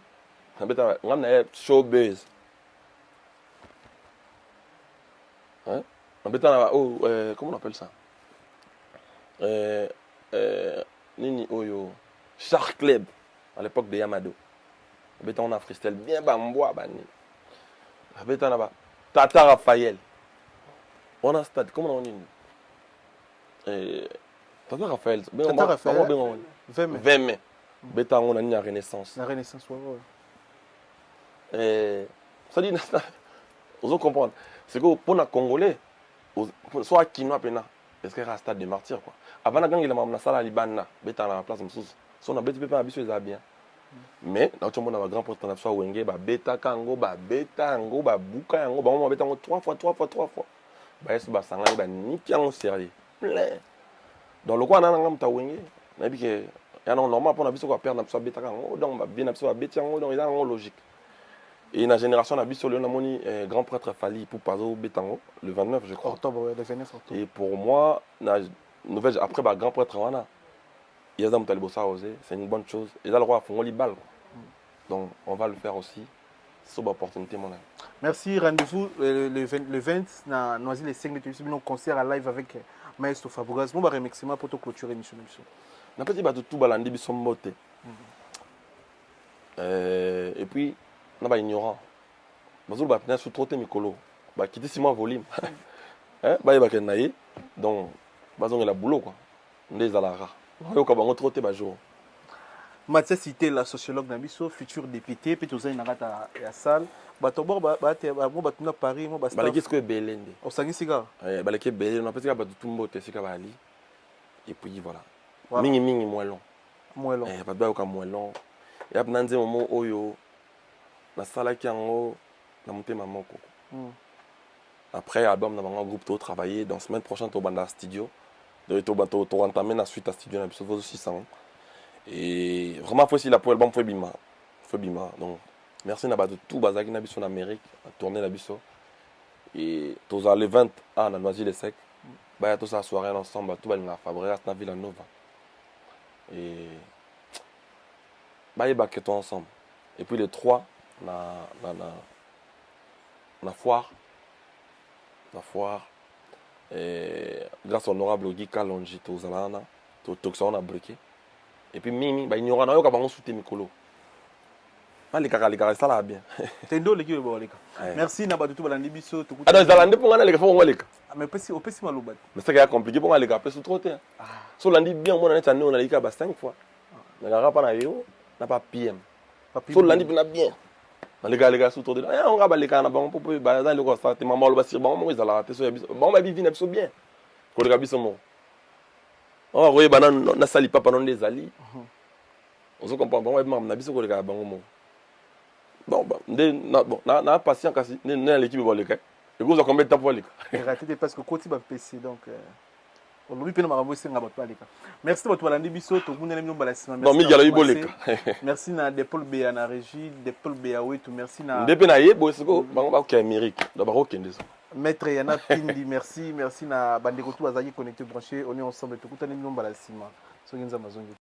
na beta ngam na showbiz. Hein? Comment on appelle ça? Nini Oyo. Shark Club, à l'époque de Yamado. On a freestyle bien bambois. Tata Raphaël. On a stade, comment on dit? Tata Raphaël. Tata Raphaël. 20 mai. Beta on a une renaissance. La renaissance, ouais. Ça dit, vous comprenez? C'est que pour les Congolais, soit Kinoa Pena, parce qu'il y a un stade de martyr. Avant la gang, il y a un salle à Libana, bêta à la place, si on a bêta, pas habitué, ça bien. Mais, dans le monde, on a un grand président, soit Wenge, bêta Kango, bêta Ango, Buka Ango, on va bêta 3 fois. Bah, est-ce que ça va ni qui en sérieux. Plein. Dans le coin, on a un grand Wenge. Mais puis, il y a un normal pour la vie, on va perdre la bêta Kango, donc on va bien la bêta Ango, donc il y a un logique. Et la génération a vu sur le Namoni, grand prêtre Fali pour Pazo Betango, le 29, je crois. Octobre, le 29 octobre. Et pour moi, nouvelle, après, grand prêtre Wana, il y a des Talibosa osé, c'est une bonne chose. Et là, le roi a fait un bal. Donc, on va le faire aussi. C'est une opportunité, mon ami. Merci, rendez-vous le 20, na Noisy les 5 minutes, un concert à live avec Maestro Fabregas. Moi, je remercie pour te clôturer l'émission. Je ne sais pas si tout balandi bi son beauté. Et puis, on est ignorant. Parce que on a sous-traité Mikolo. On a quitté 6 mois volume. Donc, on a la boulot. On est à la rare. On a traité le jour. Mathias Cité, la sociologue Nabiso, futur député, puis tout ça, il y a la salle. Batobor, batuna Paris, moi, basta. Qu'est-ce que Belende? On s'en dit ça. Balaki Belende, on a peut-être tout le monde c'est Kabali. Et puis voilà. Mingi moins long. Moins long. Eh, pas de moins long. Et après, on a un moment où na sala qui en na monté maman koko. Après album na un groupe to travailler dans semaine prochaine to banda studio de to entamer la suite à studio na biso aussi 600 et vraiment faut si la pour album faut bima donc merci na ba de tout bazaki na biso en Amérique à tourner la biso et to za le 20 à na Noisy les Sec ba ya to sa soirée ensemble tout ba na Fabregas na Villanova et ba yeba que to ensemble et puis les 3 la foire et grâce à l'honorable Guy Kalonji to zalana to toxon a bloqué et puis mimi ba ignorant na yo ka bango souté mikolo les gars ça là bien tendo les gars bon les gars merci na ba tout balandi biso to ah dans zalande pour ngana les gars faut ngoleka mais opesi maloba mais c'est compliqué pour les gars peut se trotter so landi bien mon na tane on a les gars 5 fois na ga pas na yo na pas PM so landi bien les gars sous autour de là on va les gars na bon pour dans le quoi ça maman le basir bon moi ils ala te so bon ma vie vient so bien ko les gars biso mo oh oui banane na sali papa non des ali On se comprend. Bon, on a bien sûr que les bon. Bon, na patient kasi, na l'équipe va le cas. Et vous avez combien de temps pour le cas? Raté parce que côté va PC donc. Aujourd'hui, peut-être ma voix n'a pas les cas. Merci beaucoup Walandi Bisso, tout le monde aime nous balasser. Bon, Miguel a eu bolé. Merci na Depol Béa na régie, Depol Béa oui tout merci na. Depuis na yé, bon c'est quoi? Bon, ok Amérique. D'abord ok des. Maître Yana Pindi, merci na Bandeko tout azaki connecté branché, on est ensemble tout le monde aime nous balasser. So genza mazongi.